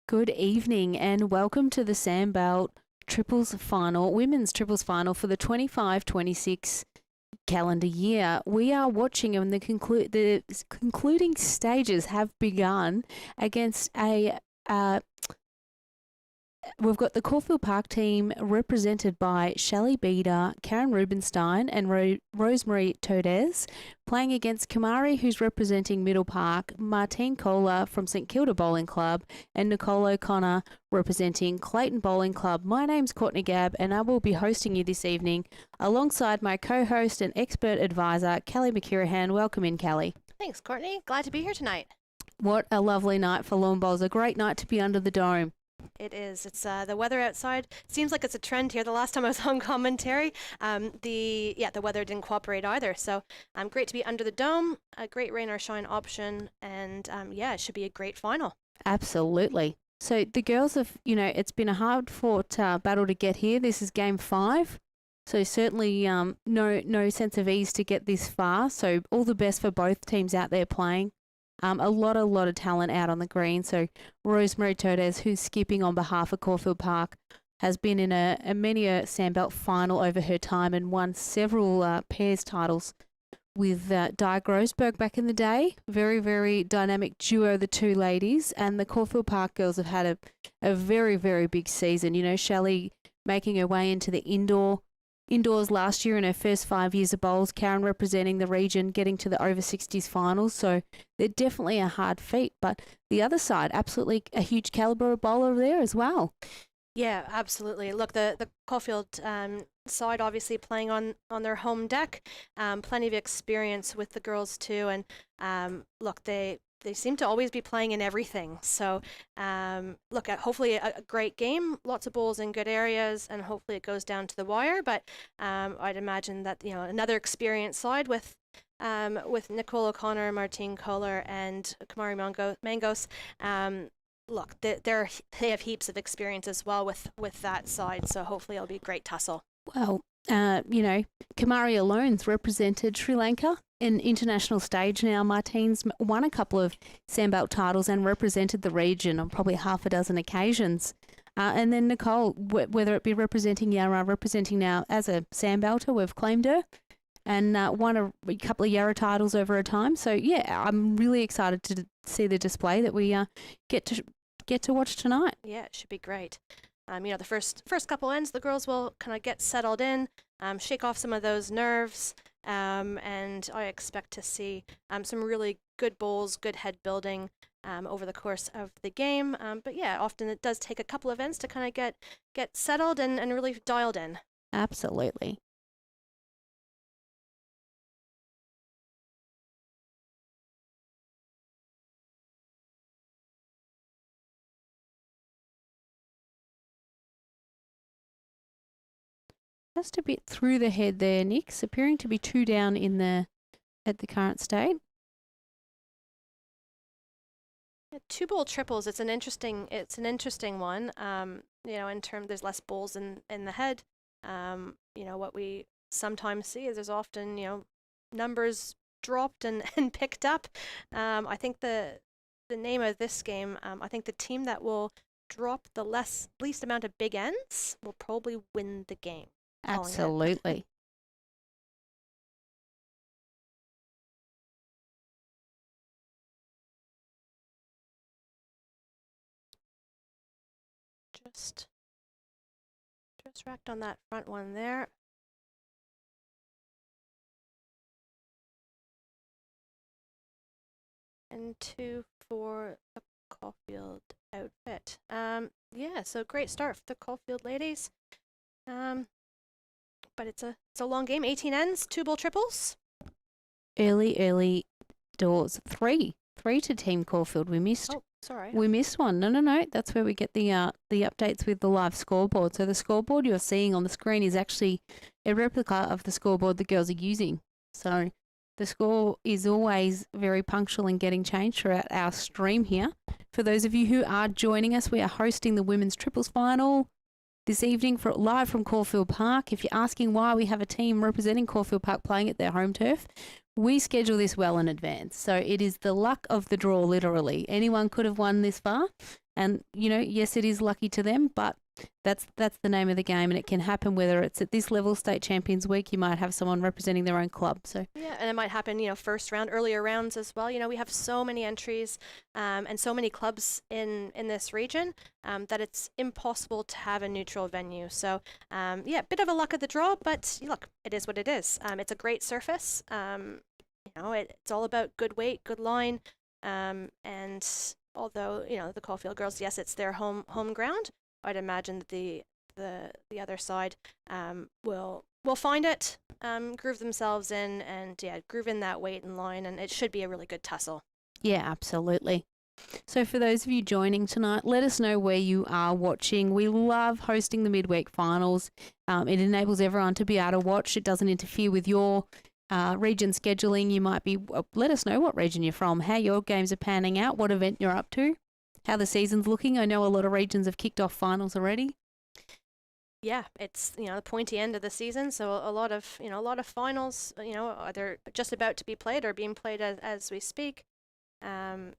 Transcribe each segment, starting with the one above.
Good evening and welcome to the Sandbelt triples final, women's triples final for the 25-26 calendar year. We are watching and the concluding stages have begun against we've got the Caulfield Park team represented by Shelley Beeder, Karen Rubenstein and Rosemary Todez, playing against Kamari, who's representing Middle Park, Martine Kohler from St Kilda Bowling Club, and Nicole O'Connor representing Clayton Bowling Club. My name's Courtney Gabb and I will be hosting you this evening alongside my co-host and expert advisor, Kelly McKirahan. Welcome in, Kelly. Thanks, Courtney. Glad to be here tonight. What a lovely night for lawn bowls. A great night to be under the dome. It is. It's the weather outside seems like it's a trend here. The last time I was on commentary, the weather didn't cooperate either. So great to be under the dome. A great rain or shine option, and it should be a great final. Absolutely. So the girls have, it's been a hard fought battle to get here. This is game 5. So certainly no sense of ease to get this far. So all the best for both teams out there playing. A lot of talent out on the green. So Rosemary Todez, who's skipping on behalf of Caulfield Park, has been in many a Sandbelt final over her time and won several pairs titles with Di Grossberg back in the day. Very, very dynamic duo, the two ladies. And the Caulfield Park girls have had a very, very big season. Shelley making her way into the indoors last year in her first 5 years of bowls, Karen representing the region, getting to the over 60s finals. So they're definitely a hard feat. But the other side, absolutely a huge caliber bowler there as well. Yeah, absolutely. Look, the Caulfield side obviously playing on their home deck. Plenty of experience with the girls too. And look, they seem to always be playing in everything. So look, hopefully a great game, lots of bowls in good areas, and hopefully it goes down to the wire. But I'd imagine that another experienced side with Nicole O'Connor, Martine Kohler, and Kamari Mangos. Look, they have heaps of experience as well with that side. So hopefully it'll be a great tussle. Well, Kamari alone's represented Sri Lanka in international stage now. Martine's won a couple of Sandbelt titles and represented the region on probably half a dozen occasions. And then Nicole, whether it be representing Yarra, representing now as a Sandbelter, we've claimed her and won a couple of Yarra titles over a time. So, yeah, I'm really excited to see the display that we get to watch tonight. Yeah, it should be great. The first couple ends, the girls will kind of get settled in, shake off some of those nerves, and I expect to see some really good bowls, good head building over the course of the game. But yeah, often it does take a couple of ends to kind of get settled and really dialed in. Absolutely. Just a bit through the head there, Nix, appearing to be 2 down at the current state. Yeah, 2 bowl triples. It's an interesting one. In terms, there's less bowls in the head. What we sometimes see is there's often numbers dropped and picked up. I think the name of this game, I think the team that will drop the least amount of big ends will probably win the game. Absolutely. Just racked on that front one there. And 2 for the Caulfield outfit. So great start for the Caulfield ladies. But it's a long game. 18 ends, 2 bowl triples. Early doors. 3 to Team Caulfield. We missed. Oh, sorry. We missed one. No. That's where we get the updates with the live scoreboard. So the scoreboard you're seeing on the screen is actually a replica of the scoreboard the girls are using. So the score is always very punctual in getting changed throughout our stream here. For those of you who are joining us, we are hosting the women's triples final this evening live from Caulfield Park. If you're asking why we have a team representing Caulfield Park playing at their home turf, we schedule this well in advance. So it is the luck of the draw, literally. Anyone could have won this far. And, you know, yes, it is lucky to them, but that's the name of the game, and it can happen whether it's at this level, State Champions Week, you might have someone representing their own club. So Yeah, and it might happen, first round, earlier rounds as well. We have so many entries and so many clubs in this region that it's impossible to have a neutral venue. So, yeah, bit of a luck of the draw, but look, it is what it is. It's a great surface. It's all about good weight, good line, and although the Caulfield girls, yes, it's their home ground. I'd imagine that the other side will find it, groove themselves in, and groove in that weight and line, and it should be a really good tussle. yeah, absolutely. So for those of you joining tonight, let us know where you are watching. We love hosting the midweek finals. It enables everyone to be able to watch. It doesn't interfere with your region scheduling. You might be, let us know what region you're from, how your games are panning out, what event you're up to, how the season's looking. I know a lot of regions have kicked off finals already. Yeah, it's the pointy end of the season, so a lot of finals either just about to be played or being played as we speak, and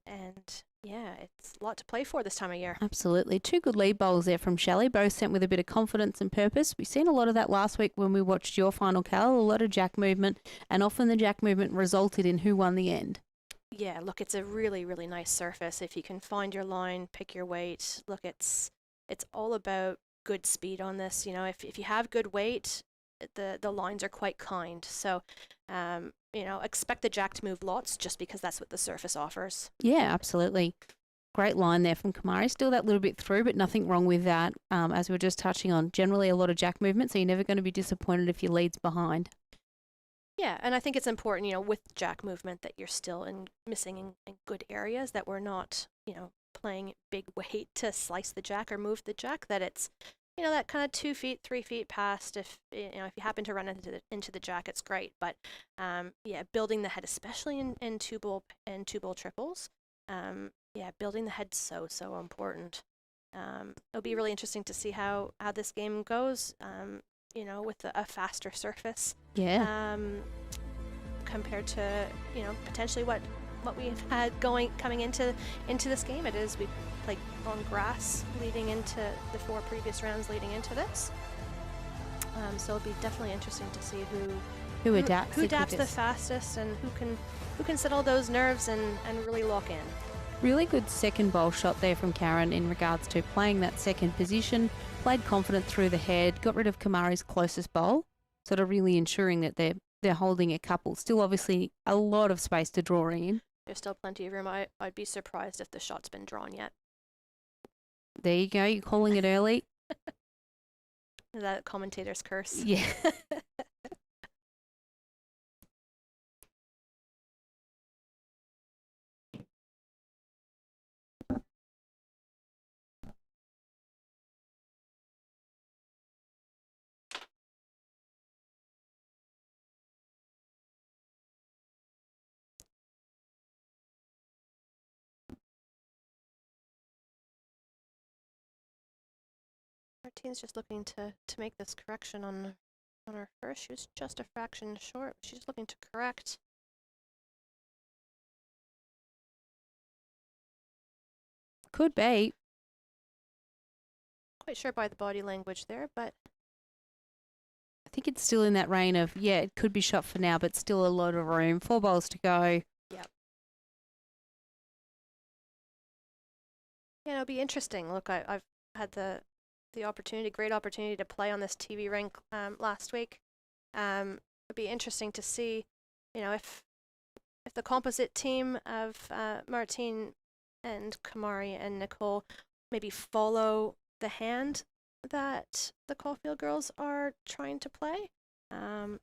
yeah, it's a lot to play for this time of year. Absolutely. 2 good lead bowls there from Shelley, both sent with a bit of confidence and purpose. We've seen a lot of that last week when we watched your final, Cal, a lot of jack movement, and often the jack movement resulted in who won the end. Yeah, look, it's a really, really nice surface. If you can find your line, pick your weight. Look, it's all about good speed on this. If you have good weight, the lines are quite kind. So, expect the jack to move lots just because that's what the surface offers. Yeah, absolutely. Great line there from Kamari. Still that little bit through, but nothing wrong with that. As we were just touching on, generally a lot of jack movement, so you're never going to be disappointed if your lead's behind. Yeah, and I think it's important, with jack movement that you're still missing in good areas, that we're not, playing big weight to slice the jack or move the jack, that it's, that kind of 2 feet, 3 feet past. If you happen to run into the jack, it's great. But yeah, building the head, especially in two ball triples, building the head's so important. It'll be really interesting to see how this game goes. With a faster surface. Yeah. Compared to potentially what we've had coming into this game. It is we played on grass leading into the 4 previous rounds leading into this. So it'll be definitely interesting to see who adapts the fastest and who can settle those nerves and really lock in. Really good second bowl shot there from Karen in regards to playing that second position, played confident through the head, got rid of Kamari's closest bowl, sort of really ensuring that they're holding a couple. Still obviously a lot of space to draw in. There's still plenty of room. I'd be surprised if the shot's been drawn yet. There you go, you're calling it early. Is that commentator's curse? Yeah. Martine's just looking to make this correction on her first. She was just a fraction short. She's looking to correct. Could be. Quite sure by the body language there, but I think it's still in that reign of, yeah, it could be shot for now, but still a lot of room. 4 bowls to go. Yep. Yeah, it'll be interesting. Look, I've had the great opportunity to play on this TV rink last week. It'd be interesting to see, if the composite team of Martine and Kamari and Nicole maybe follow the hand that the Caulfield girls are trying to play. Home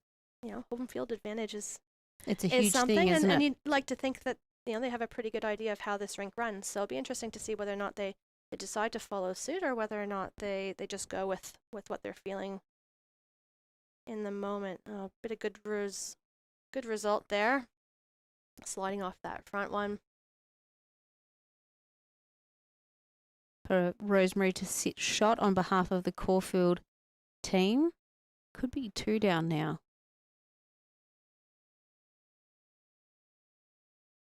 field advantage is It's a huge something, thing, isn't it? and you'd like to think that they have a pretty good idea of how this rink runs. So it'll be interesting to see whether or not they decide to follow suit, or whether or not they just go with what they're feeling in the moment. Oh, bit of good result there. Sliding off that front one. For Rosemary to sit shot on behalf of the Caulfield team. Could be 2 down now.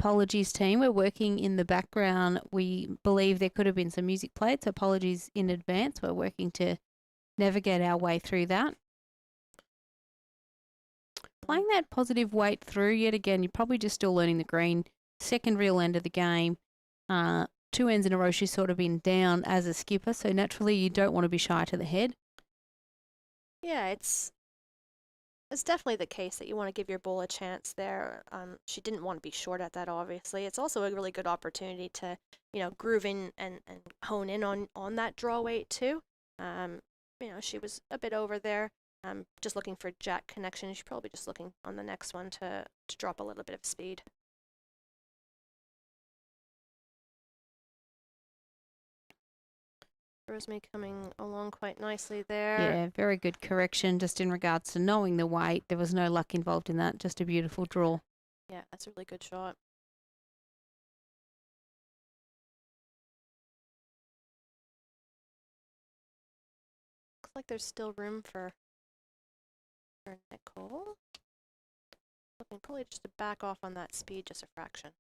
apologies team. We're working in the background. We believe there could have been some music played, so apologies in advance. We're working to navigate our way through that. Playing that positive weight through, yet again, you're probably just still learning the green. Second real end of the game. 2 ends in a row she's sort of been down as a skipper, so naturally you don't want to be shy to the head. Yeah, it's definitely the case that you want to give your bull a chance there. She didn't want to be short at that, obviously. It's also a really good opportunity to, groove in and hone in on that draw weight too. She was a bit over there. Just looking for jack connection. She's probably just looking on the next one to drop a little bit of speed. Rosemary coming along quite nicely there. Yeah, very good correction just in regards to knowing the weight. There was no luck involved in that, just a beautiful draw. Yeah, that's a really good shot. Looks like there's still room for Nicole. Looking probably just to back off on that speed just a fraction.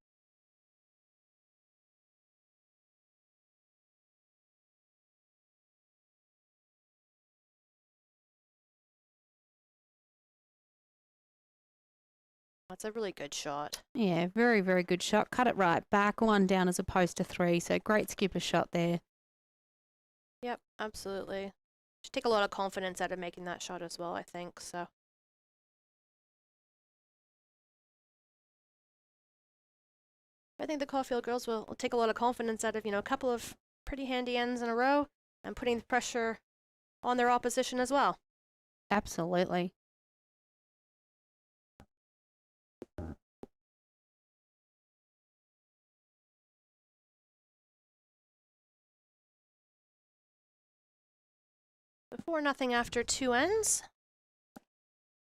That's a really good shot. Yeah, very, very good shot. Cut it right back, 1 down as opposed to 3. So great skipper shot there. Yep, absolutely. Should take a lot of confidence out of making that shot as well, I think. So. I think the Caulfield girls will take a lot of confidence out of, a couple of pretty handy ends in a row and putting the pressure on their opposition as well. Absolutely. Before nothing after 2 ends.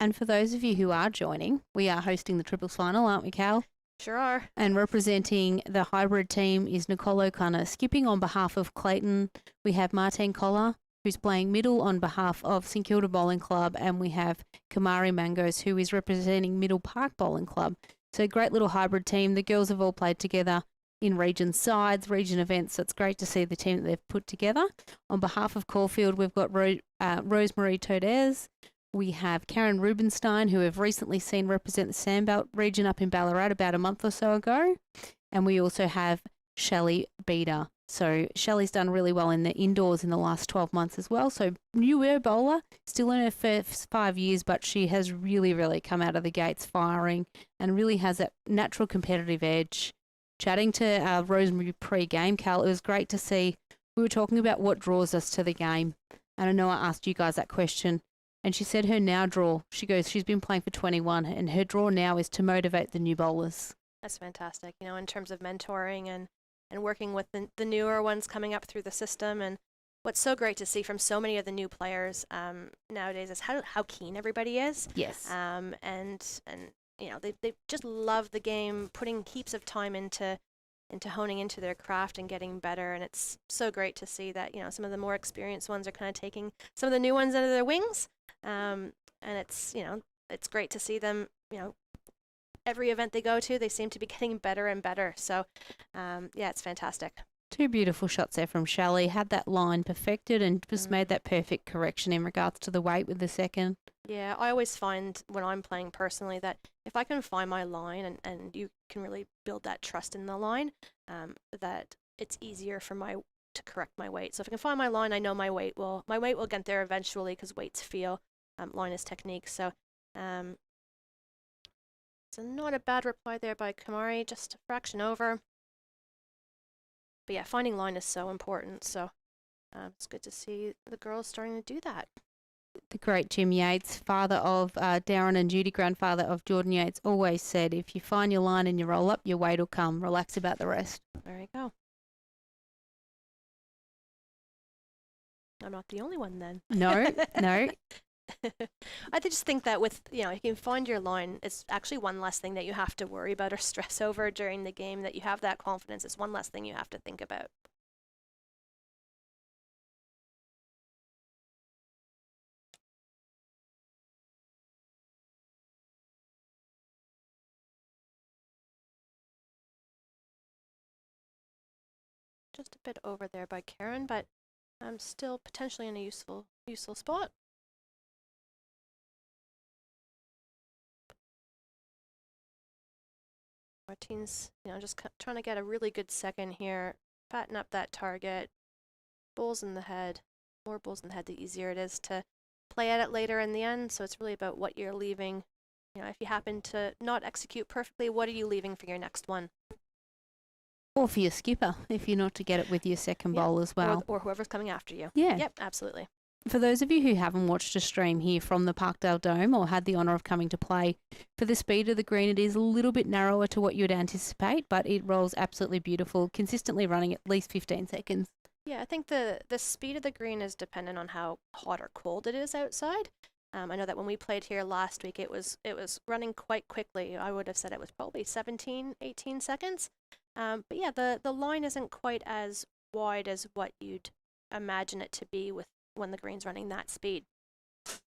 And for those of you who are joining, we are hosting the triples final, aren't we, Cal? Sure are. And representing the hybrid team is Nicole O'Connor. Skipping on behalf of Clayton, we have Martine Collar, who's playing middle on behalf of St Kilda Bowling Club, and we have Kamari Mangos, who is representing Middle Park Bowling Club. So great little hybrid team. The girls have all played together in region sides, region events. So it's great to see the team that they've put together. On behalf of Caulfield, we've got Rosemary Todez. We have Karen Rubenstein, who have recently seen represent the Sandbelt region up in Ballarat about a month or so ago. And we also have Shelley Beater. So Shelley's done really well in the indoors in the last 12 months as well. So newer bowler, still in her first 5 years, but she has really, really come out of the gates firing and really has that natural competitive edge. Chatting to Rosemary pre-game, Cal, it was great to see. We were talking about what draws us to the game. And I know I asked you guys that question. And she said her now draw, she goes, she's been playing for 21 and her draw now is to motivate the new bowlers. That's fantastic, in terms of mentoring and working with the newer ones coming up through the system. And what's so great to see from so many of the new players nowadays is how keen everybody is. Yes. And they just love the game, putting heaps of time into honing into their craft and getting better. And it's so great to see that, some of the more experienced ones are kind of taking some of the new ones under their wings. And it's great to see them, every event they go to, they seem to be getting better and better. So, it's fantastic. 2 beautiful shots there from Shelley. Had that line perfected and just made that perfect correction in regards to the weight with the second. Yeah, I always find when I'm playing personally that if I can find my line and you can really build that trust in the line, that it's easier for to correct my weight. So if I can find my line, I know my weight will get there eventually because weights feel, line is technique. So, so not a bad reply there by Kamari, just a fraction over. But yeah, finding line is so important. So it's good to see the girls starting to do that. The great Jim Yates, father of Darren and Judy, grandfather of Jordan Yates, always said, if you find your line and you roll up, your weight will come. Relax about the rest. There you go. I'm not the only one then. No, no. I just think that with, if you can find your line, it's actually one less thing that you have to worry about or stress over during the game, that you have that confidence. It's one less thing you have to think about. Just a bit over there by Karen, but still potentially in a useful spot. Martine's, just trying to get a really good second here, fatten up that target. Bulls in the head. More bulls in the head, the easier it is to play at it later in the end. So it's really about what you're leaving. If you happen to not execute perfectly, what are you leaving for your next one? Or for your skipper, if you're not to get it with your second bowl as well. Or whoever's coming after you. Yeah. Yep, absolutely. For those of you who haven't watched a stream here from the Parkdale Dome or had the honour of coming to play, for the speed of the green, it is a little bit narrower to what you would anticipate, but it rolls absolutely beautiful, consistently running at least 15 seconds. Yeah, I think the speed of the green is dependent on how hot or cold it is outside. I know that when we played here last week, it was running quite quickly. I would have said it was probably 17, 18 seconds. But yeah, the line isn't quite as wide as what you'd imagine it to be when the green's running that speed. So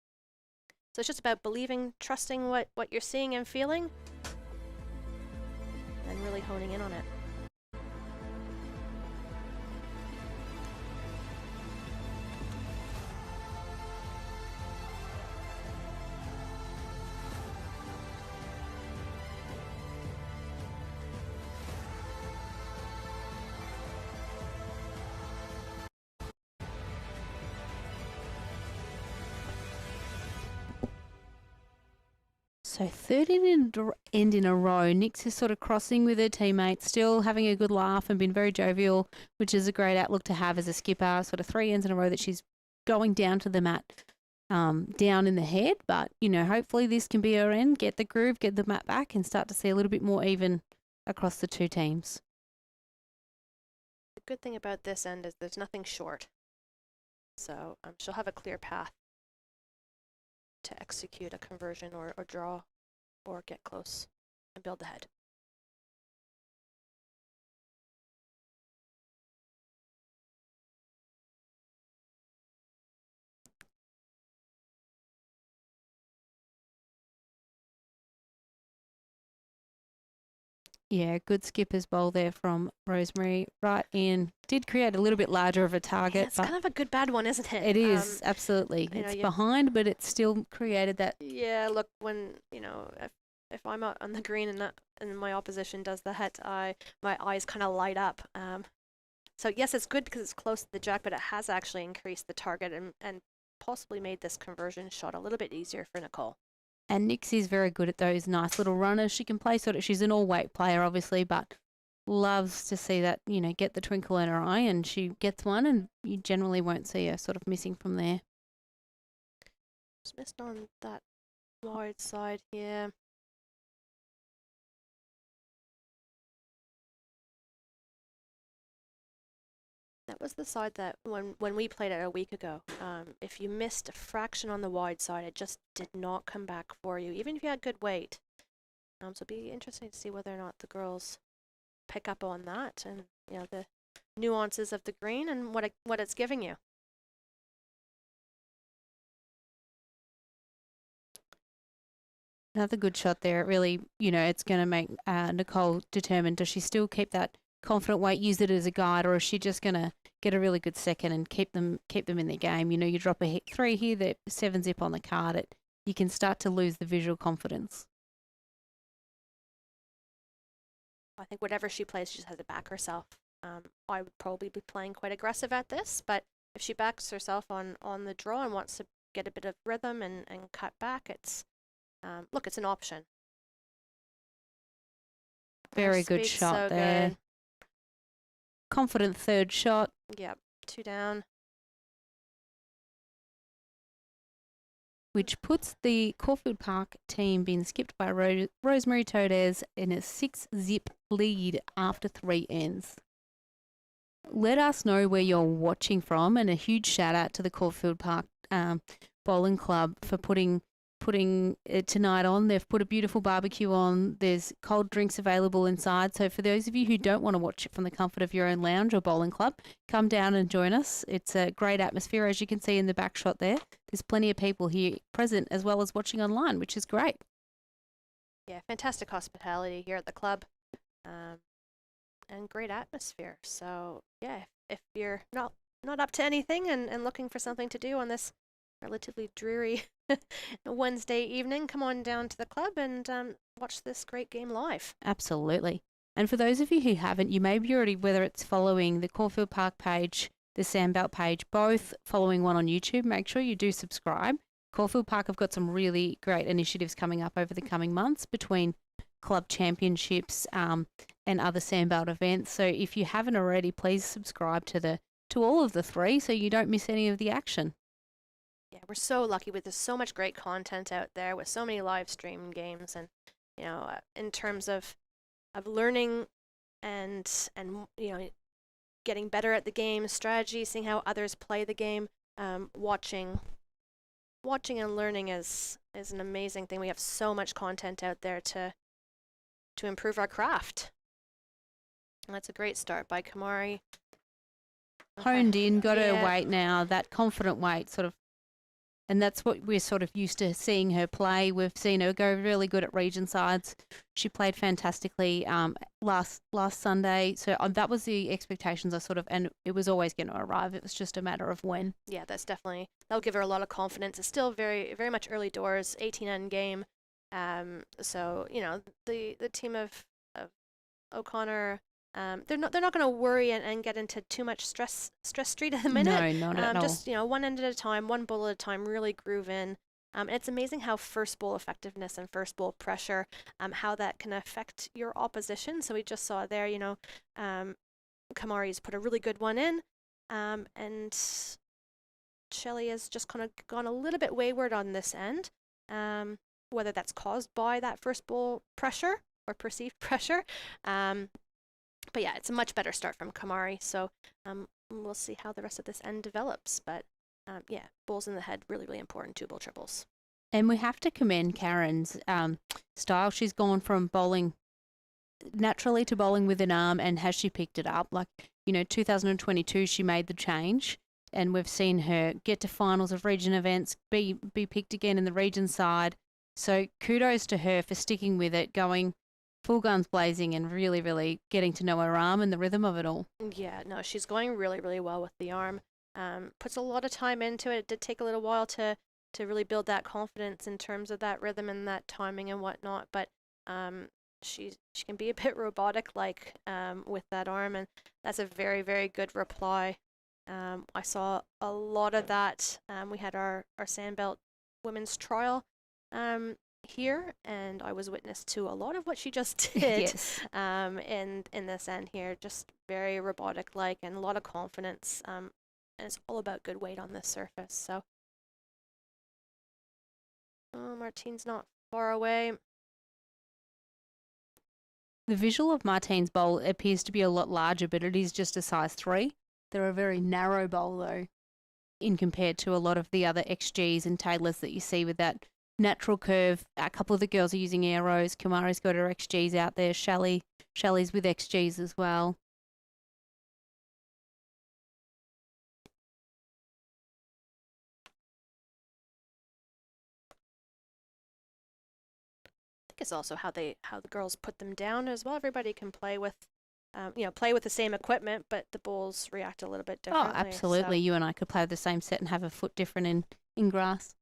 it's just about believing, trusting what you're seeing and feeling, and really honing in on it. So third end in a row, Nix is sort of crossing with her teammates, still having a good laugh and been very jovial, which is a great outlook to have as a skipper. Sort of 3 ends in a row that she's going down to the mat, down in the head. But, hopefully this can be her end, get the groove, get the mat back and start to see a little bit more even across the two teams. The good thing about this end is there's nothing short. So she'll have a clear path to execute a conversion or draw or get close and build the head. Yeah, good skipper's bowl there from Rosemary. Right in. Did create a little bit larger of a target. Yeah, it's kind of a good bad one, isn't it? It is, absolutely. It's behind, but it's still created that. Yeah, look, when, if I'm out on the green and my opposition does the hit, my eyes kind of light up. So yes, it's good because it's close to the jack, but it has actually increased the target and possibly made this conversion shot a little bit easier for Nicole. And Nixie's very good at those nice little runners. She can play she's an all-weight player, obviously, but loves to see that, get the twinkle in her eye, and she gets one, and you generally won't see her sort of missing from there. Just missed on that wide side here. That was the side that when we played it a week ago, if you missed a fraction on the wide side, it just did not come back for you, even if you had good weight. So it'll be interesting to see whether or not the girls pick up on that and the nuances of the green and what it's giving you. Another good shot there. It really, it's going to make Nicole determined. Does she still keep that confident weight, use it as a guide, or is she just going to get a really good second and keep them in their game? You drop a 3 here, the 7 zip on the card, you can start to lose the visual confidence. I think whatever she plays, she just has to back herself. I would probably be playing quite aggressive at this, but if she backs herself on the draw and wants to get a bit of rhythm and cut back, it's an option. Very good shot there. Good. Confident third shot. Yep, 2 down. Which puts the Caulfield Park team being skipped by Rosemary Todez in a 6-zip lead after 3 ends. Let us know where you're watching from, and a huge shout out to the Caulfield Park Bowling Club for putting it tonight on. They've put a beautiful barbecue on. There's cold drinks available inside. So for those of you who don't want to watch it from the comfort of your own lounge or bowling club, come down and join us. It's a great atmosphere, as you can see in the back shot there. There's plenty of people here present as well as watching online, which is great. Yeah, fantastic hospitality here at the club. and great atmosphere. So yeah, if you're not up to anything and looking for something to do on this relatively dreary Wednesday evening, come on down to the club and watch this great game live. Absolutely. And for those of you who haven't, you may be already, whether it's following the Caulfield Park page, the Sandbelt page, both following one on YouTube, make sure you do subscribe. Caulfield Park have got some really great initiatives coming up over the coming months between club championships and other Sandbelt events. So if you haven't already, please subscribe to all of the three so you don't miss any of the action. Yeah, we're so lucky with there's so much great content out there with so many live stream games, and in terms of learning and getting better at the game, strategy, seeing how others play the game, watching and learning is an amazing thing. We have so much content out there to improve our craft. And that's a great start by Kamari. Honed in, got her weight now, that confident weight sort of. And that's what we're sort of used to seeing her play. We've seen her go really good at region sides. She played fantastically last Sunday. So that was the expectations and it was always going to arrive. It was just a matter of when. Yeah, that'll give her a lot of confidence. It's still very, very much early doors, 18 game. So, the team of O'Connor, they're not going to worry and get into too much stress street at the minute. No, not at all. Just one end at a time, one ball at a time, really groove in. And it's amazing how first ball effectiveness and first ball pressure, how that can affect your opposition. So we just saw there, Kamari's put a really good one in, and Shelley has just kind of gone a little bit wayward on this end, whether that's caused by that first ball pressure or perceived pressure. But yeah, it's a much better start from Kamari. So we'll see how the rest of this end develops. But yeah, balls in the head, really, really important, two ball triples. And we have to commend Karen's style. She's gone from bowling naturally to bowling with an arm, and has she picked it up? 2022, she made the change, and we've seen her get to finals of region events, be picked again in the region side. So kudos to her for sticking with it, going full guns blazing and really, really getting to know her arm and the rhythm of it all. Yeah, no, she's going really, really well with the arm. Puts a lot of time into it. It did take a little while to really build that confidence in terms of that rhythm and that timing and whatnot. But she can be a bit robotic with that arm, and that's a very, very good reply. I saw a lot of that. We had our Sandbelt women's trial here, and I was witness to a lot of what she just did. Yes. In this end here, just very robotic and a lot of confidence. And it's all about good weight on this surface. So Martine's not far away. The visual of Martine's bowl appears to be a lot larger, but it is just a size 3. They're a very narrow bowl though, in compared to a lot of the other XGs and Taylors that you see with that natural curve. A couple of the girls are using arrows. Kamari's got her XGs out there. Shelley's with XGs as well. I think it's also how the girls put them down as well. Everybody can play with the same equipment, but the balls react a little bit differently. Oh, absolutely. So. You and I could play with the same set and have a foot different in grass.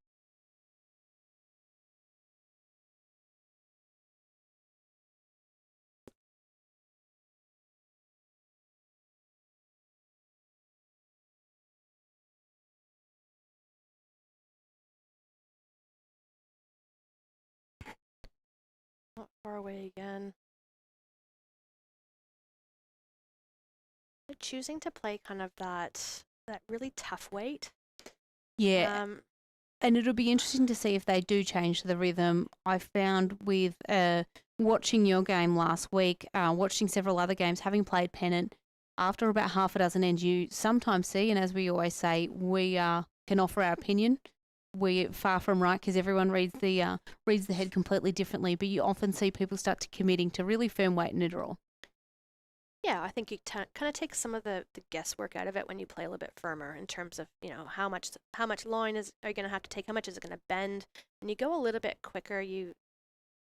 Not far away again. They're choosing to play kind of that really tough weight. Yeah. And it'll be interesting to see if they do change the rhythm. I found with watching your game last week, watching several other games, having played Pennant, after about half a dozen ends, you sometimes see, and as we always say, we can offer our opinion. We're far from right because everyone reads the head completely differently, but you often see people start to committing to really firm weight in a draw. Yeah, I think you kind of take some of the guesswork out of it when you play a little bit firmer in terms of how much line are you going to have to take, how much is it going to bend, and you go a little bit quicker. You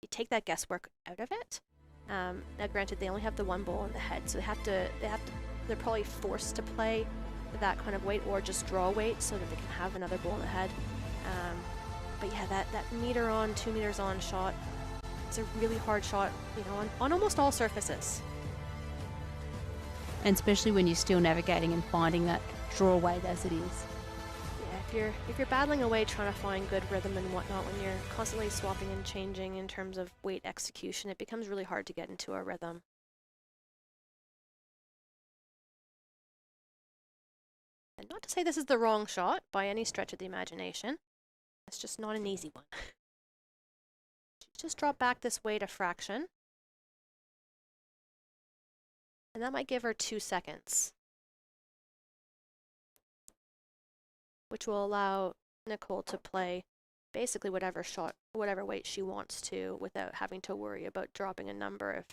take that guesswork out of it, Now, granted, they only have the one ball in the head, so they're probably forced to play that kind of weight or just draw weight so that they can have another ball in the head. But yeah, that meter on, 2 meters on shot, it's a really hard shot, you know, on almost all surfaces. And especially when you're still navigating and finding that draw weight as it is. Yeah, if you're battling away trying to find good rhythm and whatnot, when you're constantly swapping and changing in terms of weight execution, it becomes really hard to get into a rhythm. And not to say this is the wrong shot by any stretch of the imagination. It's just not an easy one. Just drop back this weight a fraction. And that might give her 2 seconds. Which will allow Nicole to play basically whatever shot, whatever weight she wants to without having to worry about dropping a number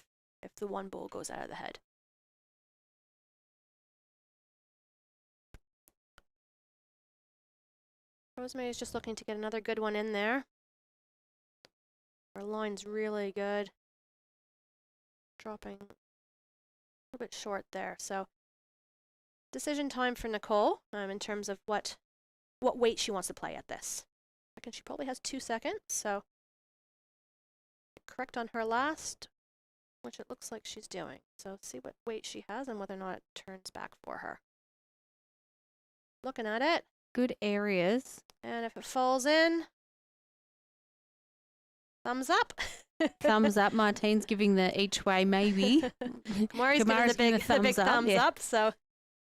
if the one ball goes out of the head. Rosemary's just looking to get another good one in there. Her line's really good. Dropping a little bit short there. So decision time for Nicole in terms of what weight she wants to play at this. I reckon she probably has 2 seconds, so correct on her last, which it looks like she's doing. So see what weight she has and whether or not it turns back for her. Looking at it. Good areas. And if it falls in, thumbs up. Thumbs up. Martine's giving the each way maybe. Mari's giving the big thumbs yeah. up, so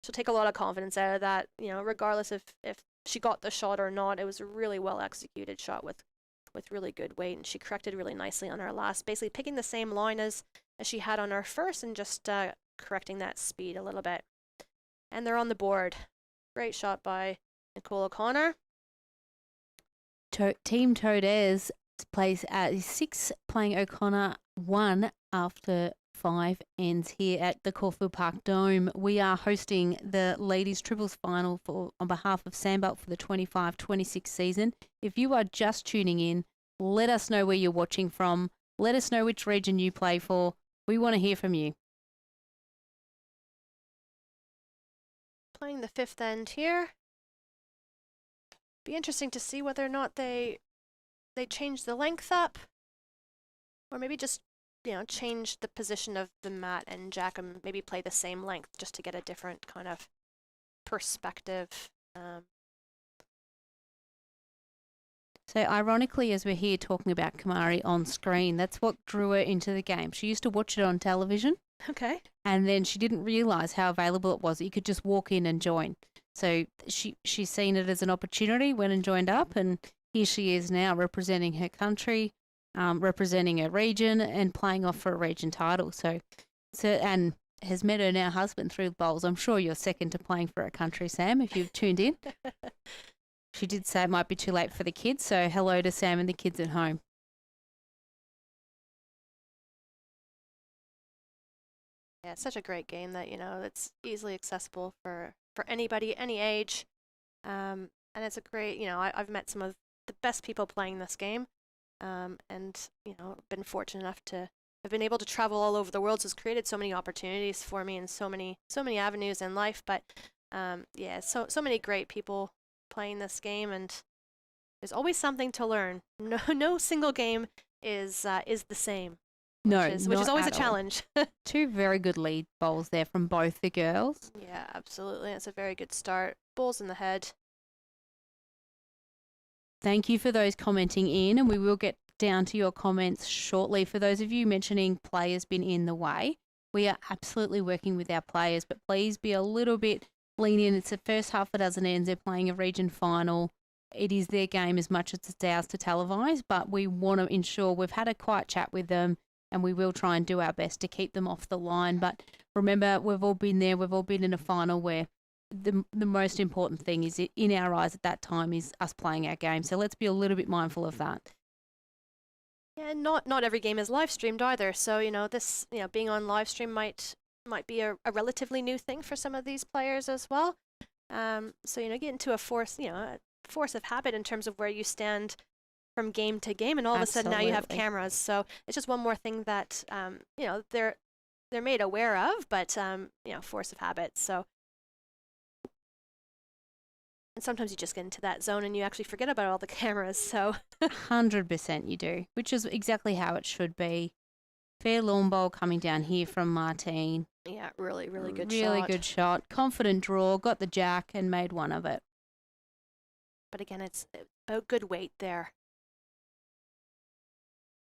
she'll take a lot of confidence out of that, you know, regardless if she got the shot or not. It was a really well executed shot with really good weight, and she corrected really nicely on her last, basically picking the same line as she had on her first and just correcting that speed a little bit. And they're on the board. Great shot by Nicole O'Connor. Team Todez plays at 6, playing O'Connor 1 after 5 ends here at the Caulfield Park Dome. We are hosting the ladies triples final on behalf of Sandbelt for the 25-26 season. If you are just tuning in, let us know where you're watching from. Let us know which region you play for. We want to hear from you. Playing the 5th end here. Be interesting to see whether or not they change the length up, or maybe just, you know, change the position of the mat and jack and maybe play the same length just to get a different kind of perspective. So ironically, as we're here talking about Kamari on screen, that's what drew her into the game. She used to watch it on television. Okay. And then she didn't realise how available it was. You could just walk in and join. So she's seen it as an opportunity, went and joined up, and here she is now representing her country, representing her region, and playing off for a region title. So and has met her now husband through the bowls. I'm sure you're second to playing for a country, Sam, if you've tuned in. She did say it might be too late for the kids, so hello to Sam and the kids at home. Yeah, it's such a great game that, you know, it's easily accessible for anybody, any age. And it's a great, you know, I've met some of the best people playing this game. And, you know, been fortunate enough to have been able to travel all over the world. So it's created so many opportunities for me and so many avenues in life. But yeah, so many great people playing this game, and there's always something to learn. No single game is the same. No, which is always a challenge. 2 very good lead bowls there from both the girls. Yeah, absolutely. It's a very good start. Balls in the head. Thank you for those commenting in, and we will get down to your comments shortly. For those of you mentioning players been in the way, we are absolutely working with our players, but please be a little bit lenient. It's the first half a dozen ends. They're playing a region final. It is their game as much as it's ours to televise, but we want to ensure we've had a quiet chat with them, and we will try and do our best to keep them off the line. But remember, we've all been there. We've all been in a final where the most important thing is, in our eyes at that time, is us playing our game. So let's be a little bit mindful of that. Yeah, not every game is live streamed either. So, you know, this, you know, being on live stream might be a relatively new thing for some of these players as well. So, you know, get into a force of habit in terms of where you stand from game to game, and all of a sudden now you have Absolutely. cameras. So it's just one more thing that they're made aware of, but force of habit. So. And sometimes you just get into that zone and you actually forget about all the cameras. So 100% you do, which is exactly how it should be. Fair lawn bowl coming down here from Martine. yeah, really, really good Really shot. good shot. Confident draw, got the jack and made one of it. But again, it's a good weight there.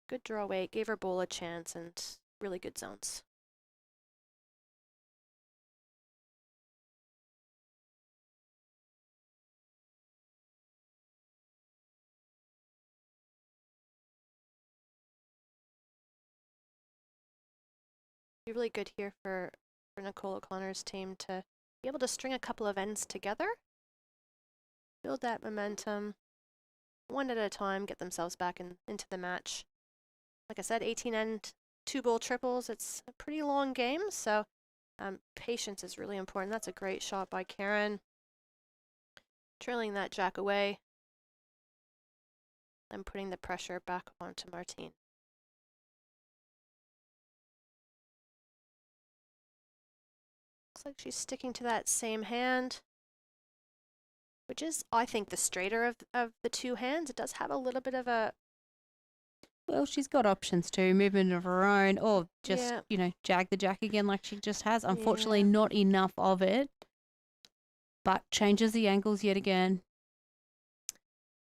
Good draw weight, gave her bowl a chance, and really good zones. Be really good here for Nicole O'Connor's team to be able to string a couple of ends together, build that momentum, one at a time, get themselves back into the match. Like I said, 18 end, 2 bowl triples. It's a pretty long game, so patience is really important. That's a great shot by Karen. Trailing that jack away and putting the pressure back onto Martine. Looks like she's sticking to that same hand, which is, I think, the straighter of the two hands. It does have a little bit of a... Well, she's got options too, movement of her own, or just, Yeah. jag the jack again like she just has. Unfortunately, Yeah. not enough of it, but changes the angles yet again.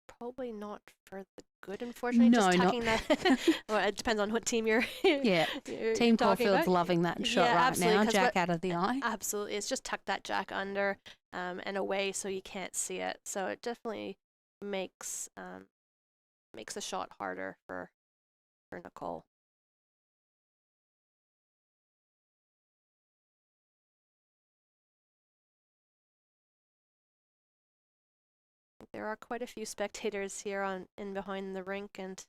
Probably not for the good, unfortunately. No, just tucking not. that. Well, it depends on what team you're. Yeah, you're Team talking Caulfield's about. loving that shot Yeah, right absolutely, now. Jack out of the eye. Absolutely, it's just tuck that jack under and away so you can't see it. So it definitely makes the shot harder for Nicole. There are quite a few spectators here in behind the rink, and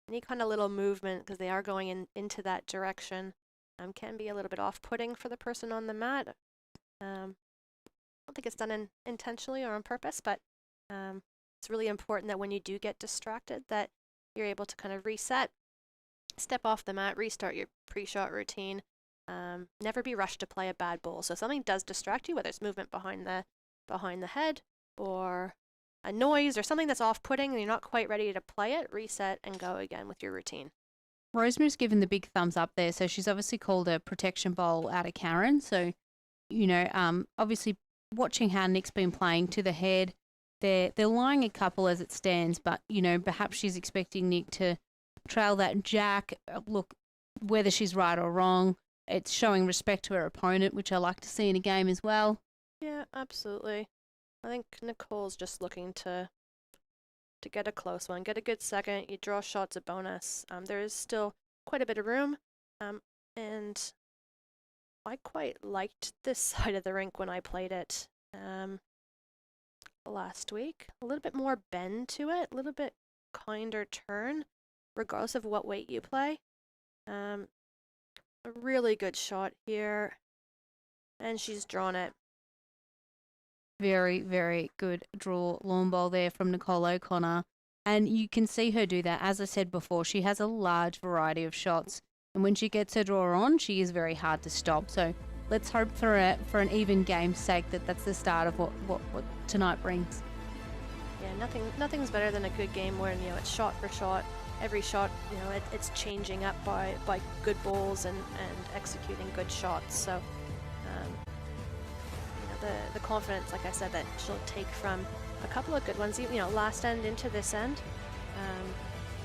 any kind of little movement, because they are going into that direction, can be a little bit off-putting for the person on the mat. I don't think it's done intentionally or on purpose, but it's really important that when you do get distracted, that you're able to kind of reset, step off the mat, restart your pre-shot routine. Never be rushed to play a bad bowl. So if something does distract you, whether it's movement behind the head or a noise or something that's off-putting and you're not quite ready to play it, reset and go again with your routine. Rosemary's given the big thumbs up there, so she's obviously called a protection bowl out of Karen. So, obviously watching how Nick's been playing to the head, they're lying a couple as it stands, but perhaps she's expecting Nick to trail that jack. Look, whether she's right or wrong, it's showing respect to her opponent, which I like to see in a game as well. Yeah, absolutely. I think Nicole's just looking to get a close one, get a good second. You draw shots a bonus. There is still quite a bit of room, and I quite liked this side of the rink when I played it last week. A little bit more bend to it, a little bit kinder turn, regardless of what weight you play. A really good shot here, and she's drawn it. Very, very good draw lawn bowl there from Nicole O'Connor. And you can see her do that. As I said before, she has a large variety of shots. And when she gets her draw on, she is very hard to stop. So let's hope for an even game's sake that's the start of what tonight brings. Yeah, nothing's better than a good game where it's shot for shot. Every shot, it's changing up by good bowls and executing good shots. So the confidence, like I said, that she'll take from a couple of good ones, last end into this end,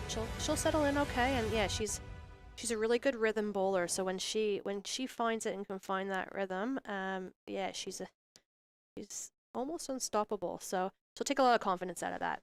she'll settle in okay. And yeah, she's a really good rhythm bowler. So when she finds it and can find that rhythm, yeah, she's almost unstoppable. So she'll take a lot of confidence out of that.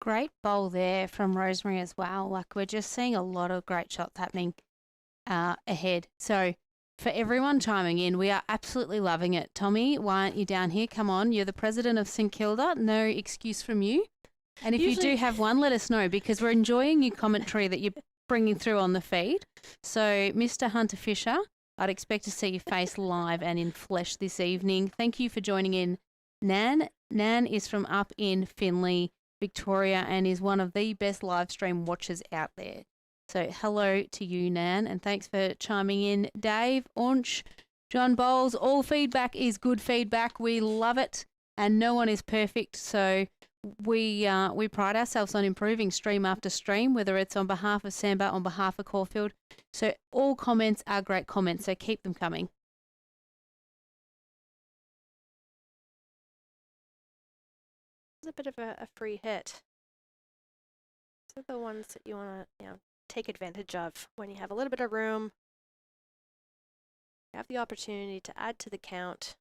Great bowl there from Rosemary as well. Like, we're just seeing a lot of great shots happening. ahead. So for everyone chiming in, we are absolutely loving it. Tommy, why aren't you down here? Come on, you're the president of St Kilda. No excuse from you. And if you do have one, let us know, because we're enjoying your commentary that you're bringing through on the feed. So, Mr. Hunter Fisher, I'd expect to see your face live and in flesh this evening. Thank you for joining in, Nan. Nan is from up in Finley, Victoria, and is one of the best live stream watchers out there. So hello to you, Nan, and thanks for chiming in. Dave, Aunch, John Bowles, all feedback is good feedback. We love it, and no one is perfect. So we pride ourselves on improving stream after stream, whether it's on behalf of Sandbelt, on behalf of Caulfield. So all comments are great comments, so keep them coming. It's a bit of a free hit. These are the ones that you want to, take advantage of when you have a little bit of room. You have the opportunity to add to the count.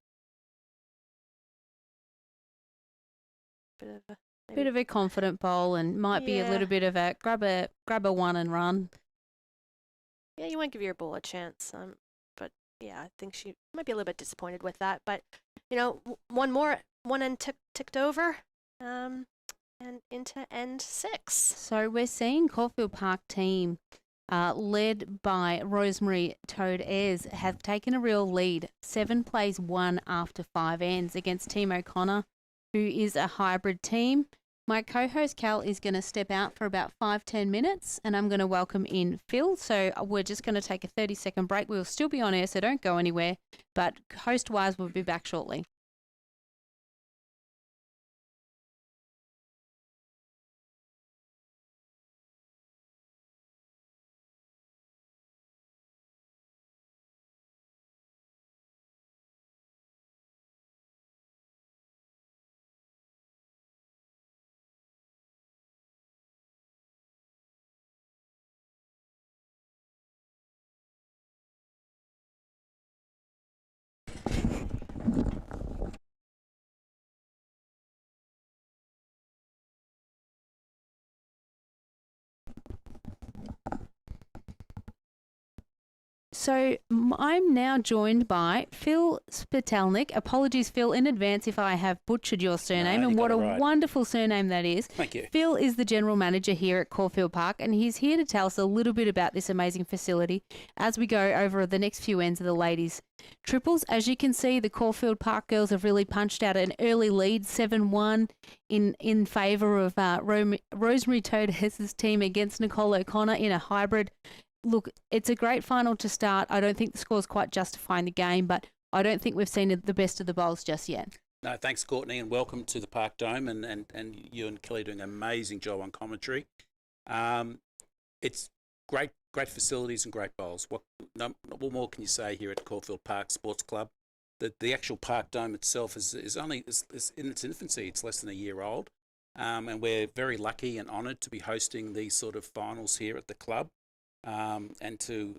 Bit of a confident bowl, and might be a little bit of a grab a one and run. Yeah, you want to give your bull a chance. But yeah, I think she might be a little bit disappointed with that. But one end ticked over, and into end 6. So we're seeing Caulfield Park team, led by Rosemary Toad Ayres, have taken a real lead. 7 plays 1 after 5 ends against Team O'Connor, who is a hybrid team. My co-host Cal is going to step out for about 5-10 minutes, and I'm going to welcome in Phil. So we're just going to take a 30-second break. We'll still be on air, so don't go anywhere. But host-wise, we'll be back shortly. So I'm now joined by Phil Spitalnik. Apologies, Phil, in advance if I have butchered your surname, and what a wonderful surname that is. Thank you. Phil is the general manager here at Caulfield Park, and he's here to tell us a little bit about this amazing facility as we go over the next few ends of the ladies' triples. As you can see, the Caulfield Park girls have really punched out an early lead, 7-1 in favour of Rosemary Toad Ayres' team against Nicole O'Connor in a hybrid. Look, it's a great final to start. I don't think the score's quite justifying the game, but I don't think we've seen the best of the bowls just yet. No, thanks, Courtney, and welcome to the Park Dome, and you and Kelly doing an amazing job on commentary. It's great facilities and great bowls. What more can you say here at Caulfield Park Sports Club? The actual Park Dome itself is in its infancy. It's less than a year old, and we're very lucky and honoured to be hosting these sort of finals here at the club. And to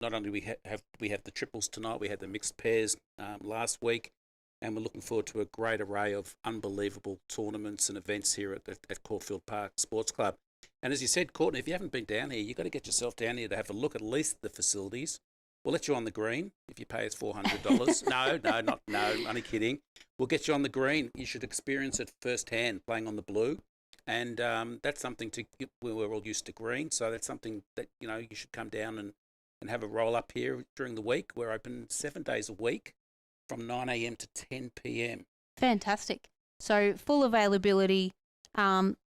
not only we have the triples tonight, we had the mixed pairs last week, and we're looking forward to a great array of unbelievable tournaments and events here at Caulfield Park Sports Club. And as you said, Courtney, if you haven't been down here, you've got to get yourself down here to have a look at least the facilities. We'll let you on the green if you pay us $400. No, only kidding. We'll get you on the green. You should experience it firsthand playing on the blue. And that's something we're all used to green, so that's something that you should come down and have a roll up here during the week. We're open 7 days a week from 9 a.m. to 10 p.m. Fantastic. So full availability.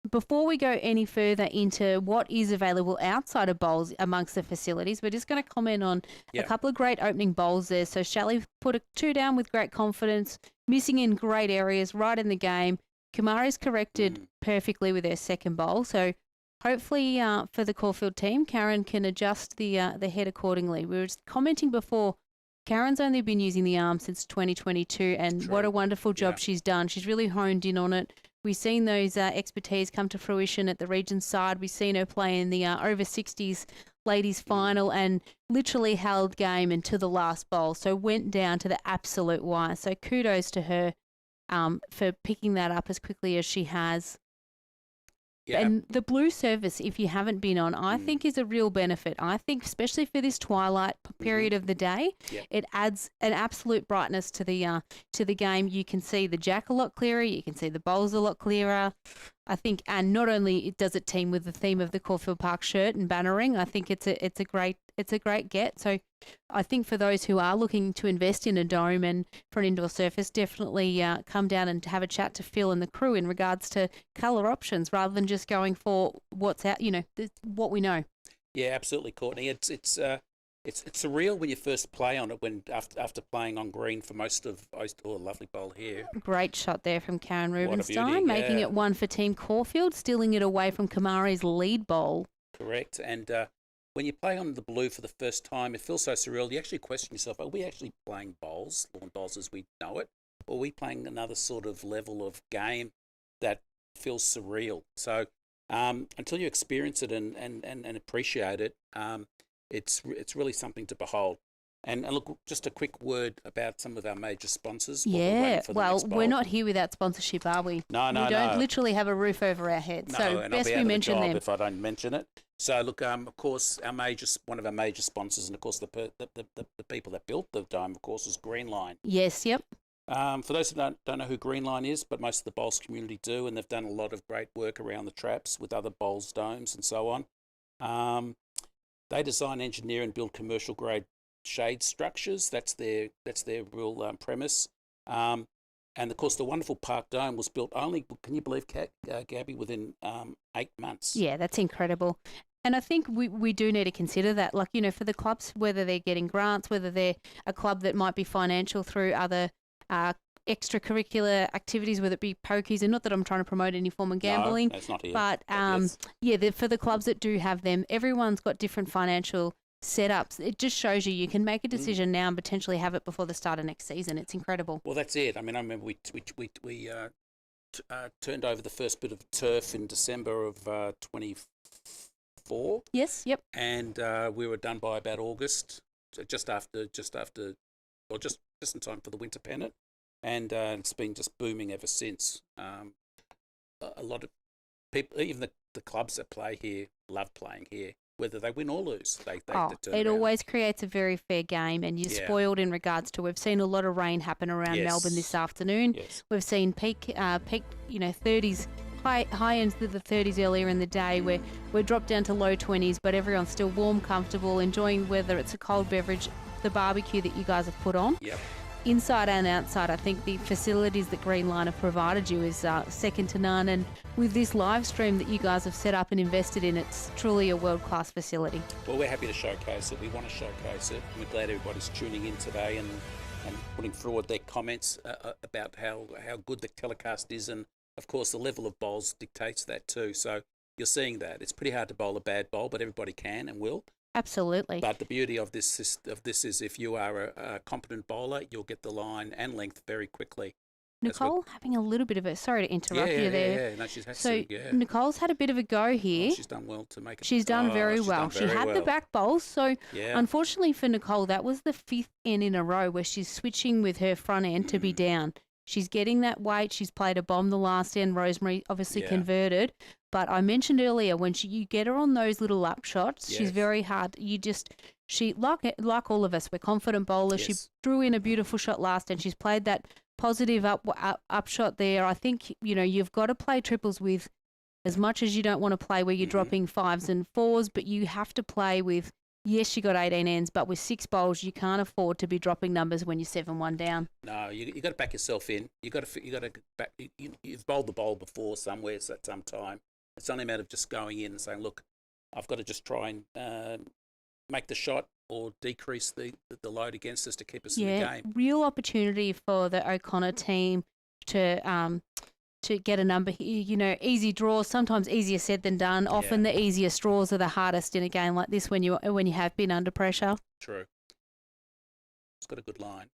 Before we go any further into what is available outside of bowls amongst the facilities, we're just going to comment on a couple of great opening bowls there. So Shelley put 2 down with great confidence, missing in great areas right in the game. Kamari's corrected perfectly with her second bowl, so hopefully for the Caulfield team, Karen can adjust the head accordingly. We were just commenting before, Karen's only been using the arm since 2022, and what a wonderful job she's done. She's really honed in on it. We've seen those expertise come to fruition at the region side. We've seen her play in the over 60s ladies final and literally held game into the last bowl, so went down to the absolute wire. So kudos to her for picking that up as quickly as she has. Yeah. And the blue surface, if you haven't been on, I think is a real benefit. I think especially for this twilight period of the day, Yep. it adds an absolute brightness to the game. You can see the jack a lot clearer. You can see the bowls a lot clearer. I think, and not only does it team with the theme of the Caulfield Park shirt and bannering, I think it's a great get. So I think for those who are looking to invest in a dome and for an indoor surface, definitely come down and have a chat to Phil and the crew in regards to colour options rather than just going for what's out, what we know. Yeah, absolutely, Courtney. It's surreal when you first play on it. When after playing on green for most of a lovely bowl here. Great shot there from Karen What a Rubenstein, beauty, making yeah. it one for Team Caulfield, stealing it away from Kamari's lead bowl. Correct. And when you play on the blue for the first time, it feels so surreal. You actually question yourself: are we actually playing bowls, lawn bowls as we know it, or are we playing another sort of level of game that feels surreal? So until you experience it and appreciate it, it's really something to behold. And look, just a quick word about some of our major sponsors. while we're waiting for the next bowl. we're not here without sponsorship, are we? No, We don't no. literally have a roof over our head. No, So and I'll best be we out of the mention job them. if I don't mention it. So look, of course, one of our major sponsors, and of course the people that built the dome, of course, is Greenline. Yes, yep. For those who don't know who Greenline is, but most of the bowls community do, and they've done a lot of great work around the traps with other bowls, domes, and so on. They design, engineer, and build commercial grade shade structures. That's their real premise. And of course, the wonderful Park Dome was built only, can you believe, Gabby, within 8 months. Yeah, that's incredible. And I think we do need to consider that, like, for the clubs, whether they're getting grants, whether they're a club that might be financial through other extracurricular activities, whether it be pokies, and not that I'm trying to promote any form of gambling, No, that's not here. but yes. for the clubs that do have them, everyone's got different financial setups. It just shows you can make a decision now and potentially have it before the start of next season. It's incredible. Well, that's it. I mean, I remember we turned over the first bit of turf in December of 24. Yes, yep. And we were done by about August, so just in time for the winter pennant, and it's been just booming ever since. A lot of people, even the clubs that play here, love playing here, whether they win or lose. They turn It around. always creates a very fair game, and you're spoiled in regards to. We've seen a lot of rain happen around Melbourne this afternoon. Yes. We've seen peak 30s. High ends of the 30s earlier in the day, where we're dropped down to low 20s, but everyone's still warm, comfortable, enjoying whether it's a cold beverage, the barbecue that you guys have put on. Yep. Inside and outside, I think the facilities that Greenline have provided you is second to none. And with this live stream that you guys have set up and invested in, it's truly a world-class facility. Well, we're happy to showcase it. We want to showcase it. We're glad everybody's tuning in today and putting forward their comments about how good the telecast is. And, of course, the level of bowls dictates that too. So you're seeing that. It's pretty hard to bowl a bad bowl, but everybody can and will. Absolutely. But the beauty of this is if you are a competent bowler, you'll get the line and length very quickly. Nicole having a little bit of sorry to interrupt you there. Yeah. No, she's had So to, yeah. Nicole's had a bit of a go here. Oh, she's done well to make it. She's done very well. She had the back bowl, so unfortunately for Nicole, that was the 5th end in a row where she's switching with her front end to be down. She's getting that weight. She's played a bomb the last end. Rosemary obviously converted. But I mentioned earlier, when you get her on those little up shots, she's very hard. She like all of us, we're confident bowlers. She drew in a beautiful shot last end. She's played that positive up shot there. I think, you've got to play triples with, as much as you don't want to play where you're dropping 5s and 4s, but you have to play with, yes, you got 18 ends, but with 6 bowls, you can't afford to be dropping numbers when you're 7-1 down. No, you got to back yourself in. You got to back. You've bowled the bowl before somewhere at some time. It's only a matter of just going in and saying, look, I've got to just try and make the shot or decrease the load against us to keep us in the game. Real opportunity for the O'Connor team to get a number here. Easy draws, sometimes easier said than done. Often the easiest draws are the hardest in a game like this when you have been under pressure. True. It's got a good line.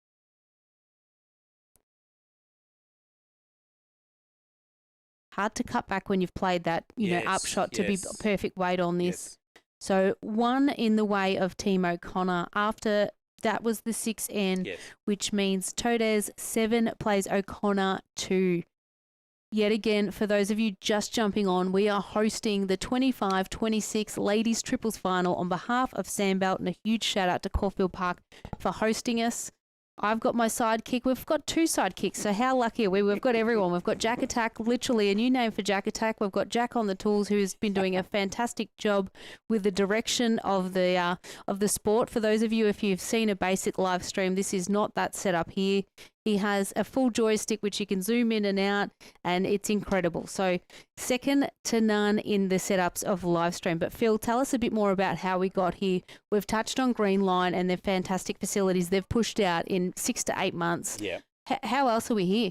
Hard to cut back when you've played that, up shot to be perfect weight on this. Yes. So 1 in the way of Team O'Connor. After that was the 6th end, which means Todes 7 plays O'Connor 2. yet again, for those of you just jumping on, we are hosting the 25-26 Ladies Triples Final on behalf of Sandbelt, and a huge shout out to Caulfield Park for hosting us. I've got my sidekick. We've got 2 sidekicks, so how lucky are we? We've got everyone. We've got Jack Attack, literally a new name for Jack Attack. We've got Jack on the tools, who's been doing a fantastic job with the direction of the sport. For those of you, if you've seen a basic live stream, this is not that setup here. He has a full joystick which you can zoom in and out, and it's incredible. So second to none in the setups of live stream. But Phil, tell us a bit more about how we got here. We've touched on Green Line and their fantastic facilities they've pushed out in 6 to 8 months. Yeah. How else are we here?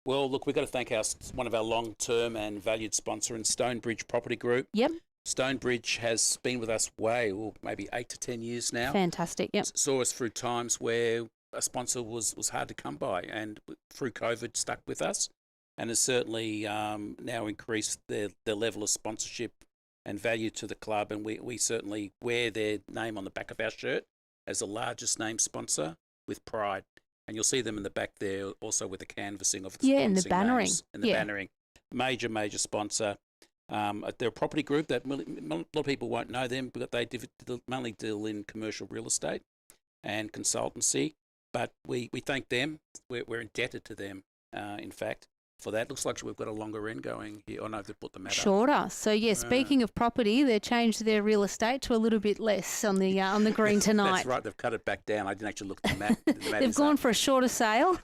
Well, look, we've got to thank one of our long-term and valued sponsor in Stonebridge Property Group. Yep. Stonebridge has been with us maybe 8 to 10 years now. Fantastic. Yep. Saw us through times where a sponsor was hard to come by, and through COVID stuck with us, and has certainly now increased their level of sponsorship and value to the club, and we certainly wear their name on the back of our shirt as the largest name sponsor with pride. And you'll see them in the back there also with the canvassing of the and the bannering. Bannering. Major sponsor. They're a property group that a lot of people won't know them, but they mainly deal in commercial real estate and consultancy. But we thank them. We're indebted to them, in fact, for that. Looks like we've got a longer end going here. Oh, no, they've put the mat up. Shorter. So, yeah, speaking of property, they've changed their real esite to a little bit less on the green tonight. That's right. They've cut it back down. I didn't actually look at the mat. They've gone for a shorter sail.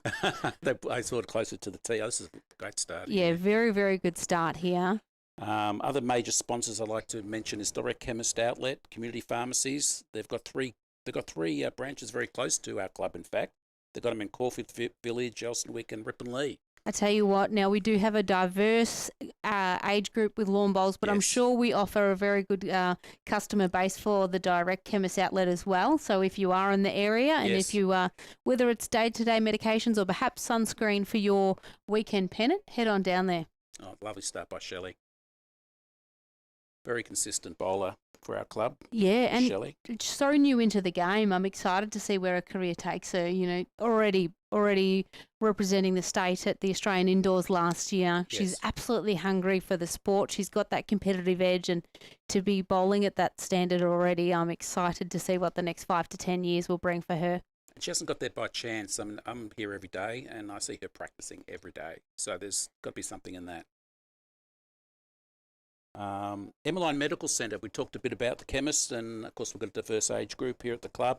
I saw it closer to the tee. Oh, this is a great start. Yeah, very, very good start here. Other major sponsors I'd like to mention is Direct Chemist Outlet, Community Pharmacies. They've got three branches very close to our club, in fact. They've got them in Caulfield Village, Elstonwick and Ripponlea. I tell you what, now we do have a diverse age group with lawn bowls, but I'm sure we offer a very good customer base for the Direct Chemist Outlet as well. So if you are in the area and if you whether it's day-to-day medications or perhaps sunscreen for your weekend pennant, head on down there. Oh, lovely start by Shelley. Very consistent bowler for our club. Yeah, and Shelley. So new into the game. I'm excited to see where her career takes her. You know, already representing the state at the Australian Indoors last year. She's absolutely hungry for the sport. She's got that competitive edge, and to be bowling at that standard already, I'm excited to see what the next 5 to 10 years will bring for her. And she hasn't got there by chance. I mean, I'm here every day, and I see her practicing every day. So there's got to be something in that. Emmeline Medical Centre, we talked a bit about the chemist, and of course we've got a diverse age group here at the club.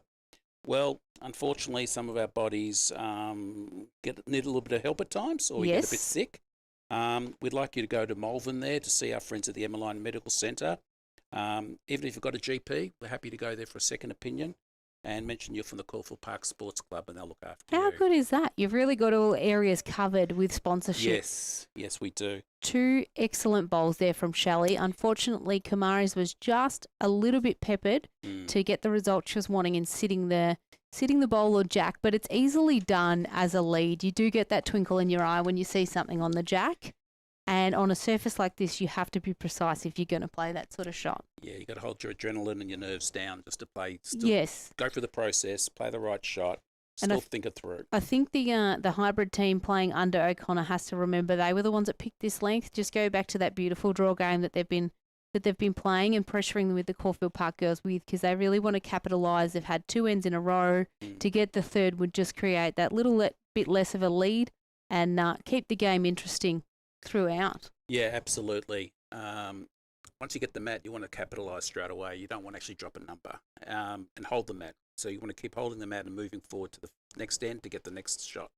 Well, unfortunately, some of our bodies need a little bit of help at times, or we get a bit sick. We'd like you to go to Malvern there to see our friends at the Emmeline Medical Centre. Even if you've got a GP, we're happy to go there for a second opinion and mention you're from the Caulfield Park Sports Club, and they'll look after you. How good is that? You've really got all areas covered with sponsorship. Yes, we do. 2 excellent bowls there from Shelley. Unfortunately, Kamari's was just a little bit peppered to get the result she was wanting in sitting the bowl or jack, but it's easily done as a lead. You do get that twinkle in your eye when you see something on the jack. And on a surface like this, you have to be precise if you're going to play that sort of shot. Yeah, you got to hold your adrenaline and your nerves down just to play. Go through the process, play the right shot, think it through. I think the hybrid team playing under O'Connor has to remember they were the ones that picked this length. Just go back to that beautiful draw game that they've been playing and pressuring them with the Caulfield Park girls with, because they really want to capitalise. They've had 2 ends in a row. To get the third would just create that little bit less of a lead and keep the game interesting throughout. Yeah, absolutely. Once you get the mat, you want to capitalise straight away. You don't want to actually drop a number and hold the mat. So you want to keep holding the mat and moving forward to the next end to get the next shot.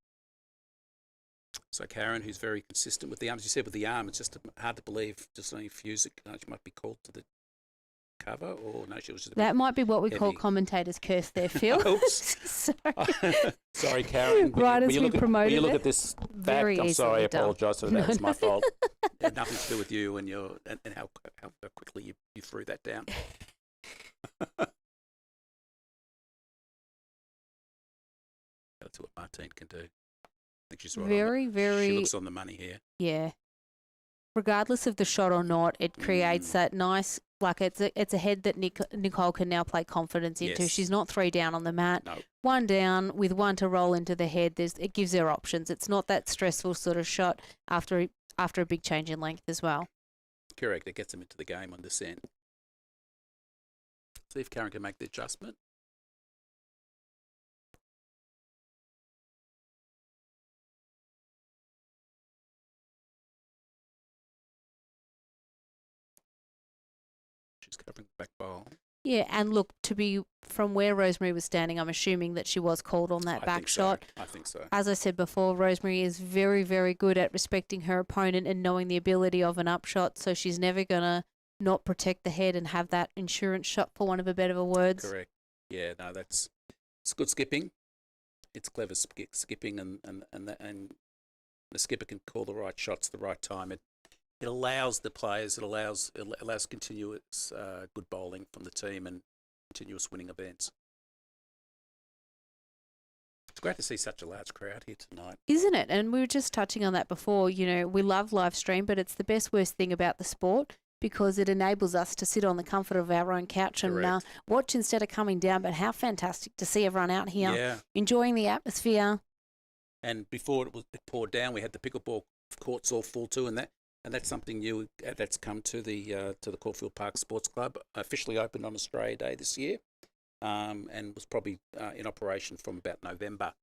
So Karen, who's very consistent with the arm, as you said, with the arm, it's just hard to believe. Just only fuse it. She might be called to the cover, or no, she was just that might be what we call commentators curse there, Phil. Sorry, Karen. Right as we promoted it. When you look at this back, I'm sorry, I apologise for that. It's my fault. It had nothing to do with you and how quickly you threw that down. That's what Martine can do. I think she's right. She looks on the money here. Yeah. Regardless of the shot or not, it creates that nice, like it's a head that Nicole can now play confidence into. She's not 3 down on the mat. No. 1 down with 1 to roll into the head. It gives her options. It's not that stressful sort of shot after after a big change in length as well. Correct. It gets them into the game on this end. See if Karen can make the adjustment. She's covering the back bowl. Yeah, and look, to be from where Rosemary was standing, I'm assuming that she was called on that back shot. I think so. As I said before, Rosemary is very, very good at respecting her opponent and knowing the ability of an upshot, so she's never going to not protect the head and have that insurance shot, for one of a better words. Correct. Yeah, no, it's good skipping. It's clever skipping, and the skipper can call the right shots at the right time. It allows the players, it allows continuous good bowling from the team and continuous winning events. It's great to see such a large crowd here tonight. Isn't it? And we were just touching on that before. You know, we love live stream, but it's the best, worst thing about the sport because it enables us to sit on the comfort of our own couch and watch instead of coming down. But how fantastic to see everyone out here enjoying the atmosphere. And before it poured down, we had the pickleball courts all full too, and that's something new that's come to the Caulfield Park Sports Club. Officially opened on Australia Day this year, and was probably in operation from about November.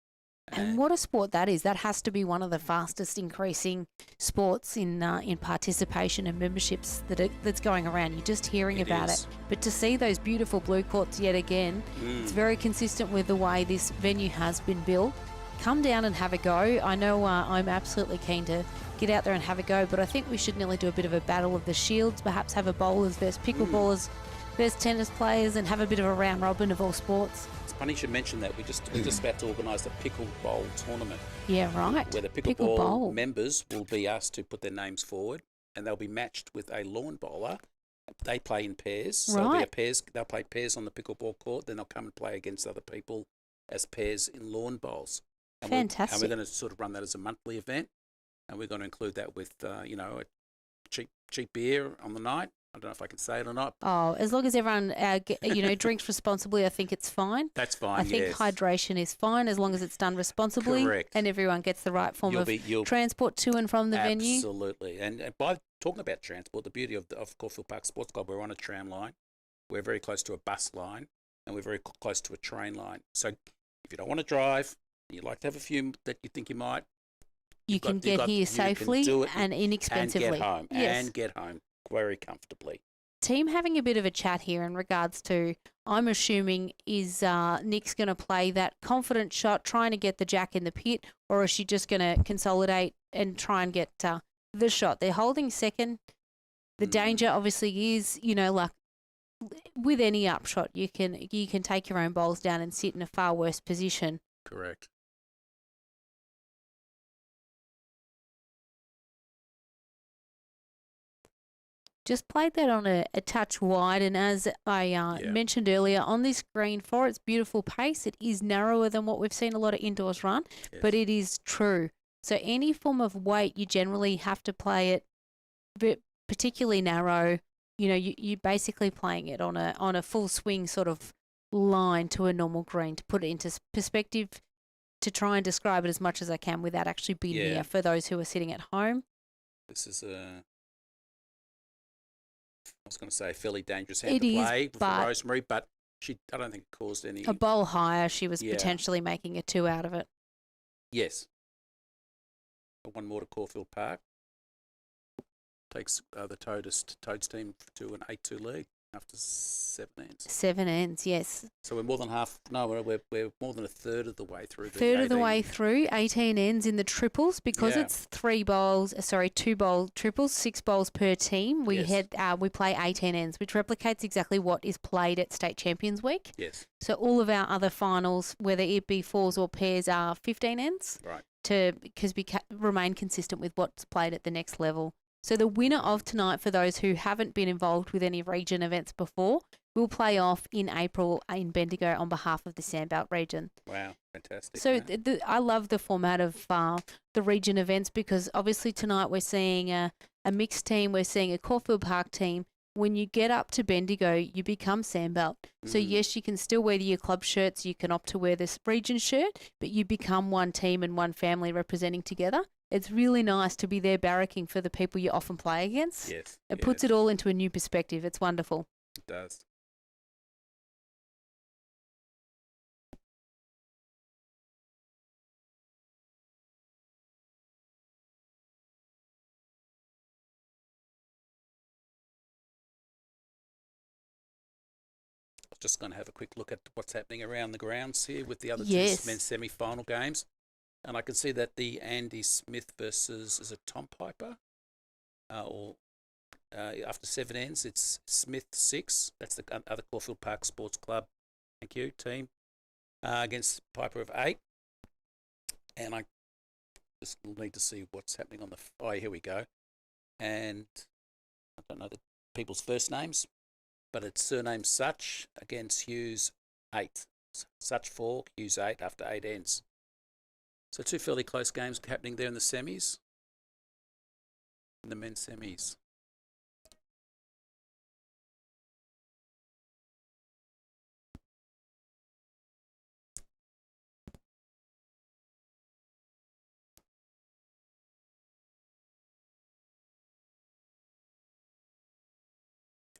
And what a sport that is! That has to be one of the fastest increasing sports in participation and memberships that's going around. You're just hearing about it, but to see those beautiful blue courts yet again, it's very consistent with the way this venue has been built. Come down and have a go. I know I'm absolutely keen to get out there and have a go, but I think we should nearly do a bit of a battle of the shields, perhaps have a bowlers versus pickleballers versus tennis players, and have a bit of a round robin of all sports. It's funny you should mention that. We're just about to organise the pickleball tournament. Yeah, right. Where the pickleball members will be asked to put their names forward, and they'll be matched with a lawn bowler. They play in pairs, so they'll play pairs on the pickleball court. Then they'll come and play against other people as pairs in lawn bowls. Fantastic. We're going to sort of run that as a monthly event, and we're going to include that with, a cheap beer on the night. I don't know if I can say it or not. Oh, as long as everyone, drinks responsibly, I think it's fine. That's fine. I think hydration is fine as long as it's done responsibly. Correct. And everyone gets the right form of transport to and from the venue. Absolutely. And by talking about transport, the beauty of Caulfield Park Sports Club, we're on a tram line, we're very close to a bus line, and we're very close to a train line. So if you don't want to drive, you'd like to have a few that you think you might, you can get here safely and inexpensively. And get home very comfortably. Team having a bit of a chat here in regards to, I'm assuming, is Nick's going to play that confident shot, trying to get the jack in the pit, or is she just going to consolidate and try and get the shot? They're holding second. The danger obviously is, like with any upshot, you can take your own bowls down and sit in a far worse position. Correct. Just played that on a touch wide, and as I mentioned earlier, on this green, for its beautiful pace, it is narrower than what we've seen a lot of indoors run, but it is true. So any form of weight, you generally have to play it, but particularly narrow. You're basically playing it on a full swing sort of line to a normal green, to put it into perspective, to try and describe it as much as I can without actually being here for those who are sitting at home. This is I was going to say a fairly dangerous hand to play for Rosemary, but I don't think it caused any. A bowl higher, she was potentially making a 2 out of it. Yes. One more to Caulfield Park. Takes the Toads team to an 8-2 lead after 7 ends. 7 ends, yes. So we're more than half. No, we're more than a third of the way through. Third of the way through, 18 ends in the triples because it's 2 bowl triples, 6 bowls per team. We play 18 ends, which replicates exactly what is played at State Champions Week. Yes. So all of our other finals, whether it be fours or pairs, are 15 ends. Right. Because we remain consistent with what's played at the next level. So the winner of tonight, for those who haven't been involved with any region events before, will play off in April in Bendigo on behalf of the Sandbelt region. Wow, fantastic. So I love the format of the region events because obviously tonight we're seeing a mixed team, we're seeing a Caulfield Park team. When you get up to Bendigo, you become Sandbelt. So yes, you can still wear your club shirts, you can opt to wear this region shirt, but you become one team and one family representing together. it's really nice to be there barracking for the people you often play against. Yes. It puts it all into a new perspective. It's wonderful. It does. Just going to have a quick look at what's happening around the grounds here with the other two men's semi-final games. And I can see that the Andy Smith versus, is it Tom Piper? After 7 ends, it's Smith 6. That's the other Caulfield Park Sports Club, thank you, team, against Piper of 8. And I just need to see what's happening on the... Oh, here we go. And I don't know the people's first names, but it's surname Such against Hughes 8. Such 4, Hughes 8 after 8 ends. So 2 fairly close games happening there in the semis. In the men's semis.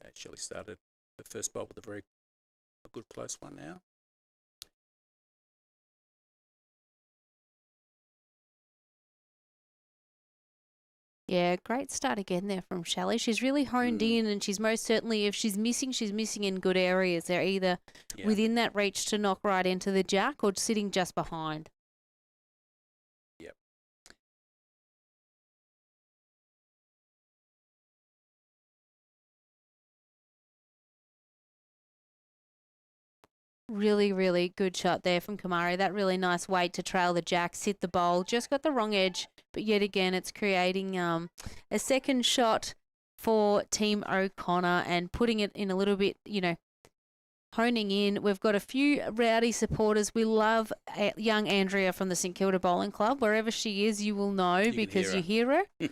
Okay, Shelley started the first bowl with a good close one now. Yeah, great start again there from Shelley. She's really honed in, and she's most certainly, if she's missing in good areas. They're either within that reach to knock right into the jack or sitting just behind. Yep. Really, really good shot there from Kamari. That really nice weight to trail the jack, sit the bowl. Just got the wrong edge, but yet again, it's creating a second shot for Team O'Connor and putting it in a little bit, honing in. We've got a few rowdy supporters. We love young Andrea from the St Kilda Bowling Club. Wherever she is, you will know because you hear her.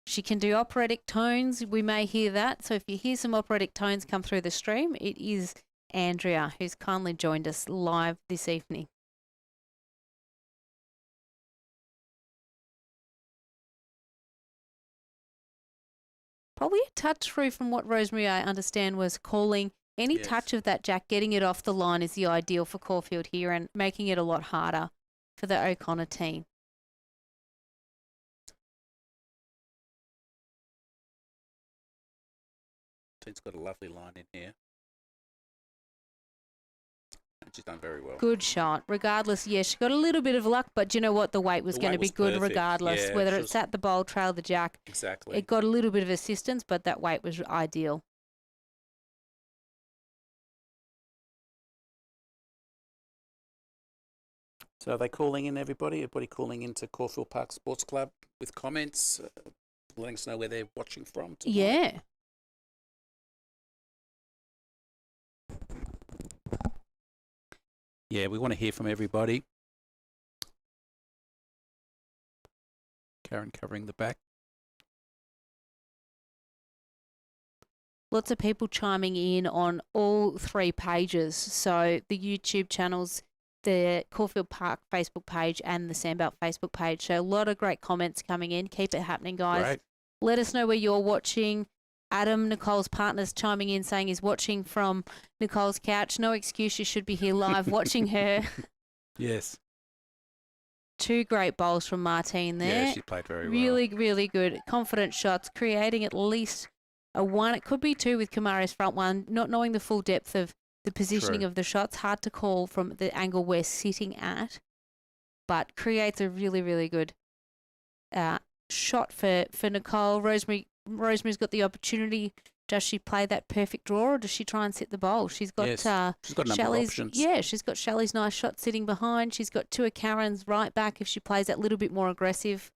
She can do operatic tones. We may hear that. So if you hear some operatic tones come through the stream, it is Andrea, who's kindly joined us live this evening. Probably a touch through from what Rosemary, I understand, was calling. Any touch of that jack, getting it off the line is the ideal for Caulfield here and making it a lot harder for the O'Connor team. Team's got a lovely line in here. She's done very well. Good shot. Regardless, she got a little bit of luck, but you know what? The weight was going to be good perfect. Regardless, whether it's at the bowl, trail the jack. Exactly. It got a little bit of assistance, but that weight was ideal. So are they calling in, everybody? Everybody calling into Caulfield Park Sports Club with comments, letting us know where they're watching from tonight? Yeah. Yeah, we want to hear from everybody. Karen covering the back. Lots of people chiming in on all 3 pages. So the YouTube channels, the Caulfield Park Facebook page and the Sandbelt Facebook page. So a lot of great comments coming in. Keep it happening, guys. Great. Let us know where you're watching. Adam, Nicole's partner's chiming in saying he's watching from Nicole's couch. No excuse, you should be here live watching her. Yes. 2 great bowls from Martine there. Yeah, she played very well. Really, really good. Confident shots, creating at least a 1. It could be 2 with Kamari's front one. Not knowing the full depth of the positioning of the shots. Hard to call from the angle we're sitting at. But creates a really, really good shot for Nicole. Rosemary's got the opportunity. Does she play that perfect draw or does she try and sit the bowl? She's got, she's got a number of options. Yeah, she's got Shelley's nice shot sitting behind. She's got 2 of Karen's right back if she plays that little bit more aggressive.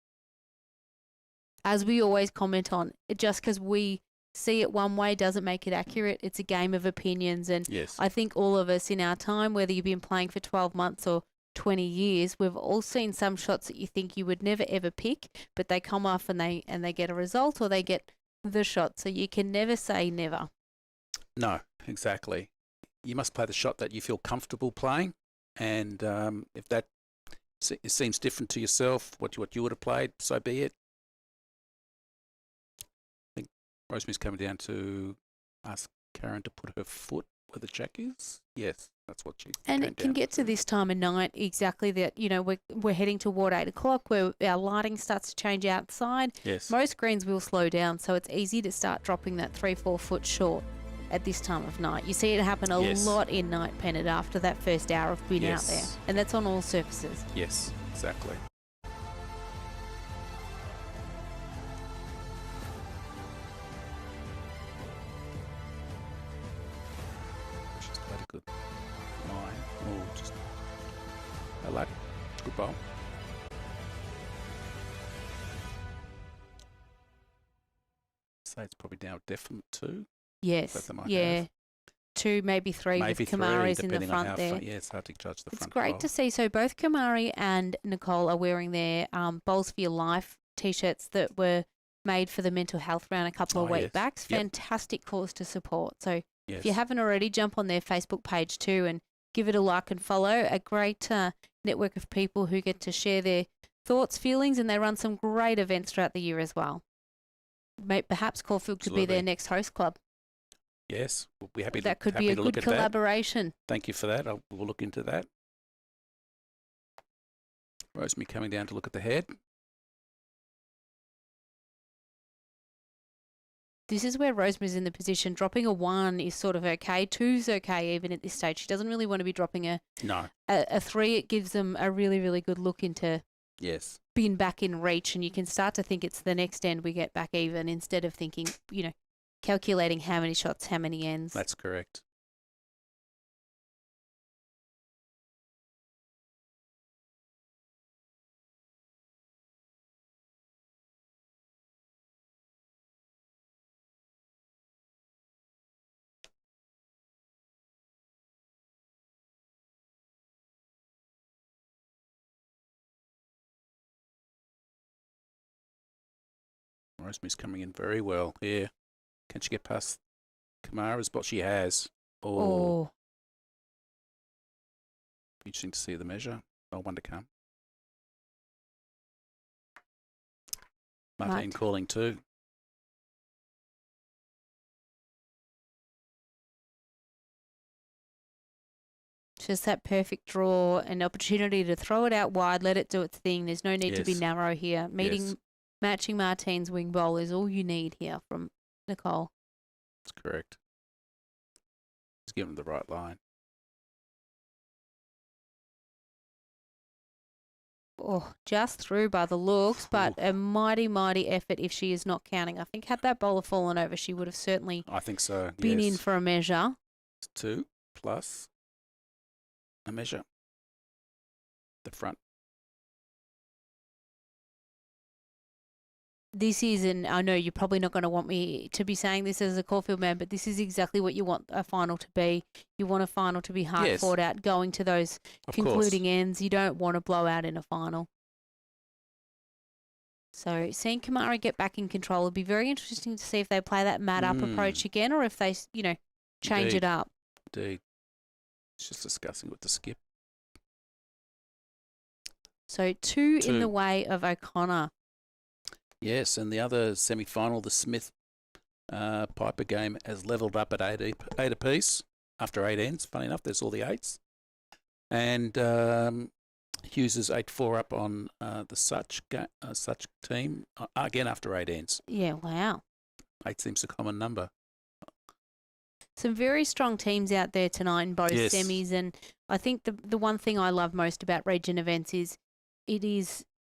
As we always comment on, just because we see it one way doesn't make it accurate. It's a game of opinions. And I think all of us in our time, whether you've been playing for 12 months or 20 years, we've all seen some shots that you think you would never ever pick, but they come off and they get a result or they get the shot. So you can never say never. No, exactly. You must play the shot that you feel comfortable playing, and if that it seems different to yourself, what you would have played, so be it. I think Rosemary's coming down to ask Karen to put her foot where the jack is. Yes, that's what she. And it can get to this time of night exactly that, you know, we're heading toward 8 o'clock where our lighting starts to change outside. Yes. Most greens will slow down, so it's easy to start dropping that 3-4 foot short at this time of night. You see it happen a lot in Night Pennant after that first hour of being out there. And that's on all surfaces. Yes, exactly. She's played a good line. Oh, just I like it. Good bowl. Say it's probably now definite 2. Yes, yeah. 2, maybe 3 with Kamari's in the front there. Yeah, it's hard to judge the front. It's great to see. So both Kamari and Nicole are wearing their Bowls for Your Life T-shirts that were made for the mental health round a couple of weeks back. Fantastic cause to support. So if you haven't already, jump on their Facebook page too and give it a like and follow. A great network of people who get to share their thoughts, feelings, and they run some great events throughout the year as well. Perhaps Caulfield could be their next host club. Yes, we'll be happy. That could be a good collaboration. Thank you for that. We'll look into that. Rosemary coming down to look at the head. This is where Rosemary's in the position. Dropping a 1 is sort of okay. 2's okay even at this stage. She doesn't really want to be dropping a 3. It gives them a really, really good look into being back in reach, and you can start to think it's the next end we get back even instead of thinking, you know, calculating how many shots, how many ends. That's correct. Rosemary's coming in very well here. Can she get past Kamara's? But she has. Oh. Interesting to see the measure. One to come. Martine calling too. Just that perfect draw, an opportunity to throw it out wide, let it do its thing. There's no need to be narrow here. Matching Martine's wing bowl is all you need here from Nicole. That's correct. He's given the right line. Oh, just through by the looks, but a mighty, mighty effort if she is not counting. I think had that bowler fallen over, she would have certainly been in for a measure. 2 plus a measure. The front. This is, and I know you're probably not going to want me to be saying this as a Caulfield man, but this is exactly what you want a final to be. You want a final to be hard fought out, going to those concluding ends. You don't want to blow out in a final. So seeing Kamari get back in control would be very interesting to see if they play that mat up approach again, or if they, you know, change it up. Indeed. It's just discussing with the skip. So two in the way of O'Connor. Yes, and the other semi-final, the Smith Piper game, has levelled up at 8 apiece after 8 ends. Funny enough, there's all the 8s. And Hughes is 8-4 up on the Such team, again after 8 ends. Yeah, wow. 8 seems a common number. Some very strong teams out there tonight in both semis, and I think the one thing I love most about region events is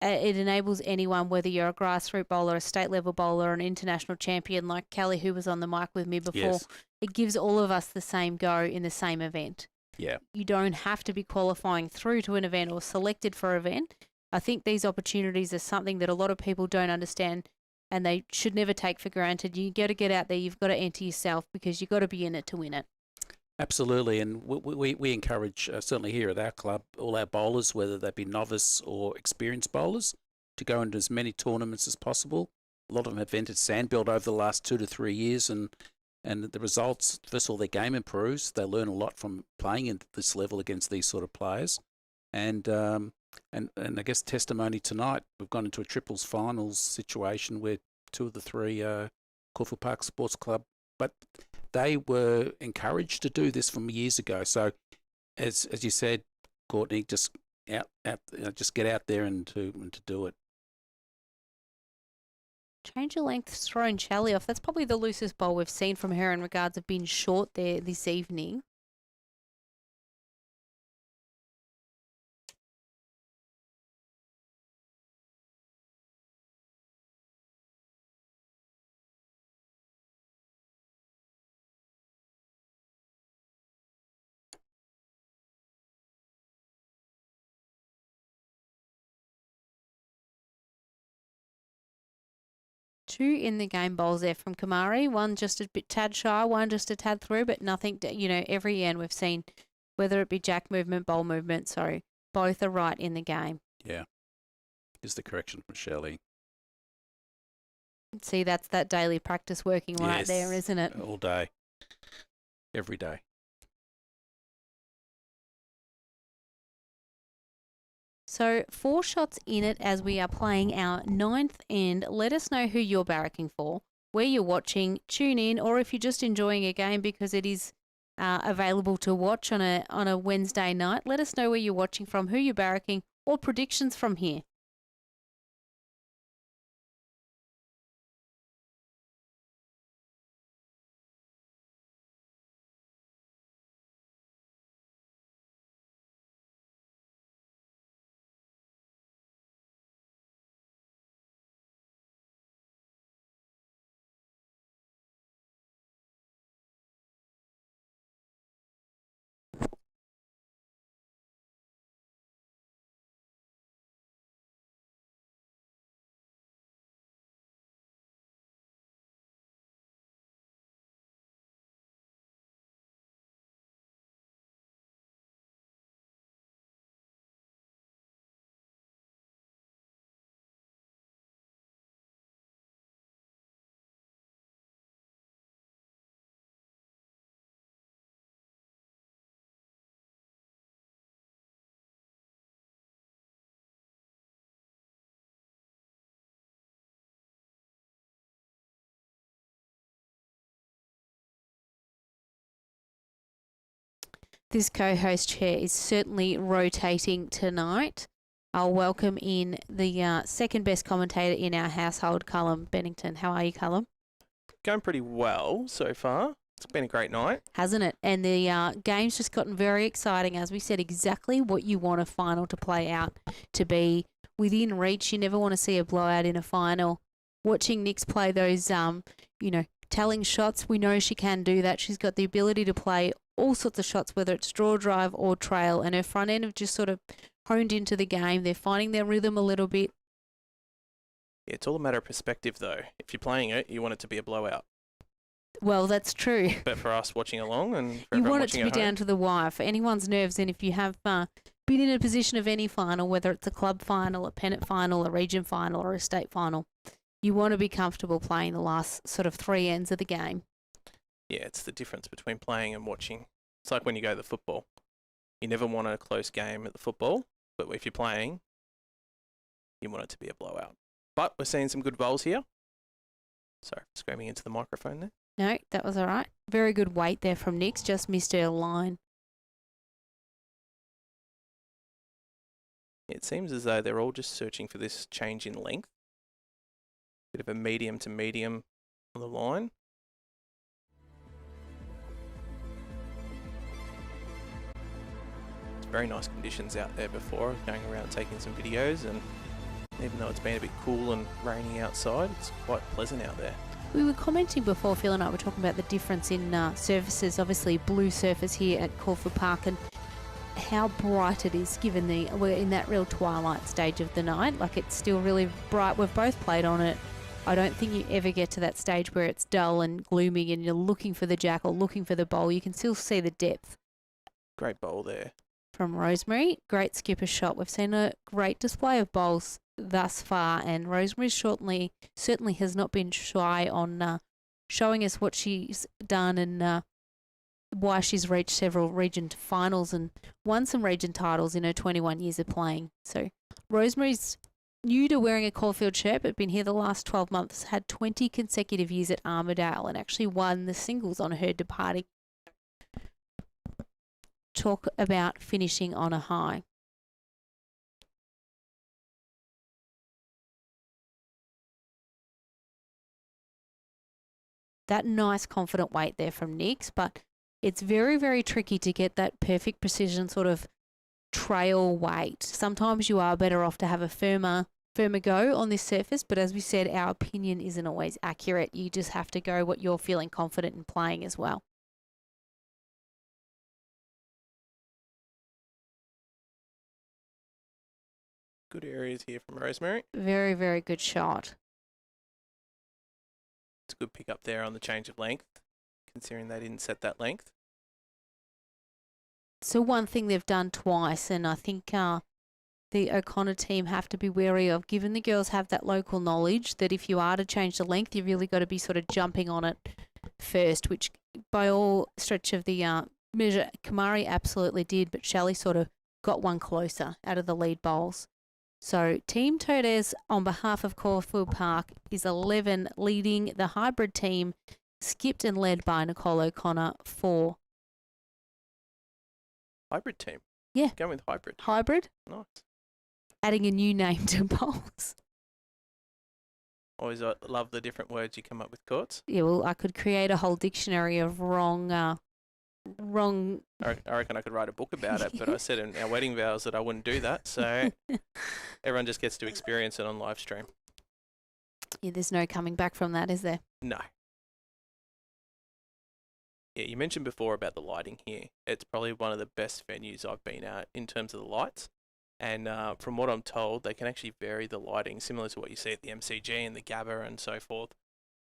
it enables anyone, whether you're a grassroots bowler, a state level bowler, an international champion like Kelly, who was on the mic with me before. It gives all of us the same go in the same event. Yeah. You don't have to be qualifying through to an event or selected for an event. I think these opportunities are something that a lot of people don't understand, and they should never take for granted. You got to get out there. You've got to enter yourself, because you've got to be in it to win it. Absolutely, and we encourage, certainly here at our club, all our bowlers, whether they be novice or experienced bowlers, to go into as many tournaments as possible. A lot of them have entered Sandbelt over the last 2 to 3 years, and the results, first of all, their game improves. They learn a lot from playing at this level against these sort of players. And And I guess testimony tonight, we've gone into a triples finals situation where 2 of the 3 Caulfield Park Sports Club, but they were encouraged to do this from years ago. So, as you said, Courtney, just just get out there and to do it. Change of length's thrown Shelley off. That's probably the loosest bowl we've seen from her in regards of being short there this evening. Two in the game bowls there from Kamari. One just a bit tad shy, one just a tad through, but nothing, every end we've seen, whether it be jack movement, bowl movement, sorry, both are right in the game. Yeah. Here's the correction from Shelley. See, that's that daily practice working right there, isn't it? All day. Every day. So 4 shots in it as we are playing our 9th end. Let us know who you're barracking for, where you're watching, tune in, or if you're just enjoying a game because it is available to watch on a Wednesday night. Let us know where you're watching from, who you're barracking, or predictions from here. This co-host chair is certainly rotating tonight. I'll welcome in the second best commentator in our household, Callum Bennington. How are you, Callum? Going pretty well so far. It's been a great night. Hasn't it? And the game's just gotten very exciting. As we said, exactly what you want a final to play out to be within reach. You never want to see a blowout in a final. Watching Nix play those, telling shots, we know she can do that. She's got the ability to play all sorts of shots, whether it's draw, drive or trail, and her front end have just sort of honed into the game. They're finding their rhythm a little bit. Yeah, it's all a matter of perspective, though. If you're playing it, you want it to be a blowout. Well, that's true. But for us watching along and for you everyone want it watching to be at home, down to the wire for anyone's nerves. And if you have been in a position of any final, whether it's a club final, a pennant final, a region final or a state final, you want to be comfortable playing the last sort of 3 ends of the game. yeah, it's the difference between playing and watching. It's like when you go to the football. You never want a close game at the football, but if you're playing, you want it to be a blowout. But we're seeing some good bowls here. Sorry, screaming into the microphone there. No, that was all right. Very good weight there from Nix. Just missed her line. It seems as though they're all just searching for this change in length. Bit of a medium to medium on the line. It's very nice conditions out there before. I was going around taking some videos, and even though it's been a bit cool and rainy outside, it's quite pleasant out there. We were commenting before, Phil and I were talking about the difference in surfaces. Obviously, blue surface here at Caulfield Park, and how bright it is given we're in that real twilight stage of the night. Like, it's still really bright. We've both played on it. I don't think you ever get to that stage where it's dull and gloomy and you're looking for the jack or looking for the bowl. You can still see the depth. Great bowl there. From Rosemary, great skipper shot. We've seen a great display of bowls thus far, and Rosemary certainly has not been shy on showing us what she's done and why she's reached several region finals and won some region titles in her 21 years of playing. So Rosemary's new to wearing a Caulfield shirt, but been here the last 12 months, had 20 consecutive years at Armidale and actually won the singles on her departing. Talk about finishing on a high. That nice confident weight there from Nix, but it's very, very tricky to get that perfect precision sort of trail weight. Sometimes you are better off to have a firmer go on this surface, but as we said, our opinion isn't always accurate. You just have to go what you're feeling confident in playing as well. Good areas here from Rosemary. Very, very good shot. It's a good pick up there on the change of length, considering they didn't set that length. So one thing they've done twice, and I think the O'Connor team have to be wary of, given the girls have that local knowledge, that if you are to change the length, you've really got to be sort of jumping on it first, which by all stretch of the measure, Kamari absolutely did, but Shelley sort of got one closer out of the lead bowls. So Team Todes on behalf of Caulfield Park is 11, leading the hybrid team, skipped and led by Nicole O'Connor, 4. Hybrid team. Yeah. Going with hybrid. Hybrid, Nice. adding a new name to bowls. Always love the different words you come up with, Courts. Yeah, well, I could create a whole dictionary of wrong. I reckon I could write a book about it, but I said in our wedding vows that I wouldn't do that, so everyone just gets to experience it on live stream. Yeah, there's no coming back from that, is there? No. Yeah, you mentioned before about the lighting here. It's probably one of the best venues I've been at in terms of the lights. And from what I'm told, they can actually vary the lighting, similar to what you see at the MCG and the Gabba and so forth,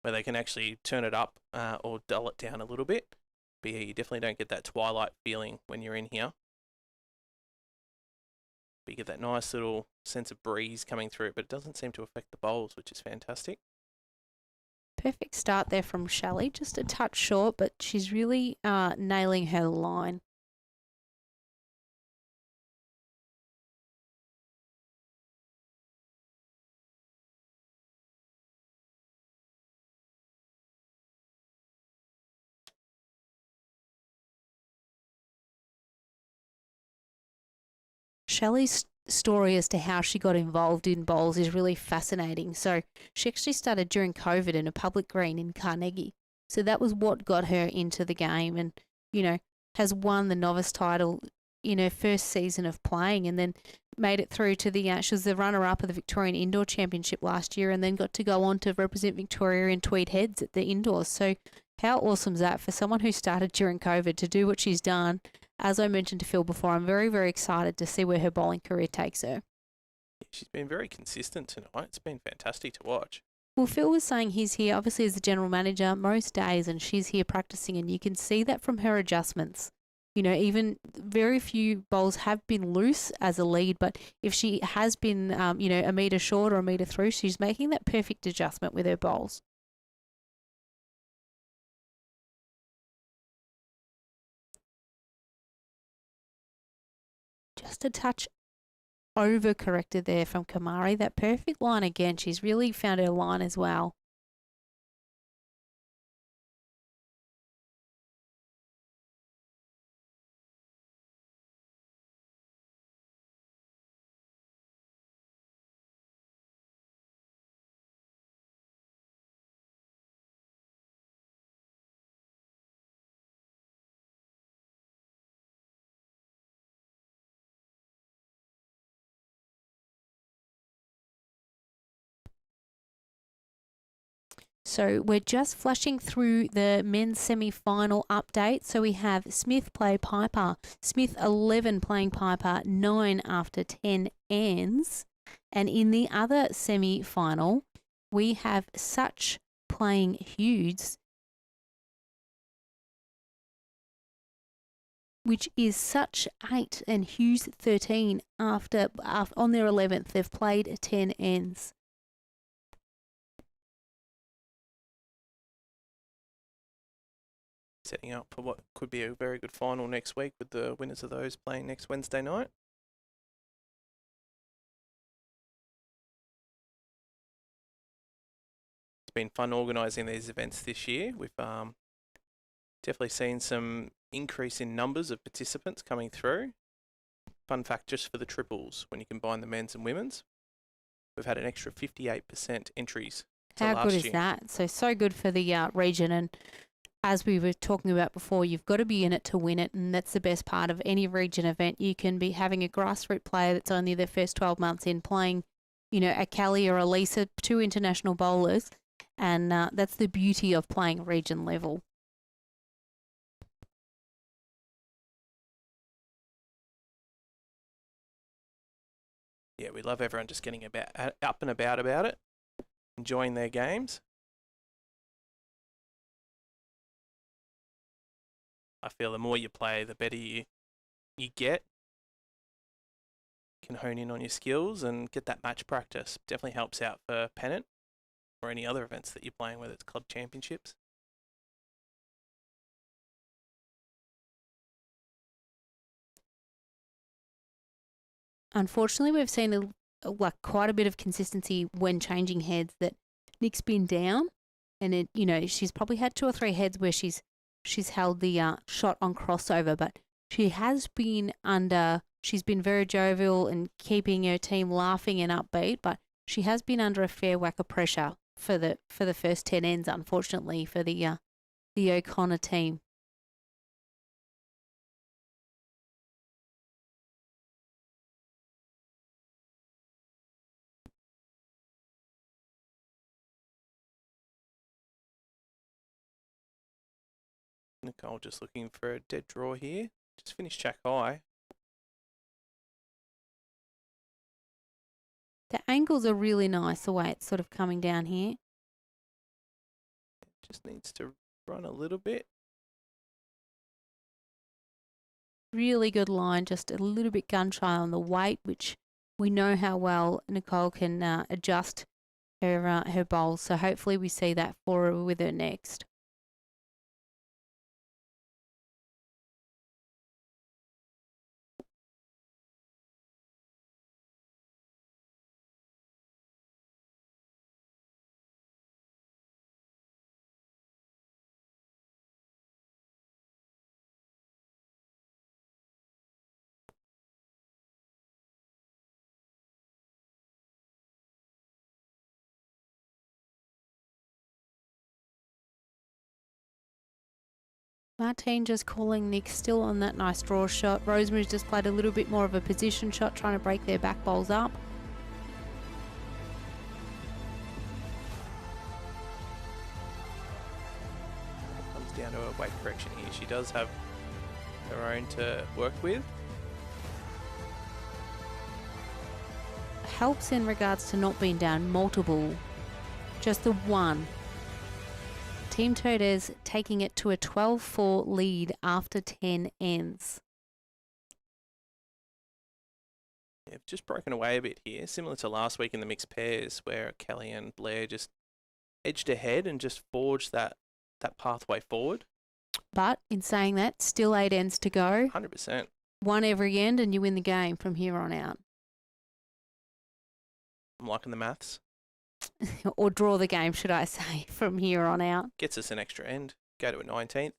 where they can actually turn it up or dull it down a little bit. But yeah, you definitely don't get that twilight feeling when you're in here. But you get that nice little sense of breeze coming through it, but it doesn't seem to affect the bowls, which is fantastic. Perfect start there from Shelley, just a touch short, but she's really nailing her line. Shelley's story as to how she got involved in bowls is really fascinating. So she actually started during COVID in a public green in Carnegie. So that was what got her into the game and, you know, has won the novice title in her first season of playing and then made it through to the, she was the runner-up of the Victorian Indoor Championship last year and then got to go on to represent Victoria in Tweed Heads at the indoors. So how awesome is that for someone who started during COVID to do what she's done? As I mentioned to Phil before, I'm very, very excited to see where her bowling career takes her. She's been very consistent tonight. It's been fantastic to watch. Well, Phil was saying he's here, obviously, as the general manager most days, and she's here practicing, and you can see that from her adjustments. You know, even very few bowls have been loose as a lead, but if she has been, you know, a metre short or a metre through, she's making that perfect adjustment with her bowls. Just a touch over-corrected there from Kamari. That perfect line again. She's really found her line as well. So we're just flashing through the men's semi-final update. So we have Smith play Piper, Smith 11 playing Piper, 9 after 10 ends. And in the other semi-final, we have Such playing Hughes, which is Such 8 and Hughes 13 after on their 11th. They've played 10 ends. setting up for what could be a very good final next week with the winners of those playing next Wednesday night. It's been fun organising these events this year. We've definitely seen some increase in numbers of participants coming through. Fun fact just for the triples, when you combine the men's and women's, we've had an extra 58% entries to How last good is year. that? So good for the region. And as we were talking about before, you've got to be in it to win it. And that's the best part of any region event. You can be having a grassroots player that's only their first 12 months in playing, you know, a Kelly or a Lisa, 2 international bowlers. And that's the beauty of playing region level. Yeah, we love everyone just getting up and about it, enjoying their games. I feel the more you play, the better you get. You can hone in on your skills and get that match practice. Definitely helps out for pennant or any other events that you're playing, whether it's club championships. Unfortunately, we've seen quite a bit of consistency when changing heads. That Nick's been down, and it, you know, she's probably had 2 or 3 heads where she's held the shot on crossover, but she has been under. She's been very jovial and keeping her team laughing and upbeat, but she has been under a fair whack of pressure for the first 10 ends. Unfortunately, for the O'Connor team. Nicole just looking for a dead draw here. Just finished Jack High. The angles are really nice the way it's sort of coming down here. Just needs to run a little bit. Really good line, just a little bit gun shy on the weight, which we know how well Nicole can adjust her bowls. So hopefully we see that for her with her next. Martine just calling Nick still on that nice draw shot. Rosemary's just played a little bit more of a position shot, trying to break their back bowls up. Comes down to a weight correction here. She does have her own to work with. Helps in regards to not being down multiple, just the one. Team Toaders taking it to a 12-4 lead after 10 ends. Yeah, just broken away a bit here, similar to last week in the mixed pairs where Kelly and Blair just edged ahead and just forged that pathway forward. But in saying that, still 8 ends to go. 100%. One every end and you win the game from here on out. I'm liking the maths. Or draw the game, should I say, from here on out. Gets us an extra end. Go to a 19th.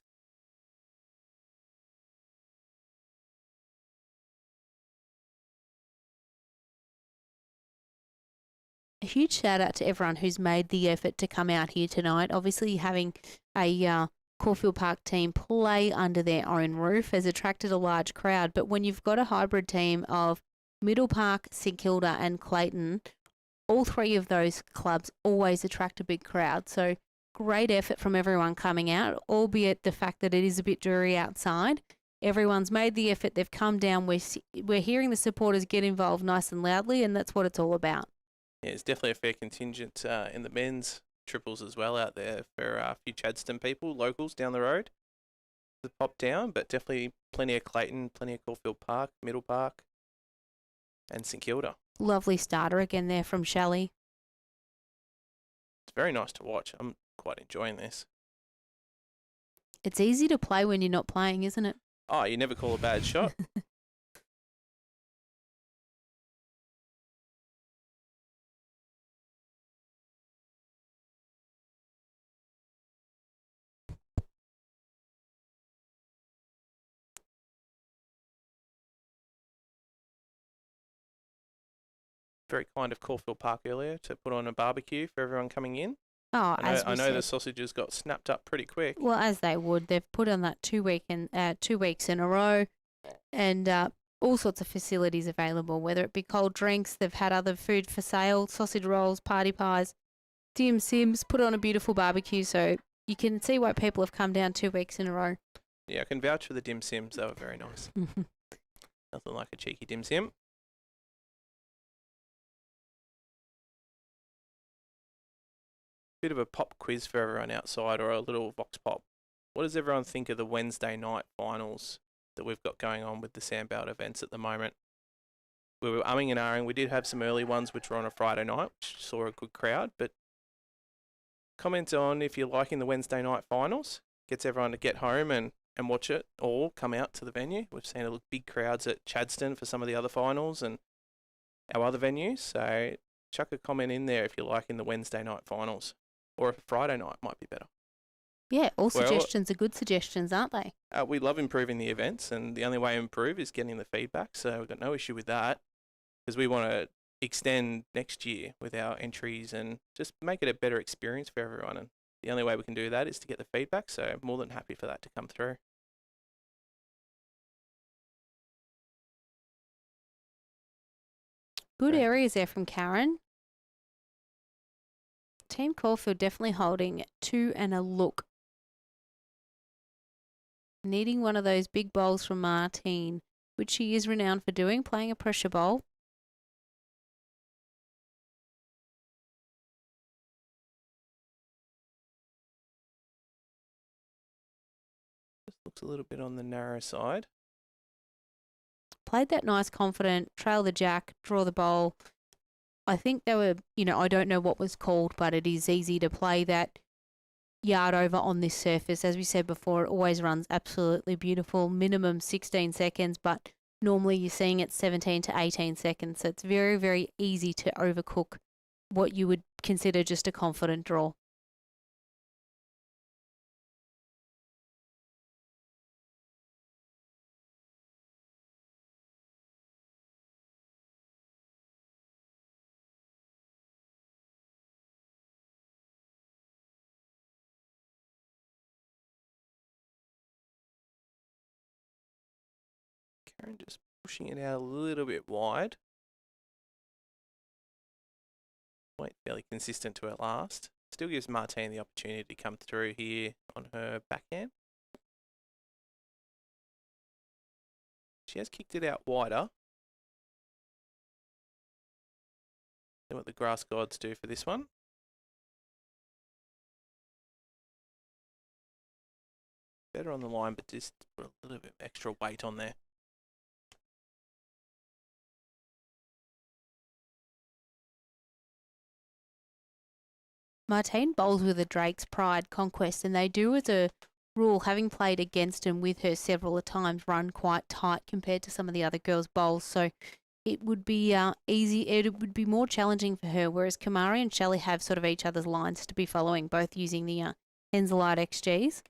A huge shout out to everyone who's made the effort to come out here tonight. Obviously, having a Caulfield Park team play under their own roof has attracted a large crowd. But when you've got a hybrid team of Middle Park, St Kilda and Clayton, all 3 of those clubs always attract a big crowd. So great effort from everyone coming out, albeit the fact that it is a bit dreary outside. Everyone's made the effort. They've come down. We're hearing the supporters get involved nice and loudly, and that's what it's all about. Yeah, it's definitely a fair contingent in the men's triples as well out there for a few Chadston people, locals down the road to pop down, but definitely plenty of Clayton, plenty of Caulfield Park, Middle Park and St Kilda. Lovely starter again there from Shelley. It's very nice to watch. I'm quite enjoying this. It's easy to play when you're not playing, isn't it? Oh, you never call a bad shot. Very kind of Caulfield Park earlier to put on a barbecue for everyone coming in. Oh, I know the sausages got snapped up pretty quick. Well, as they would. They've put on that 2 weeks in a row, and all sorts of facilities available, whether it be cold drinks. They've had other food for sale, sausage rolls, party pies, dim sims, put on a beautiful barbecue. So you can see why people have come down 2 weeks in a row. Yeah, I can vouch for the dim sims. They were very nice. Nothing like a cheeky dim sim. Bit of a pop quiz for everyone outside, or a little vox pop. What does everyone think of the Wednesday night finals that we've got going on with the Sandbelt events at the moment? We were umming and ahhing. We did have some early ones which were on a Friday night, which saw a good crowd. But comment on if you're liking the Wednesday night finals. Gets everyone to get home and watch it, or come out to the venue. We've seen big crowds at Chadstone for some of the other finals and our other venues. So chuck a comment in there if you're liking the Wednesday night finals. Or a Friday night might be better. Yeah, all suggestions are good suggestions, aren't they? We love improving the events, and the only way to improve is getting the feedback. So we've got no issue with that, because we want to extend next year with our entries and just make it a better experience for everyone. And the only way we can do that is to get the feedback. So I'm more than happy for that to come through. Good areas there from Karen. Team Caulfield definitely holding 2 and a look. Needing one of those big bowls from Martine, which she is renowned for doing, playing a pressure bowl. Just looks a little bit on the narrow side. Played that nice, confident, trail the jack, draw the bowl. I think they were, I don't know what was called, but it is easy to play that yard over on this surface. As we said before, it always runs absolutely beautiful, minimum 16 seconds, but normally you're seeing it 17 to 18 seconds. So it's very, very easy to overcook what you would consider just a confident draw. Karen just pushing it out a little bit wide. Wait, fairly consistent to her last. Still gives Martine the opportunity to come through here on her backhand. She has kicked it out wider than what the grass gods do for this one. Better on the line, but just put a little bit extra weight on there. Martine bowls with a Drake's Pride conquest, and they do, as a rule, having played against and with her several times, run quite tight compared to some of the other girls' bowls. So it would be easy. It would be more challenging for her, whereas Kamari and Shelley have sort of each other's lines to be following, both using the Henselite XGs.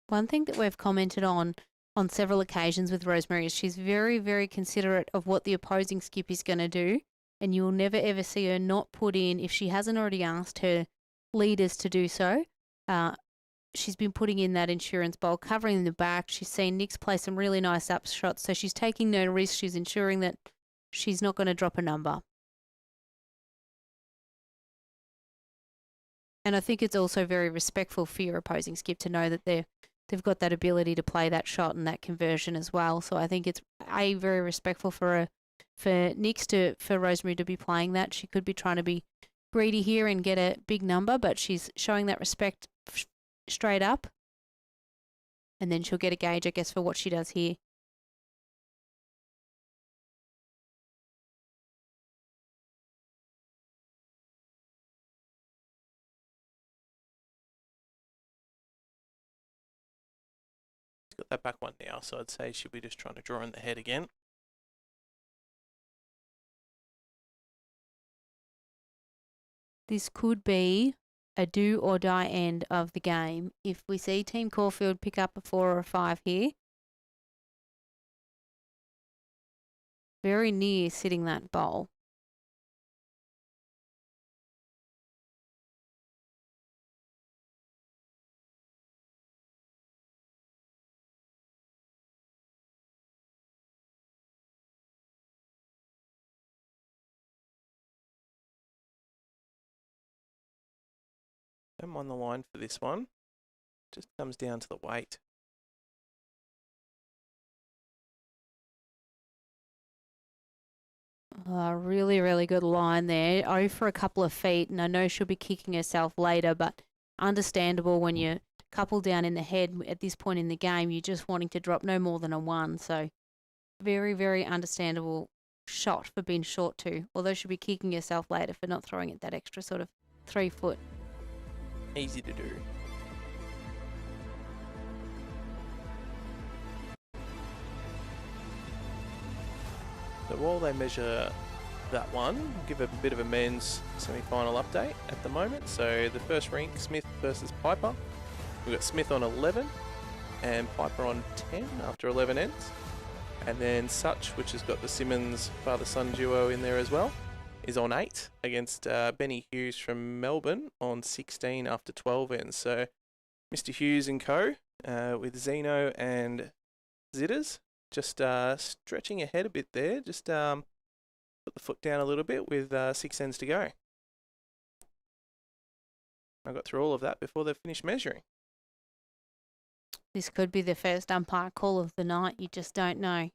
One thing that we've commented on several occasions with Rosemary is she's very, very considerate of what the opposing skip is going to do, and you will never ever see her not put in, if she hasn't already asked her leaders to do so, she's been putting in that insurance bowl, covering the back. She's seen Nick's play some really nice up shots, so she's taking no risk. She's ensuring that she's not going to drop a number. And I think it's also very respectful for your opposing skip to know that they've got that ability to play that shot and that conversion as well. So I think it's very respectful for Rosemary to be playing that. She could be trying to be greedy here and get a big number, but she's showing that respect straight up. And then she'll get a gauge, I guess, for what she does here. Got that back one now, so I'd say she'll be just trying to draw in the head again. This could be a do or die end of the game. If we see Team Caulfield pick up a 4 or a 5 here, very near sitting that bowl. I'm on the line for this one. Just comes down to the weight. Really, really good line there. For a couple of feet, and I know she'll be kicking herself later, but understandable when you're coupled down in the head at this point in the game, you're just wanting to drop no more than a 1. So very, very understandable shot for being short too, although she'll be kicking herself later for not throwing it that extra sort of 3 foot. Easy to do. So while they measure that one, I'll give a bit of a men's semi-final update at the moment. So the first rink, Smith versus Piper. We've got Smith on 11 and Piper on 10 after 11 ends. And then Such, which has got the Simmons father-son duo in there as well, is on 8 against Benny Hughes from Melbourne on 16 after 12 ends. So Mr. Hughes and co with Zeno and Zitters just stretching ahead a bit there. Just put the foot down a little bit with 6 ends to go. I got through all of that before they finished measuring. This could be the first umpire call of the night. You just don't know.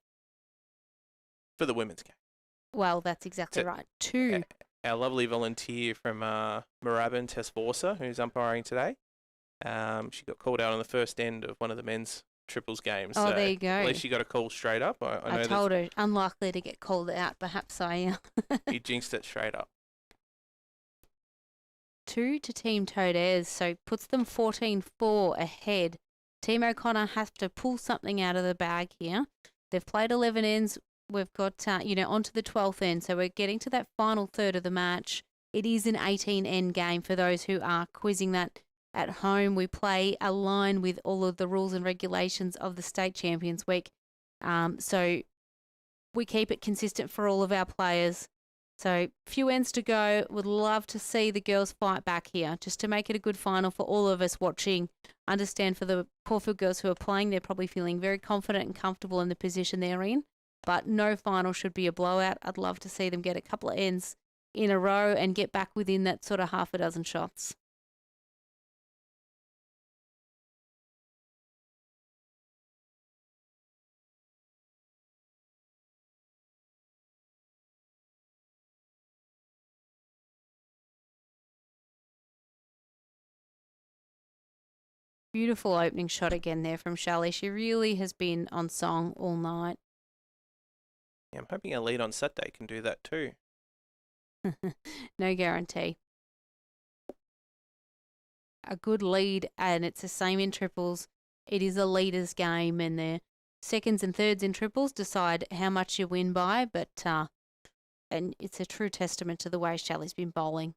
For the women's game. Well, that's exactly right. 2. Our lovely volunteer from Moorabbin, Tess Forser, who's umpiring today. She got called out on the first end of one of the men's triples games. Oh, so there you go. At least she got a call straight up. I know told her unlikely to get called out. Perhaps I. You jinxed it straight up. 2 to Team Toadairs, so puts them 14-4 ahead. Team O'Connor has to pull something out of the bag here. They've played 11 ends. We've got, onto the 12th end. So we're getting to that final third of the match. It is an 18-end game for those who are quizzing that at home. We play a line with all of the rules and regulations of the State Champions Week. So we keep it consistent for all of our players. So few ends to go. Would love to see the girls fight back here just to make it a good final for all of us watching. Understand for the Caulfield girls who are playing, they're probably feeling very confident and comfortable in the position they're in. But no final should be a blowout. I'd love to see them get a couple of ends in a row and get back within that sort of half a dozen shots. Beautiful opening shot again there from Shelley. She really has been on song all night. Yeah, I'm hoping a lead on Saturday can do that too. No guarantee. A good lead, and it's the same in triples. It is a leader's game, and the seconds and thirds in triples decide how much you win by, but and it's a true testament to the way Shelley's been bowling.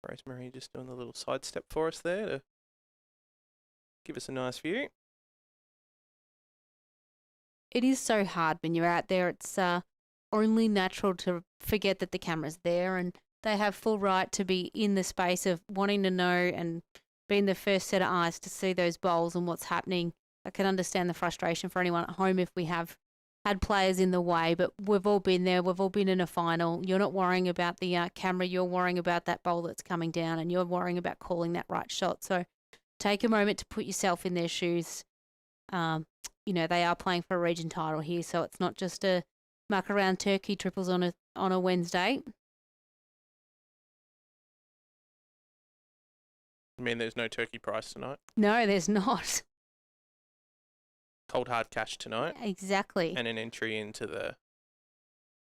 Rosemary just doing the little side step for us there to give us a nice view. It is so hard when you're out there. It's only natural to forget that the camera's there, and they have full right to be in the space of wanting to know and being the first set of eyes to see those bowls and what's happening. I can understand the frustration for anyone at home if we have had players in the way, but we've all been there. We've all been in a final. You're not worrying about the camera. You're worrying about that bowl that's coming down, and you're worrying about calling that right shot. So take a moment to put yourself in their shoes. You know, they are playing for a region title here, so it's not just a muck around turkey triples on a Wednesday. I mean, there's no turkey prize tonight. No, there's not. Cold hard cash tonight. Exactly. And an entry into the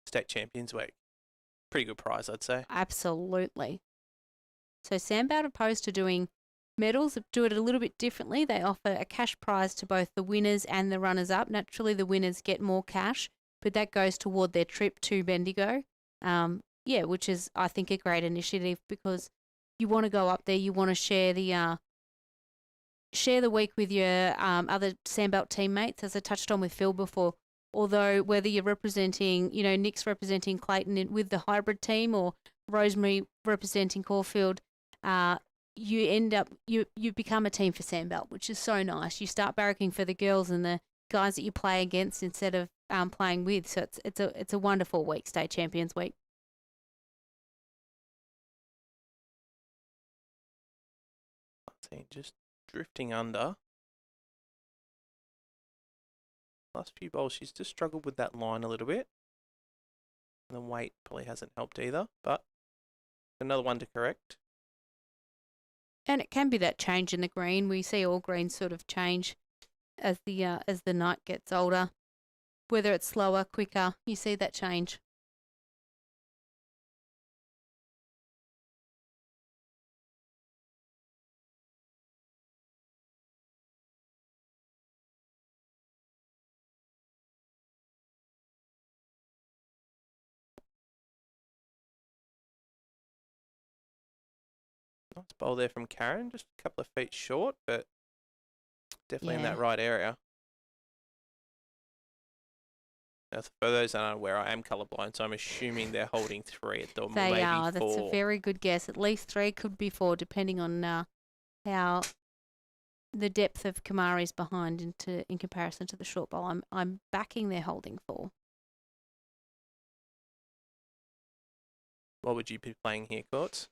State Champions Week. Pretty good prize, I'd say. Absolutely. So Sandbelt, opposed to doing medals, do it a little bit differently. They offer a cash prize to both the winners and the runners-up. Naturally, the winners get more cash, but that goes toward their trip to Bendigo. Yeah, which is, I think, a great initiative because you want to go up there, you want to share the week with your other Sandbelt teammates, as I touched on with Phil before. Although whether you're representing, you know, Nick's representing Clayton with the hybrid team or Rosemary representing Caulfield, you end up, you become a team for Sandbelt, which is so nice. You start barracking for the girls and the guys that you play against instead of playing with. So it's a wonderful week, State Champions Week. See, just drifting under. Last few bowls, she's just struggled with that line a little bit. And the weight probably hasn't helped either, but another one to correct. And it can be that change in the green. We see all greens sort of change as the night gets older. Whether it's slower, quicker, you see that change. Nice bowl there from Karen, just a couple of feet short, but definitely in Yeah. that right area. Now, for those that aren't aware, I am colourblind, so I'm assuming they're holding 3 at the They maybe are. 4. That's a very good guess. At least 3, could be 4, depending on how the depth of Kamari's behind in comparison to the short bowl. I'm backing they're holding 4. What would you be playing here, Courts?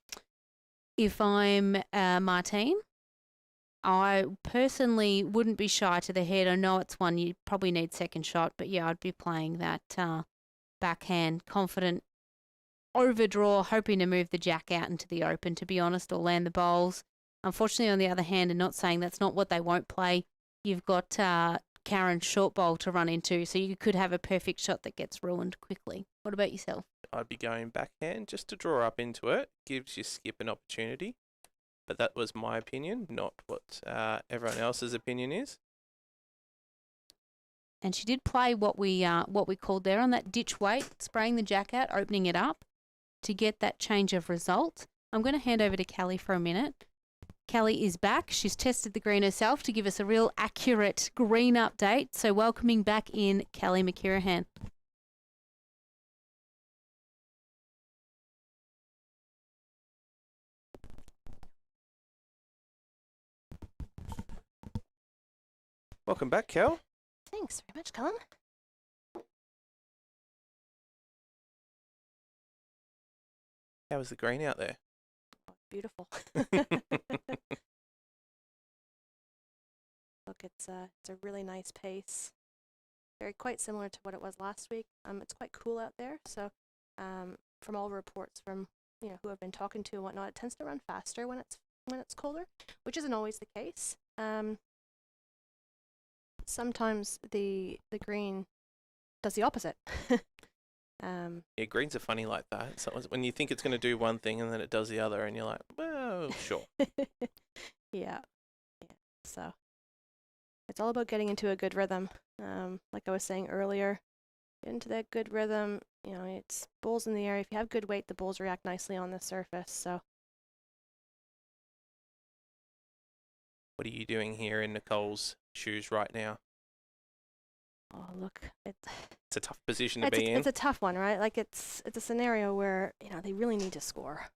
If I'm Martine, I personally wouldn't be shy to the head. I know it's one you probably need second shot, but yeah, I'd be playing that backhand, confident overdraw, hoping to move the jack out into the open, to be honest, or land the bowls. Unfortunately, on the other hand, and not saying that's not what they won't play, you've got Karen's short bowl to run into, so you could have a perfect shot that gets ruined quickly. What about yourself? I'd be going backhand just to draw up into it. Gives your skip an opportunity. But that was my opinion, not what everyone else's opinion is. And she did play what we called there on that ditch weight, spraying the jack out, opening it up to get that change of result. I'm going to hand over to Callie for a minute. Callie is back. She's tested the green herself to give us a real accurate green update. So welcoming back in Callie McKirahan. Welcome back, Kel. Thanks very much, Colin. How was the green out there? Beautiful. Look, it's a really nice pace. Very quite similar to what it was last week. It's quite cool out there, so from all reports from who I've been talking to and whatnot, it tends to run faster when it's colder, which isn't always the case. Sometimes the green does the opposite. Yeah, greens are funny like that. So when you think it's going to do one thing and then it does the other, and you're like, well, sure. Yeah. So it's all about getting into a good rhythm. Like I was saying earlier, get into that good rhythm. It's bowls in the air. If you have good weight, the bowls react nicely on the surface. So. What are you doing here in Nicole's shoes right now? Oh, look, It's a tough position to be in. it's a tough one, right? Like it's a scenario where they really need to score.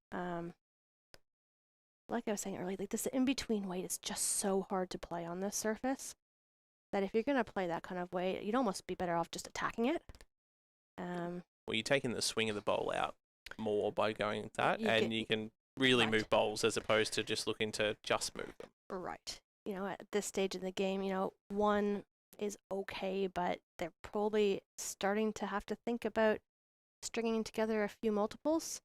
Like I was saying earlier, like this in-between weight is just so hard to play on this surface that if you're gonna play that kind of weight, you'd almost be better off just attacking it. Well, you're taking the swing of the bowl out more by going with that, you can really right. move bowls as opposed to just looking to just move them. Right. At this stage in the game, one is okay, but they're probably starting to have to think about stringing together a few multiples.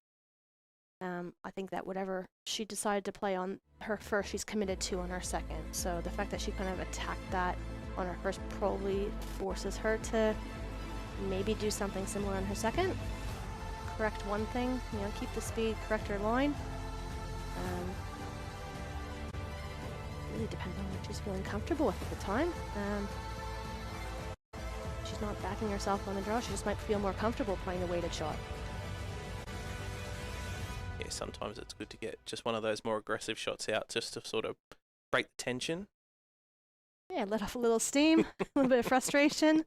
I think that whatever she decided to play on her first, she's committed to on her second. So the fact that she kind of attacked that on her first probably forces her to maybe do something similar on her second. Correct one thing, keep the speed, correct her line. Really depends on what she's feeling comfortable with at the time. She's not backing herself on the draw, she just might feel more comfortable playing a weighted shot. Yeah, sometimes it's good to get just one of those more aggressive shots out just to sort of break the tension. Yeah, let off a little steam, a little bit of frustration.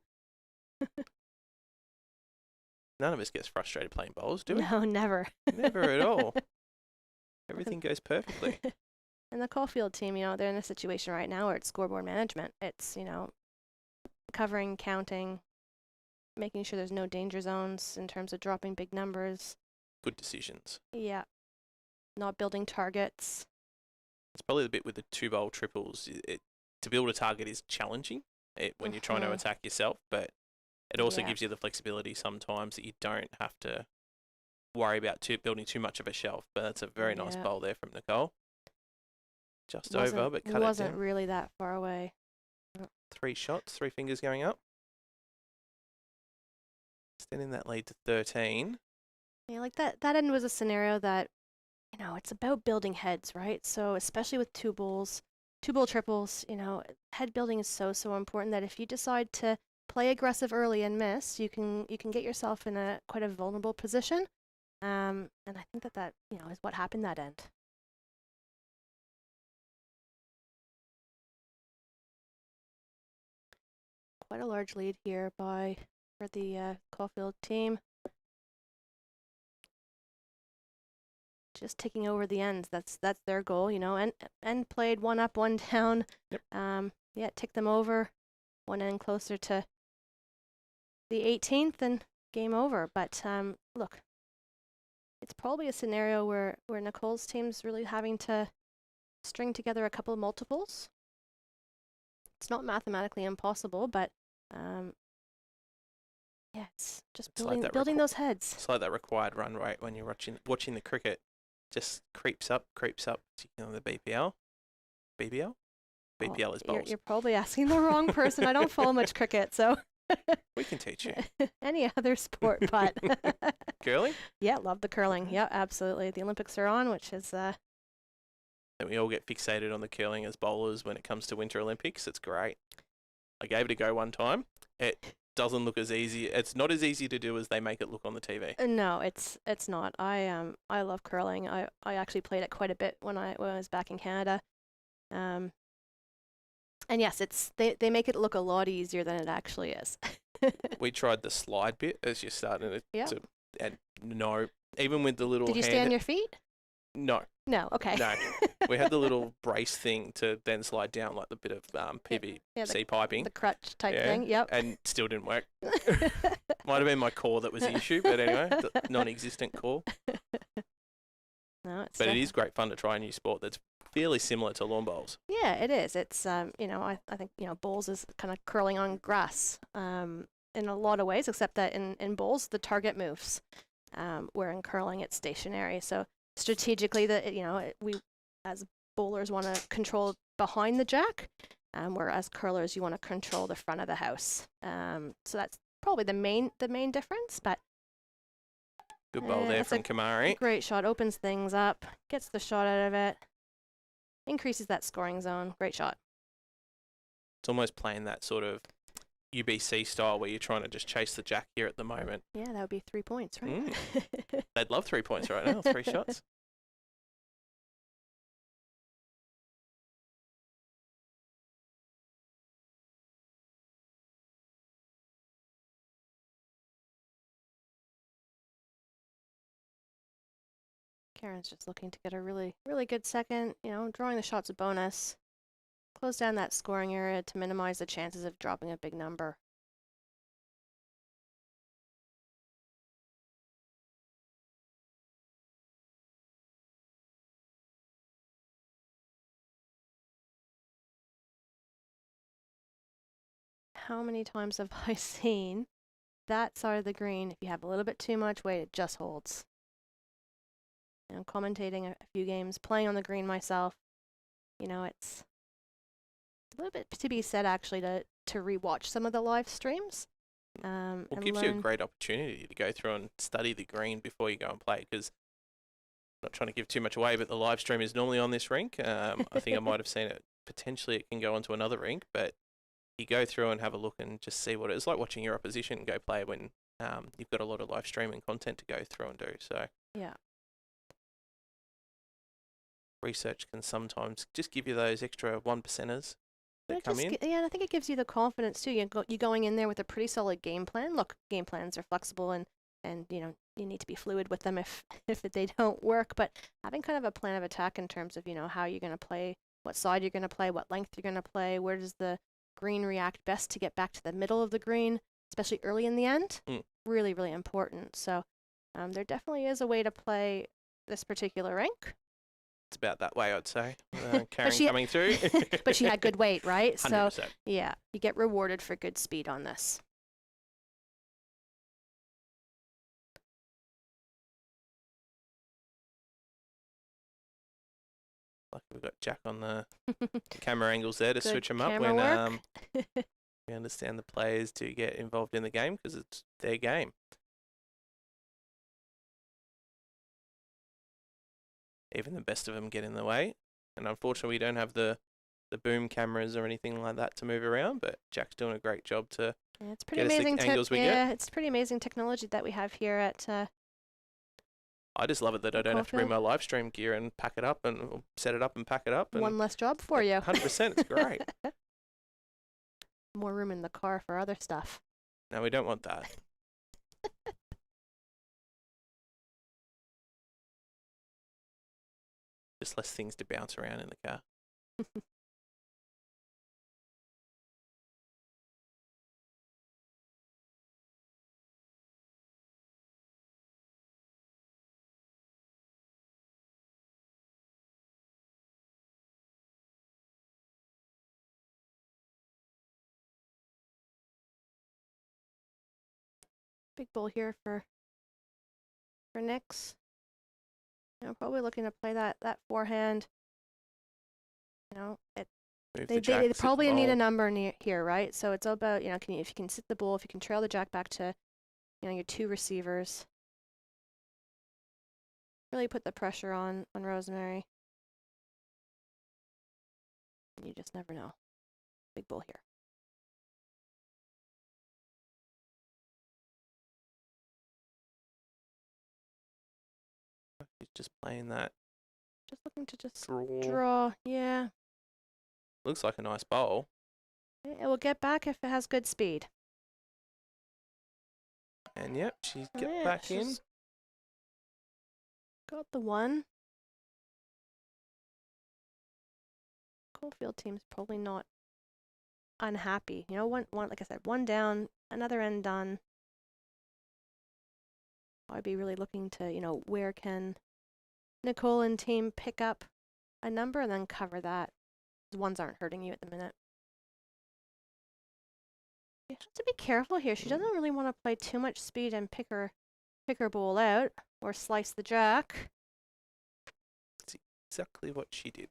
None of us gets frustrated playing bowls, do we? No, never. Never at all. Everything goes perfectly. And the Caulfield team, they're in a situation right now where it's scoreboard management. It's, covering, counting, making sure there's no danger zones in terms of dropping big numbers. Good decisions. Yeah. Not building targets. It's probably the bit with the 2-bowl triples. To build a target is challenging when you're trying to attack yourself, but it also gives you the flexibility sometimes that you don't have to worry about building too much of a shelf. But that's a very nice bowl there from Nicole. Just over, but cut it down. Wasn't really that far away. 3 shots, 3 fingers going up. Extending that lead to 13. Yeah, like that end was a scenario that, it's about building heads, right? So especially with 2-bowl triples, head building is so important that if you decide to play aggressive early and miss, you can get yourself in quite a vulnerable position. And I think that is what happened that end. Quite a large lead here for the Caulfield team. Just taking over the ends. That's their goal, and played 1 up, 1 down. Yep. Tick them over. 1 end closer to the 18th and game over. But look, it's probably a scenario where Nicole's team's really having to string together a couple of multiples. It's not mathematically impossible, but it's just building those heads. It's like that required run rate when you're watching the cricket. Just creeps up, particularly on the BPL. BBL? BPL is bowls. You're probably asking the wrong person. I don't follow much cricket, so. We can teach you. Any other sport, but. Curling? Yeah, love the curling. Yeah, absolutely. The Olympics are on, which is. And we all get fixated on the curling as bowlers when it comes to Winter Olympics. It's great. I gave it a go one time. It doesn't look as easy. It's not as easy to do as they make it look on the TV. No, it's not. I love curling. I actually played it quite a bit when I was back in Canada. And yes, they make it look a lot easier than it actually is. We tried the slide bit as you're starting to and no, even with the little Did you stay on your feet? No. No, okay. No. We had the little brace thing to then slide down, like the bit of PVC piping. The crutch type thing, yep. And still didn't work. Might have been my core that was the issue, but anyway, the non-existent core. No, but it is great fun to try a new sport that's fairly similar to lawn bowls. Yeah, it is. It's, I think, bowls is kind of curling on grass in a lot of ways, except that in bowls, the target moves, where in curling, it's stationary. So strategically, we as bowlers want to control behind the jack, whereas curlers, you want to control the front of the house. So that's probably the main difference, but good bowl there from Kamari. Great shot, opens things up, gets the shot out of it, increases that scoring zone. Great shot. It's almost playing that sort of UBC style where you're trying to just chase the jack here at the moment. Yeah, that would be 3 points, right? They'd love 3 points right now, 3 shots. Karen's just looking to get a really, really good second. You know, drawing the shot's a bonus. Close down that scoring area to minimize the chances of dropping a big number. How many times have I seen that side of the green? If you have a little bit too much weight, it just holds. You know, commentating a few games, playing on the green myself, you know, it's a little bit to be said actually to rewatch some of the live streams. Well, it and gives you a learn. great opportunity to go through and study the green before you go and play, because not trying to give too much away, but the live stream is normally on this rink. I think I might have seen it. Potentially it can go onto another rink, but you go through and have a look and just see what it's like watching your opposition go play when you've got a lot of live streaming content to go through and do. So Yeah. research can sometimes just give you those extra 1%ers that come in. Yeah, and I think it gives you the confidence too. You're going in there with a pretty solid game plan. Look, game plans are flexible and you know, you need to be fluid with them if they don't work. But having kind of a plan of attack in terms of, you know, how you're going to play, what side you're going to play, what length you're going to play, where does the green react best to get back to the middle of the green, especially early in the end. Really, really important. So there definitely is a way to play this particular rink. It's about that way, I'd say. Karen coming through. But she had good weight, right? 100%. So yeah, you get rewarded for good speed on this. Like we've got Jack on the camera angles there to Good switch them up camera when work. we understand the players to get involved in the game because it's their game. Even the best of them get in the way. And unfortunately, we don't have the boom cameras or anything like that to move around, but Jack's doing a great job to Yeah, it's pretty get us the amazing. angles we get. Yeah, it's pretty amazing technology that we have here at. I just love it that I don't have to bring my live stream gear and pack it up and set it up and pack it up. And One less job for you. 100%, it's great. More room in the car for other stuff. No, we don't want that. Just less things to bounce around in the car. Big bull here for Nix. You know, probably looking to play that forehand. You know, they probably need a number here, right? So it's all about, you know, if you can sit the bull, if you can trail the jack back to, you know, your two receivers. Really put the pressure on Rosemary. You just never know. Big bull here. He's just playing that. Just looking to just draw. Yeah. Looks like a nice bowl. It will get back if it has good speed. And yep, she's get back in. Got the one. Caulfield team's probably not unhappy. You know, one like I said, one down, another end done. I'd be really looking to, you know, where can Nicole and team pick up a number and then cover that. The ones aren't hurting you at the minute. You have to be careful here. She doesn't really want to play too much speed and pick her ball out or slice the jack. That's exactly what she did.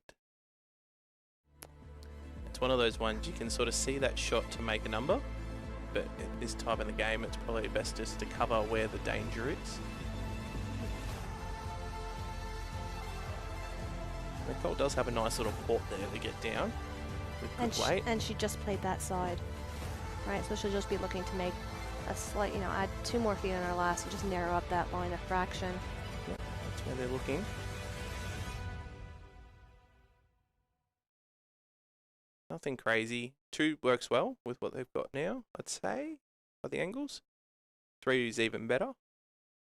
It's one of those ones you can sort of see that shot to make a number, but at this time in the game, it's probably best just to cover where the danger is. Nicole does have a nice little port there to get down with good weight. And she just played that side, right? So she'll just be looking to make a slight, you know, add 2 more feet on her last and just narrow up that line of fraction. Yep, that's where they're looking. Nothing crazy. 2 works well with what they've got now, I'd say, by the angles. 3 is even better.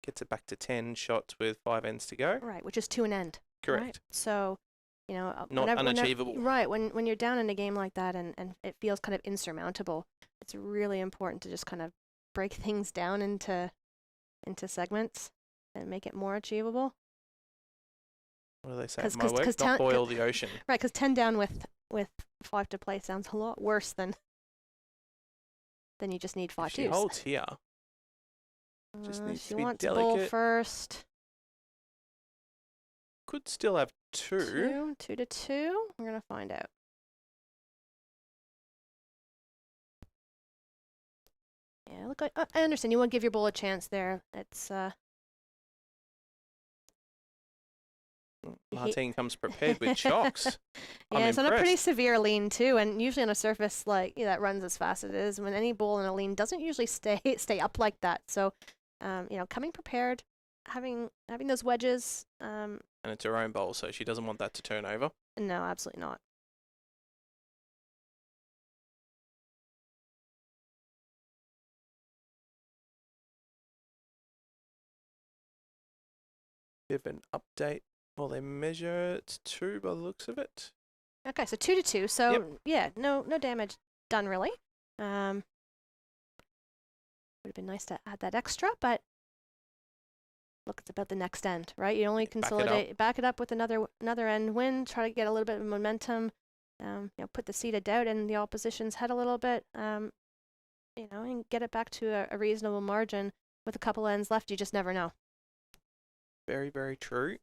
gets it back to 10 shots with 5 ends to go. Right, which is 2 an end. Correct. Right? So, you know, Not unachievable. right, when you're down in a game like that and it feels kind of insurmountable, it's really important to just kind of break things down into segments and make it more achievable. What do they say? 'Cause- My 'cause- work, 'cause not town- boil the ocean. Right, because 10 down with 5 to play sounds a lot worse than you just need 5 If she twos. holds here. Just needs She to be wants ball delicate. first. Could still have 2. 2 to 2. We're gonna find out. Yeah, look, I understand. You want to give your ball a chance there. It's Martin comes prepared with chocks. yeah, I'm it's on a pretty impressed. severe lean too, and usually on a surface like that runs as fast as it is. When any ball in a lean doesn't usually stay up like that. So, you know, coming prepared, having those wedges. And it's her own bowl, so she doesn't want that to turn over. No, absolutely not. Bit of an update. Well, they measure it's 2 by the looks of it. Okay, so 2 to 2. So Yep. yeah, no damage done really. Would have been nice to add that extra, but look, it's about the next end, right? You only consolidate, back it up with another end win, try to get a little bit of momentum, you know, put the seed of doubt in the opposition's head a little bit, you know, and get it back to a reasonable margin with a couple ends left. You just never know. Very, very true.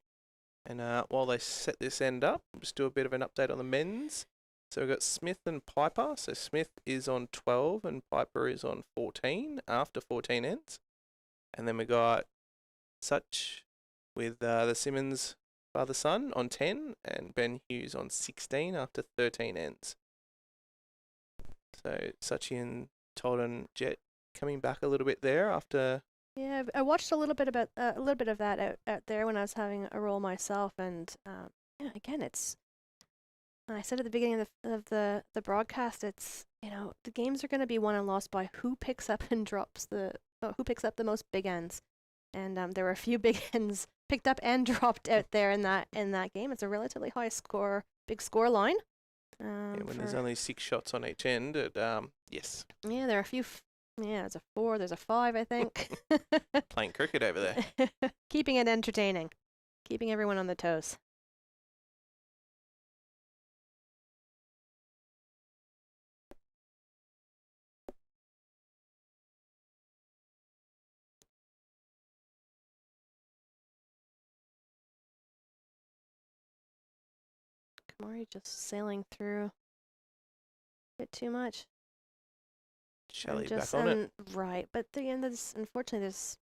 And while they set this end up, just do a bit of an update on the men's. So we've got Smith and Piper. So Smith is on 12 and Piper is on 14 after 14 ends. And then we got Such with the Simmons father-son on 10 and Ben Hughes on 16 after 13 ends. So Suchi and Todd and Jet coming back a little bit there after. Yeah, I watched a little bit of that out there when I was having a roll myself, and yeah, again, it's. I said at the beginning of the broadcast, it's, you know, the games are going to be won and lost by who picks up and drops who picks up the most big ends, and there were a few big ends picked up and dropped out there in that game. It's a relatively big score line. Yeah, when there's only 6 shots on each end, yes. Yeah, there are a few. Yeah, there's a 4, there's a 5, I think. Playing cricket over there. Keeping it entertaining, keeping everyone on their toes. Kamari just sailing through a bit too much. Shelley back on it. Right, but unfortunately, there's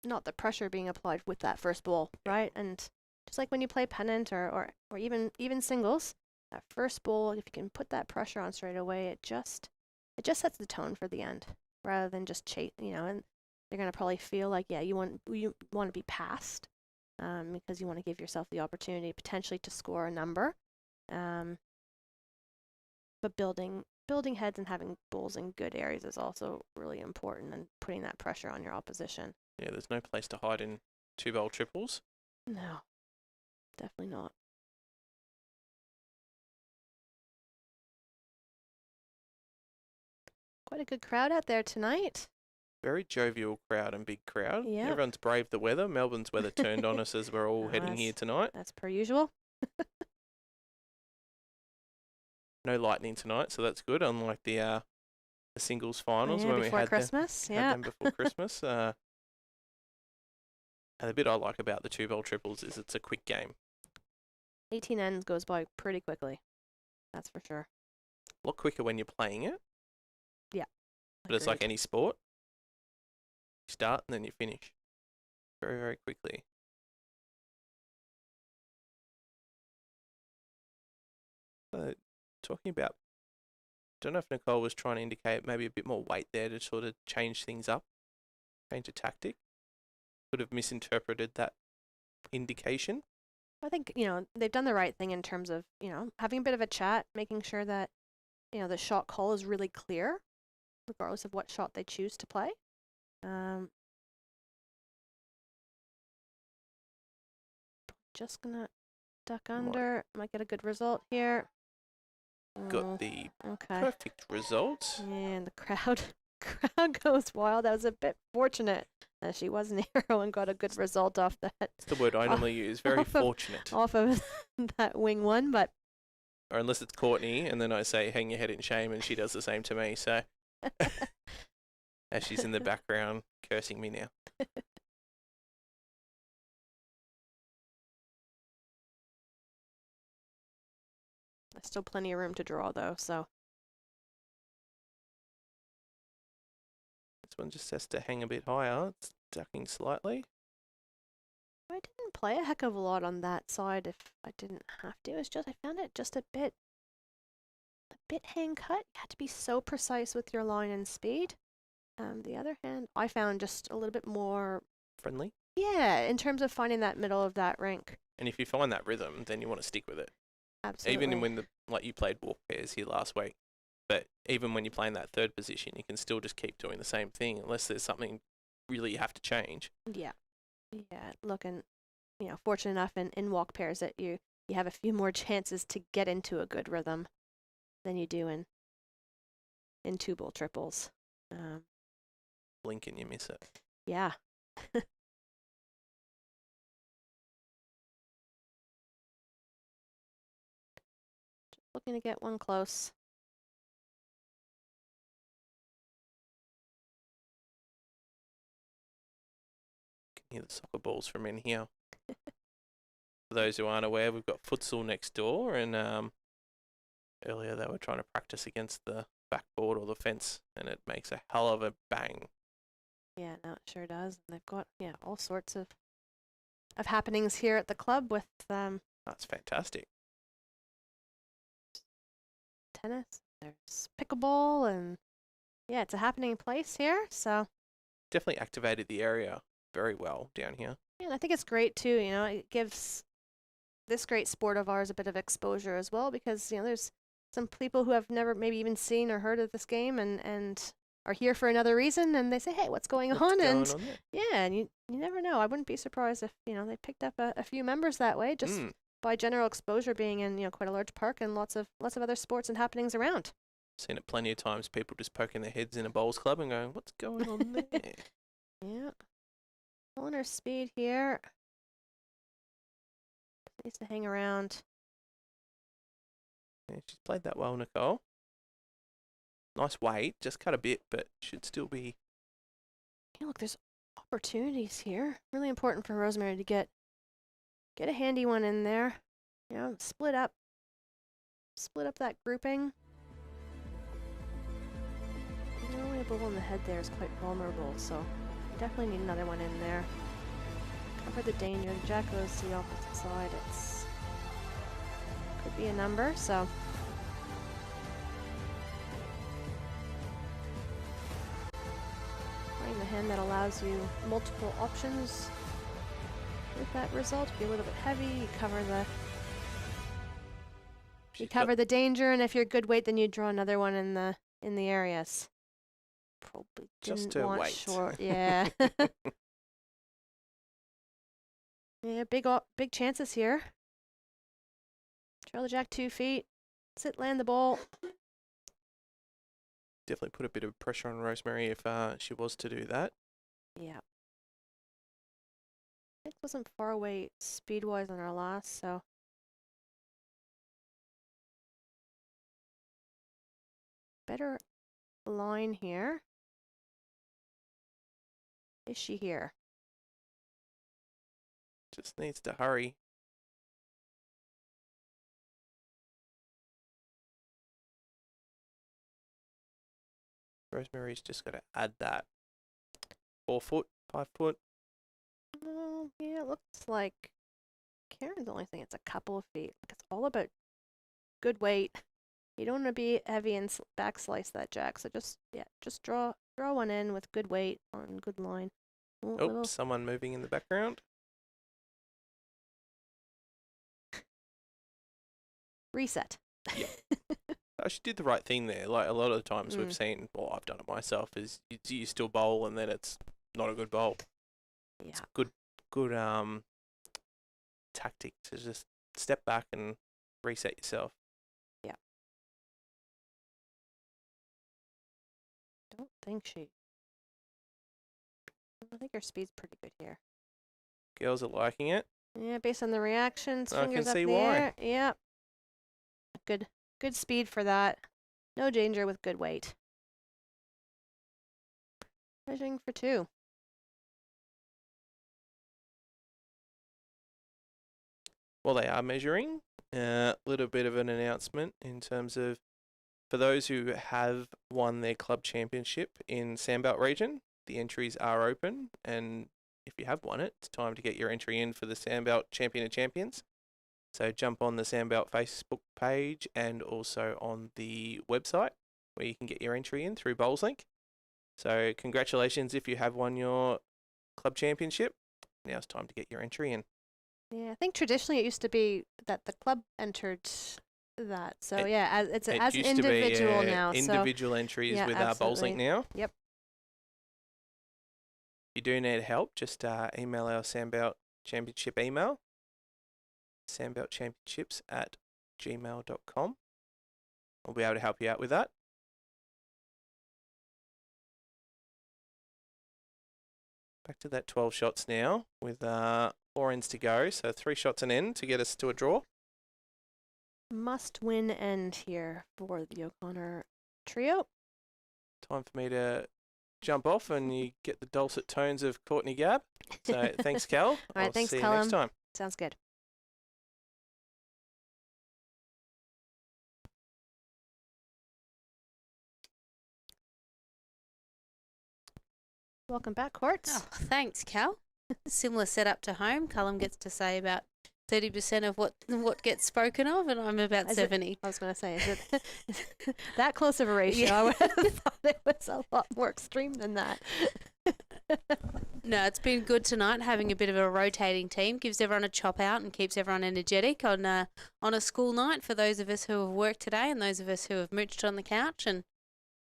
not the pressure being applied with that first ball, right? And just like when you play pennant or even singles, that first ball, if you can put that pressure on straight away, it just sets the tone for the end, rather than just chase, you know. And they're gonna probably feel like, yeah, you want to be passed, because you want to give yourself the opportunity potentially to score a number, but building heads and having balls in good areas is also really important, and putting that pressure on your opposition. Yeah, there's no place to hide in 2-bowl triples. No, definitely not. Quite a good crowd out there tonight. Very jovial crowd and big crowd. Yeah. Everyone's braved the weather. Melbourne's weather turned on us as we're all heading here tonight. That's per usual. No lightning tonight, so that's good. Unlike the singles finals Yeah, when we before had Christmas. had them before Christmas. And the bit I like about the 2-bowl triples is it's a quick game. 18 ends goes by pretty quickly. That's for sure. A lot quicker when you're playing it. Yeah. But it's like Agreed. any sport. You start and then you finish. Very, very quickly. Talking about, don't know if Nicole was trying to indicate maybe a bit more weight there to sort of change things up, change a tactic. Could have misinterpreted that indication. I think, you know, they've done the right thing in terms of, you know, having a bit of a chat, making sure that, you know, the shot call is really clear, regardless of what shot they choose to play. just gonna duck under. Might get a good result here. Got the Okay. perfect result. And the crowd goes wild. That was a bit fortunate. She was narrow and got a good result off that. It's the word I normally use. Very fortunate. Off of that wing one, but or unless it's Courtney, and then I say, hang your head in shame, and she does the same to me. So, as she's in the background cursing me now. there's still plenty of room to draw, though, so. This one just has to hang a bit higher. It's ducking slightly. I didn't play a heck of a lot on that side if I didn't have to. It's just, I found it just a bit hang cut. You had to be so precise with your line and speed. The other hand, I found just a little bit more Friendly. yeah, in terms of finding that middle of that rink. And if you find that rhythm, then you want to stick with it. Absolutely. Even when like you played walk pairs here last week, but even when you play in that third position, you can still just keep doing the same thing unless there's something really you have to change. Yeah. Yeah, looking, fortunate enough in walk pairs that you have a few more chances to get into a good rhythm than you do in two bull triples. Blink and you miss it. Yeah. Just looking to get one close. Can hear the soccer balls from in here. For those who aren't aware, we've got futsal next door, and earlier they were trying to practice against the backboard or the fence, and it makes a hell of a bang. Yeah, no, it sure does. And they've got all sorts of happenings here at the club with That's fantastic. tennis. There's pickleball, and yeah, it's a happening place here. So Definitely activated the area very well down here. yeah, and I think it's great too. It gives this great sport of ours a bit of exposure as well, because there's some people who have never maybe even seen or heard of this game and are here for another reason, and they say, hey, what's going on? Going And on there? yeah, and you never know. I wouldn't be surprised if they picked up a few members that way, just by general exposure being in quite a large park and lots of other sports and happenings around. Seen it plenty of times, people just poking their heads in a bowls club and going, what's going on there? Yeah, pulling her speed here. Needs to hang around. Yeah, she's played that well, Nicole. Nice weight, just cut a bit, but should still be. Yeah, look, there's opportunities here. Really important for Rosemary to get a handy one in there. Split up that grouping. Only a bubble in the head there is quite vulnerable, so definitely need another one in there. Cover the danger. The jack goes to the opposite side. Could be a number, so. Playing the hand that allows you multiple options with that result. Be a little bit heavy. You cover the danger, and if you're good weight, then you draw another one in the areas. Probably Just didn't to want wait. short. Yeah. Yeah, big chances here. Trail the jack 2 feet. Sit, land the ball. Definitely put a bit of pressure on Rosemary if she was to do that. Yeah. It wasn't far away speed-wise on our last, so. Better line here. Is she here? Just needs to hurry. Rosemary's just got to add that 4 foot, 5 foot. Yeah, it looks like Karen's only saying it's a couple of feet. It's all about good weight. You don't want to be heavy and back slice that jack. So just draw one in with good weight on good line. Oh, someone moving in the background. Reset. Yeah. She did the right thing there. Like a lot of the times we've seen, well, I've done it myself, is you still bowl and then it's not a good bowl. Yeah. It's good tactic to just step back and reset yourself. Don't think I think her speed's pretty good here. Girls are liking it. Yeah, based on the reactions, I fingers can up see the why. air. Yeah. Good speed for that. No danger with good weight. Measuring for 2. Well, they are measuring. A little bit of an announcement in terms of, for those who have won their club championship in Sandbelt region, the entries are open, and if you have won it, it's time to get your entry in for the Sandbelt Champion of Champions. So jump on the Sandbelt Facebook page and also on the website where you can get your entry in through BowlsLink. So congratulations if you have won your club championship. Now it's time to get your entry in. Yeah, I think traditionally it used to be that the club entered that. So yeah, it's as used individual to be, now. Individual entries yeah, with absolutely. BowlsLink now. Yep. If you do need help, just email our Sandbelt Championship email, sandbeltchampionships@gmail.com. We'll be able to help you out with that. Back to that 12 shots now with 4 ends to go. So 3 shots an end to get us to a draw. Must win end here for the O'Connor trio. Time for me to jump off and you get the dulcet tones of Courtney Gabb. So thanks, Cal. All right, I'll thanks, see you Callum. next time. Sounds good. Welcome back, Courts. Oh, thanks, Cal. Similar setup to home. Callum gets to say about 30% of what gets spoken of, and I'm about 70. I was going to say, is it that close of a ratio? I would have thought it was a lot more extreme than that. No, it's been good tonight having a bit of a rotating team. Gives everyone a chop out and keeps everyone energetic on a school night for those of us who have worked today and those of us who have mooched on the couch.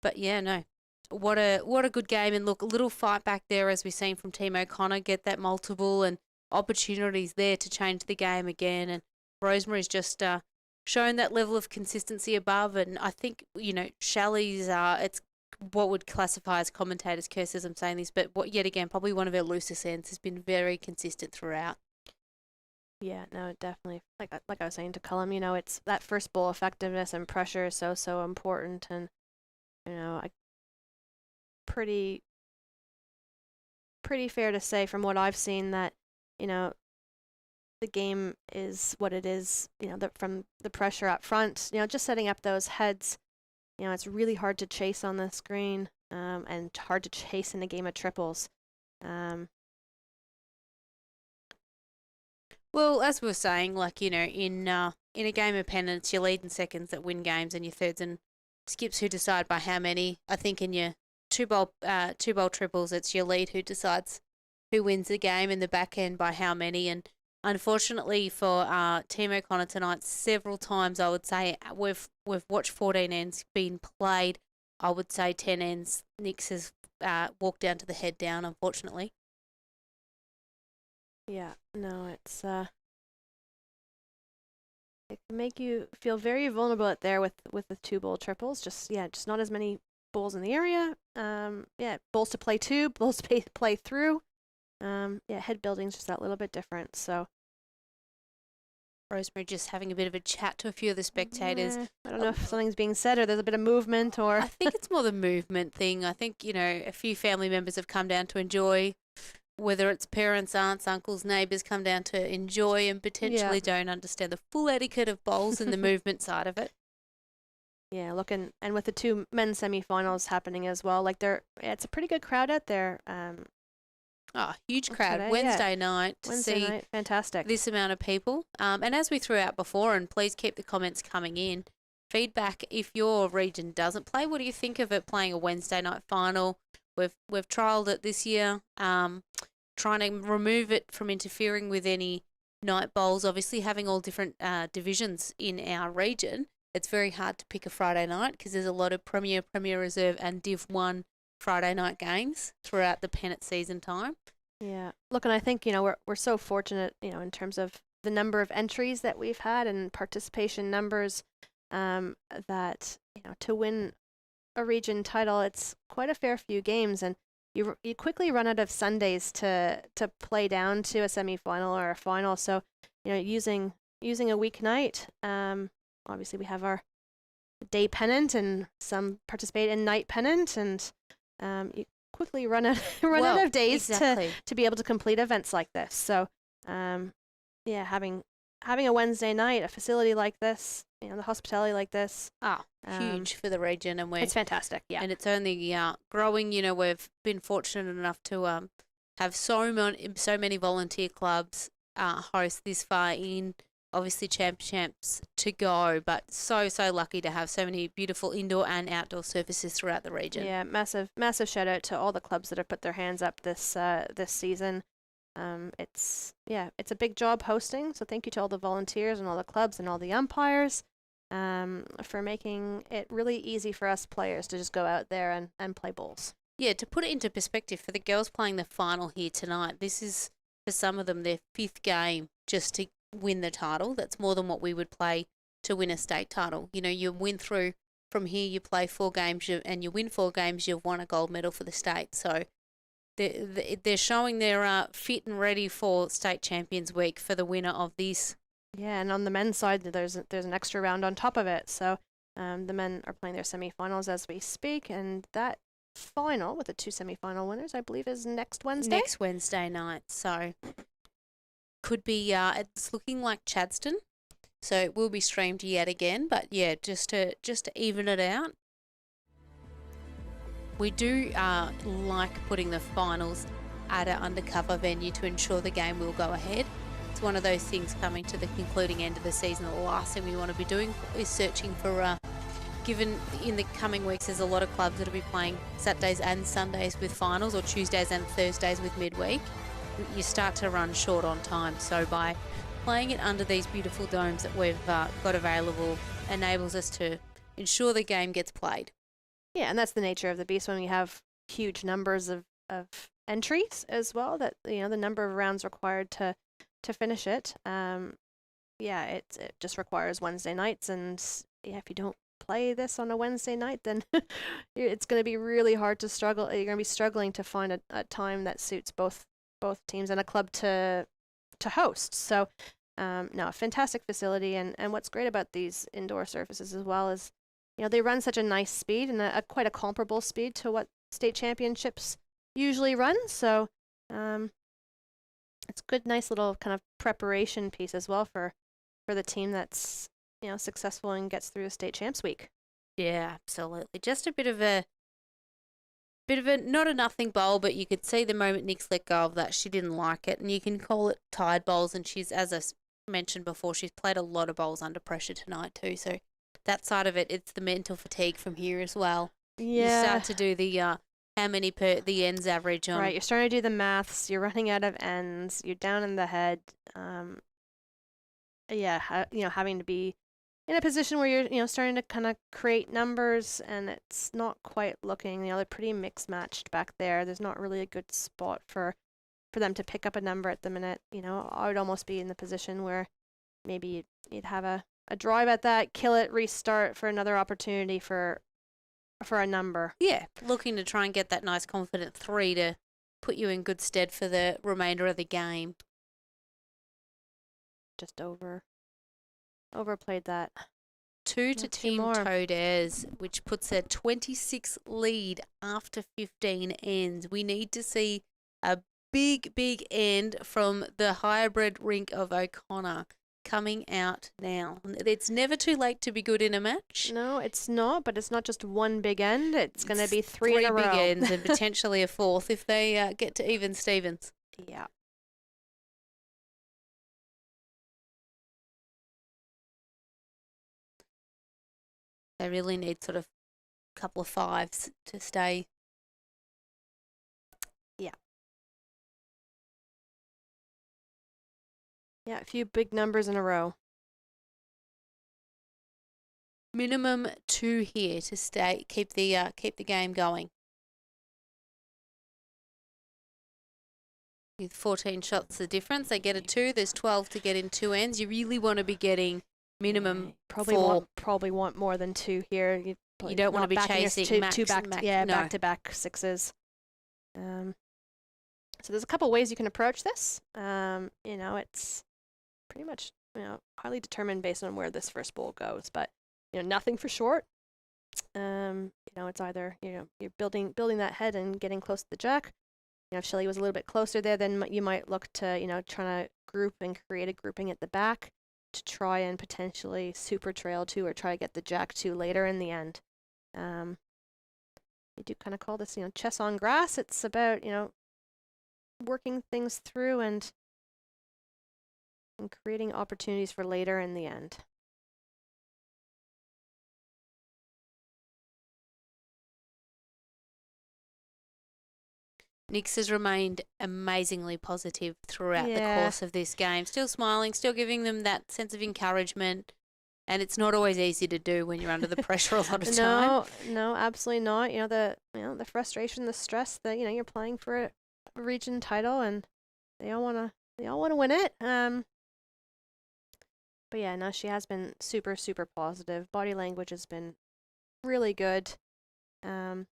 But yeah, no. What a good game, and look, a little fight back there as we've seen from Team O'Connor, get that multiple and opportunities there to change the game again, and Rosemary's just shown that level of consistency above, and I think, Shelley's it's what would classify as commentators' curses, I'm saying this, but yet again, probably one of her loosest ends, has been very consistent throughout. Yeah, no, definitely. Like I was saying to Cullum, it's that first bowl effectiveness and pressure is so important, and pretty fair to say from what I've seen that the game is what it is. From the pressure up front, just setting up those heads. It's really hard to chase on the screen, and hard to chase in a game of triples. Well, as we were saying, in a game of pennants, your lead and seconds that win games, and your thirds and skips who decide by how many. I think in your two bowl triples, it's your lead who decides who wins the game, in the back end by how many. And unfortunately for Team O'Connor tonight, several times I would say we've watched 14 ends being played. I would say 10 ends. Nix has walked down to the head down, unfortunately. Yeah, no, it's it can make you feel very vulnerable out there with the 2 bowl triples. Just not as many bowls in the area. Bowls to play to, bowls to play through. Head building's just that little bit different. So Rosemary just having a bit of a chat to a few of the spectators. I don't know if something's being said or there's a bit of movement or. I think it's more the movement thing. I think, a few family members have come down to enjoy, whether it's parents, aunts, uncles, neighbours, come down to enjoy and potentially don't understand the full etiquette of bowls and the movement side of it. Yeah, and with the 2 men's semi-finals happening as well, it's a pretty good crowd out there. Huge crowd. Today, Wednesday night to Wednesday see night, fantastic. This amount of people. And as we threw out before, and please keep the comments coming in, feedback if your region doesn't play. What do you think of it playing a Wednesday night final? We've trialled it this year, trying to remove it from interfering with any night bowls. Obviously, having all different divisions in our region, it's very hard to pick a Friday night because there's a lot of Premier Reserve, and Div 1 Friday night games throughout the pennant season time. Yeah. Look, and I think, we're so fortunate, in terms of the number of entries that we've had and participation numbers, that to win a region title, it's quite a fair few games, and you quickly run out of Sundays to play down to a semifinal or a final. So using a weeknight, obviously we have our day pennant and some participate in night pennant, and you quickly run out of days to be able to complete events like this. So having a Wednesday night, a facility like this, the hospitality like this, huge for the region, and it's fantastic. Yeah, and it's only growing. We've been fortunate enough to have so many volunteer clubs host this far in. Obviously, champs to go, but so lucky to have so many beautiful indoor and outdoor surfaces throughout the region. Yeah, massive shout out to all the clubs that have put their hands up this season. It's a big job hosting, so thank you to all the volunteers and all the clubs and all the umpires for making it really easy for us players to just go out there and play bowls. Yeah, to put it into perspective, for the girls playing the final here tonight, this is for some of them their 5th game just to win the title. That's more than what we would play to win a state title. You win through from here, you play 4 games and you win 4 games, you've won a gold medal for the state. So they're showing they're fit and ready for State Champions Week for the winner of this. Yeah, and on the men's side, there's an extra round on top of it. So the men are playing their semifinals as we speak, and that final with the 2 semifinal winners, I believe, is next Wednesday. Next Wednesday night. So could be. It's looking like Chadstone, so it will be streamed yet again. But yeah, just to even it out. We do like putting the finals at an undercover venue to ensure the game will go ahead. It's one of those things coming to the concluding end of the season. The last thing we want to be doing is searching for, given in the coming weeks there's a lot of clubs that will be playing Saturdays and Sundays with finals, or Tuesdays and Thursdays with midweek. You start to run short on time. So by playing it under these beautiful domes that we've got available enables us to ensure the game gets played. Yeah, and that's the nature of the beast when we have huge numbers of entries as well, that the number of rounds required to finish it. It just requires Wednesday nights, and if you don't play this on a Wednesday night, then it's going to be really hard to struggle. You're going to be struggling to find a time that suits both teams and a club to host. So a fantastic facility, and what's great about these indoor surfaces as well is they run such a nice speed and quite a comparable speed to what state championships usually run. So it's a good, nice little kind of preparation piece as well for the team that's successful and gets through the state champs week. Yeah, absolutely. Just a bit of a not a nothing bowl, but you could see the moment Nick's let go of that, she didn't like it, and you can call it tired bowls. And she's, as I mentioned before, she's played a lot of bowls under pressure tonight too. So that side of it, it's the mental fatigue from here as well. Yeah. You start to do the how many per the ends average on. Right, you're starting to do the maths. You're running out of ends. You're down in the head. Having to be in a position where you're starting to kind of create numbers, and it's not quite looking. They're pretty mixed matched back there. There's not really a good spot for them to pick up a number at the minute. I would almost be in the position where maybe you'd have a drive at that, kill it, restart for another opportunity for a number. Yeah, looking to try and get that nice confident 3 to put you in good stead for the remainder of the game. Just overplayed that. 2 to Team Toadairs, which puts a 26 lead after 15 ends. We need to see a big end from the hybrid rink of O'Connor coming out now. It's never too late to be good in a match. No, it's not, but it's not just one big end. It's going to be three in a row. Big ends and potentially a fourth if they get to even Stevens. Yeah. They really need sort of a couple of 5s to stay. Yeah, a few big numbers in a row. Minimum 2 here to keep the game going. With 14 shots the difference, they get a 2. There's 12 to get in 2 ends. You really want to be getting minimum Probably 4. want more than 2 here. You don't want to be chasing two back to back 6s. So there's a couple ways you can approach this. It's pretty much highly determined based on where this first bowl goes, but nothing for short. It's either you're building that head and getting close to the jack. If Shelley was a little bit closer there, then you might look to trying to group and create a grouping at the back to try and potentially super trail 2 or try to get the jack 2 later in the end. We do kind of call this chess on grass. It's about working things through and creating opportunities for later in the end. Nix has remained amazingly positive throughout the course of this game. Still smiling, still giving them that sense of encouragement. And it's not always easy to do when you're under the pressure a lot of time. No, absolutely not. The frustration, the stress that you're playing for a region title, and they all want to win it. But yeah, no, she has been super, super positive. Body language has been really good. And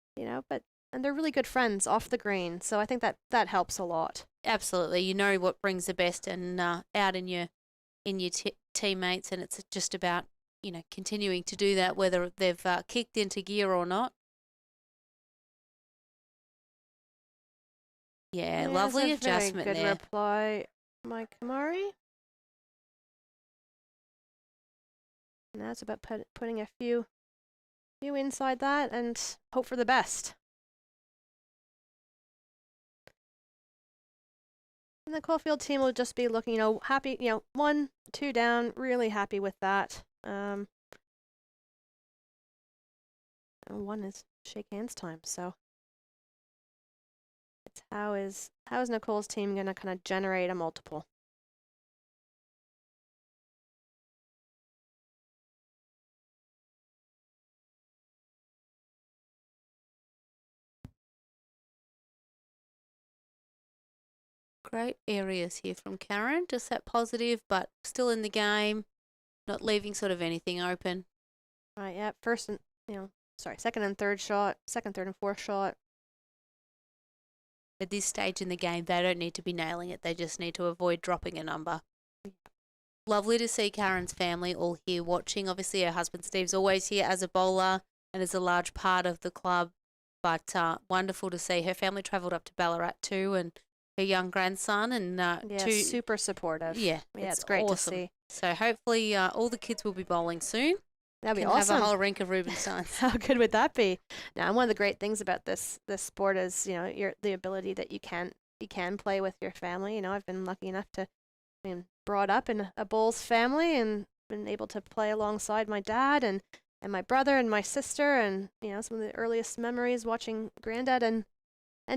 they're really good friends off the green, so I think that helps a lot. Absolutely, you know what brings the best and out in your teammates, and it's just about continuing to do that, whether they've kicked into gear or not. Yeah, lovely adjustment very good there. Reply, Mike Kamari. And that's about putting a few inside that and hope for the best. And the Caulfield team will just be looking, happy, 1, 2 down, really happy with that. And 1 is shake hands time, so it's how is Nicole's team going to kind of generate a multiple? Great areas here from Karen, just that positive, but still in the game, not leaving sort of anything open. Right, yeah, second and third shot, second, third, and fourth shot. At this stage in the game, they don't need to be nailing it. They just need to avoid dropping a number. Lovely to see Karen's family all here watching. Obviously, her husband Steve's always here as a bowler and is a large part of the club, but wonderful to see. Her family travelled up to Ballarat too, and her young grandson and super supportive. Yeah, it's great awesome to see. So hopefully all the kids will be bowling soon. That'd be Can awesome. Have a whole rink of Rubensteins. How good would that be? Now, one of the great things about this sport is the ability that you can play with your family. I've been lucky enough to be brought up in a bowls family and been able to play alongside my dad and my brother and my sister, and some of the earliest memories watching granddad and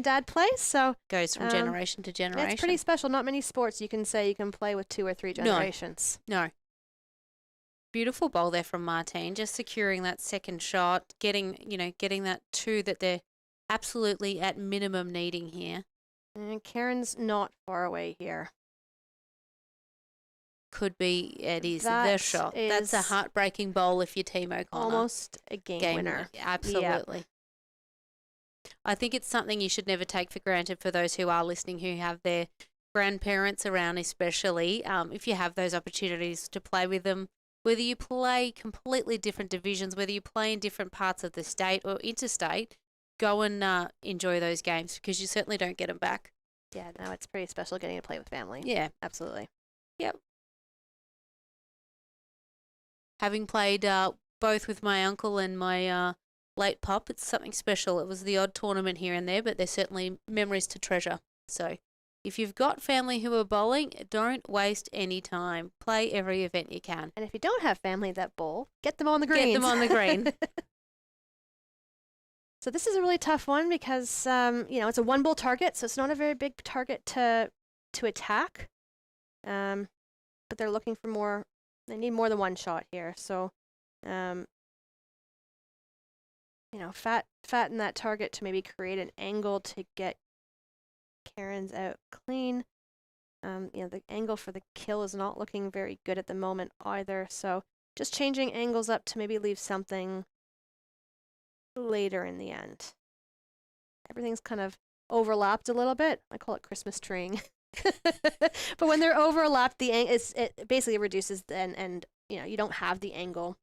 dad play. So goes from generation to generation. Yeah, it's pretty special. Not many sports you can say you can play with 2 or 3 generations. No. Beautiful bowl there from Martine, just securing that second shot, getting that 2 that they're absolutely at minimum needing here. And Karen's not far away here. Could be, it is the shot. That's a heartbreaking bowl if you're Team O'Connor. Almost a game winner. Absolutely. Yep. I think it's something you should never take for granted for those who are listening who have their grandparents around, especially if you have those opportunities to play with them. Whether you play completely different divisions, whether you play in different parts of the state or interstate, go and enjoy those games because you certainly don't get them back. Yeah, no, it's pretty special getting to play with family. Yeah. Absolutely. Yep. Having played both with my uncle and my late pup, it's something special. It was the odd tournament here and there, but there's certainly memories to treasure. So if you've got family who are bowling, don't waste any time. Play every event you can. And if you don't have family that bowl, get them on the greens. Get them on the green. So this is a really tough one because, it's a 1 bowl target, so it's not a very big target to attack. But they're looking for more. They need more than 1 shot here. So, fatten that target to maybe create an angle to get Karen's out clean. The angle for the kill is not looking very good at the moment either. So just changing angles up to maybe leave something later in the end. Everything's kind of overlapped a little bit. I call it Christmas treeing. But when they're overlapped, it basically reduces and you don't have the angle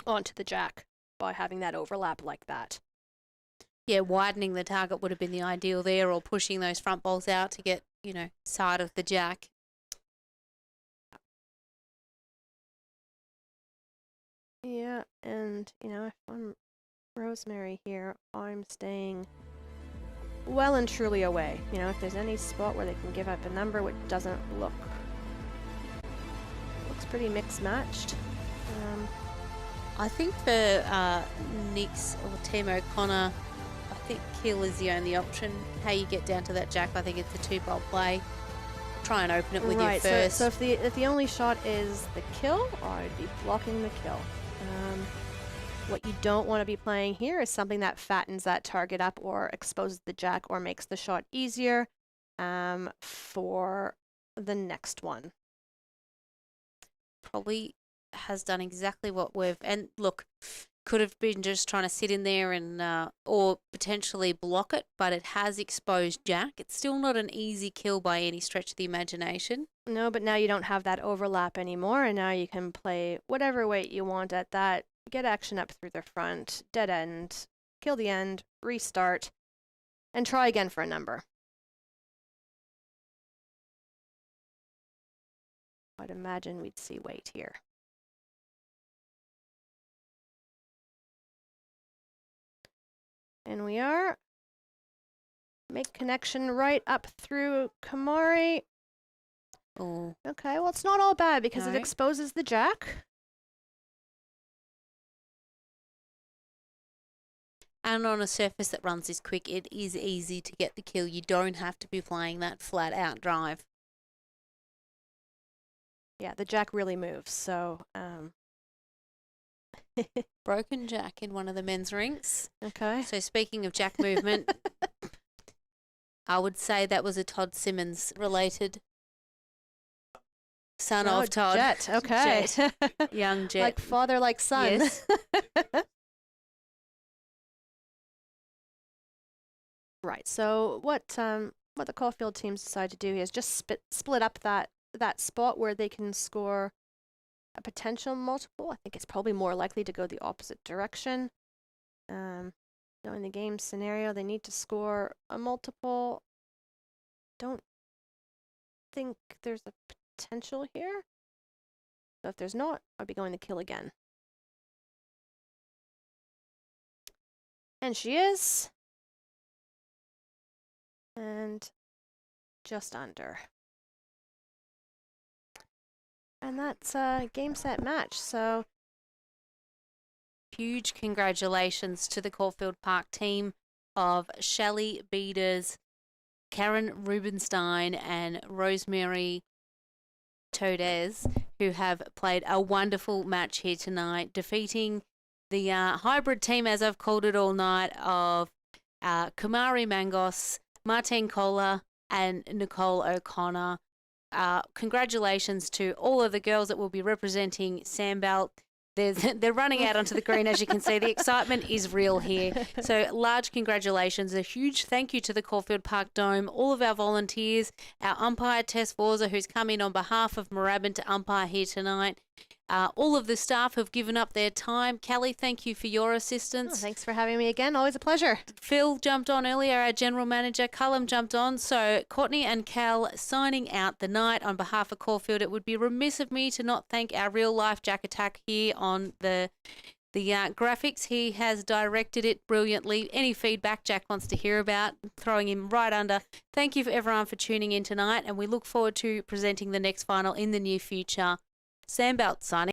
onto the jack by having that overlap like that. Yeah, widening the target would have been the ideal there, or pushing those front balls out to get, side of the jack. Yeah, and, if I'm Rosemary here, I'm staying well and truly away. If there's any spot where they can give up a number which looks pretty mixed matched. I think for Nick's or Team O'Connor, I think kill is the only option. How you get down to that jack, I think it's a 2-bolt play. Try and open it with your first. So if the only shot is the kill, I'd be blocking the kill. What you don't want to be playing here is something that fattens that target up or exposes the jack or makes the shot easier for the next one. Probably has done exactly what and look, could have been just trying to sit in there and or potentially block it, but it has exposed jack. It's still not an easy kill by any stretch of the imagination. No, but now you don't have that overlap anymore, and now you can play whatever weight you want at that. Get action up through the front, dead end, kill the end, restart, and try again for a number. I'd imagine we'd see weight here. And we are. Make connection right up through Kamari. Oh. Okay, well, it's not all bad because No. it exposes the jack. And on a surface that runs this quick, it is easy to get the kill. You don't have to be playing that flat out drive. Yeah, the jack really moves, so Broken jack in one of the men's rinks. okay. So speaking of jack movement, I would say that was a Todd Simmons related son of Todd. Jet, okay. Jet. Young Jet. Like father, like son. Yes. Right, so what the Caulfield teams decide to do is just split up that spot where they can score a potential multiple. I think it's probably more likely to go the opposite direction. In the game scenario, they need to score a multiple. Don't think there's a potential here. So if there's not, I'll be going to kill again. And she is. And just under. And that's game, set, match. So Huge congratulations to the Caulfield Park team of Shelley Beeders, Karen Rubenstein and Rosemary Todez, who have played a wonderful match here tonight, defeating the hybrid team, as I've called it all night, of Kamari Mangos, Martine Kohler and Nicole O'Connor. Congratulations to all of the girls that will be representing Sandbelt. They're running out onto the green, as you can see. The excitement is real here. So large congratulations. A huge thank you to the Caulfield Park Dome, all of our volunteers, our umpire, Tess Forza, who's come in on behalf of Moorabbin to umpire here tonight. All of the staff have given up their time. Kelly, thank you for your assistance. thanks for having me again. Always a pleasure. Phil jumped on earlier, our general manager. Cullum jumped on. So Courtney and Cal signing out the night on behalf of Caulfield. It would be remiss of me to not thank our real-life Jack Attack here on the graphics. He has directed it brilliantly. Any feedback Jack wants to hear about, throwing him right under. Thank you for everyone for tuning in tonight, and we look forward to presenting the next final in the near future. Sandbelt signing.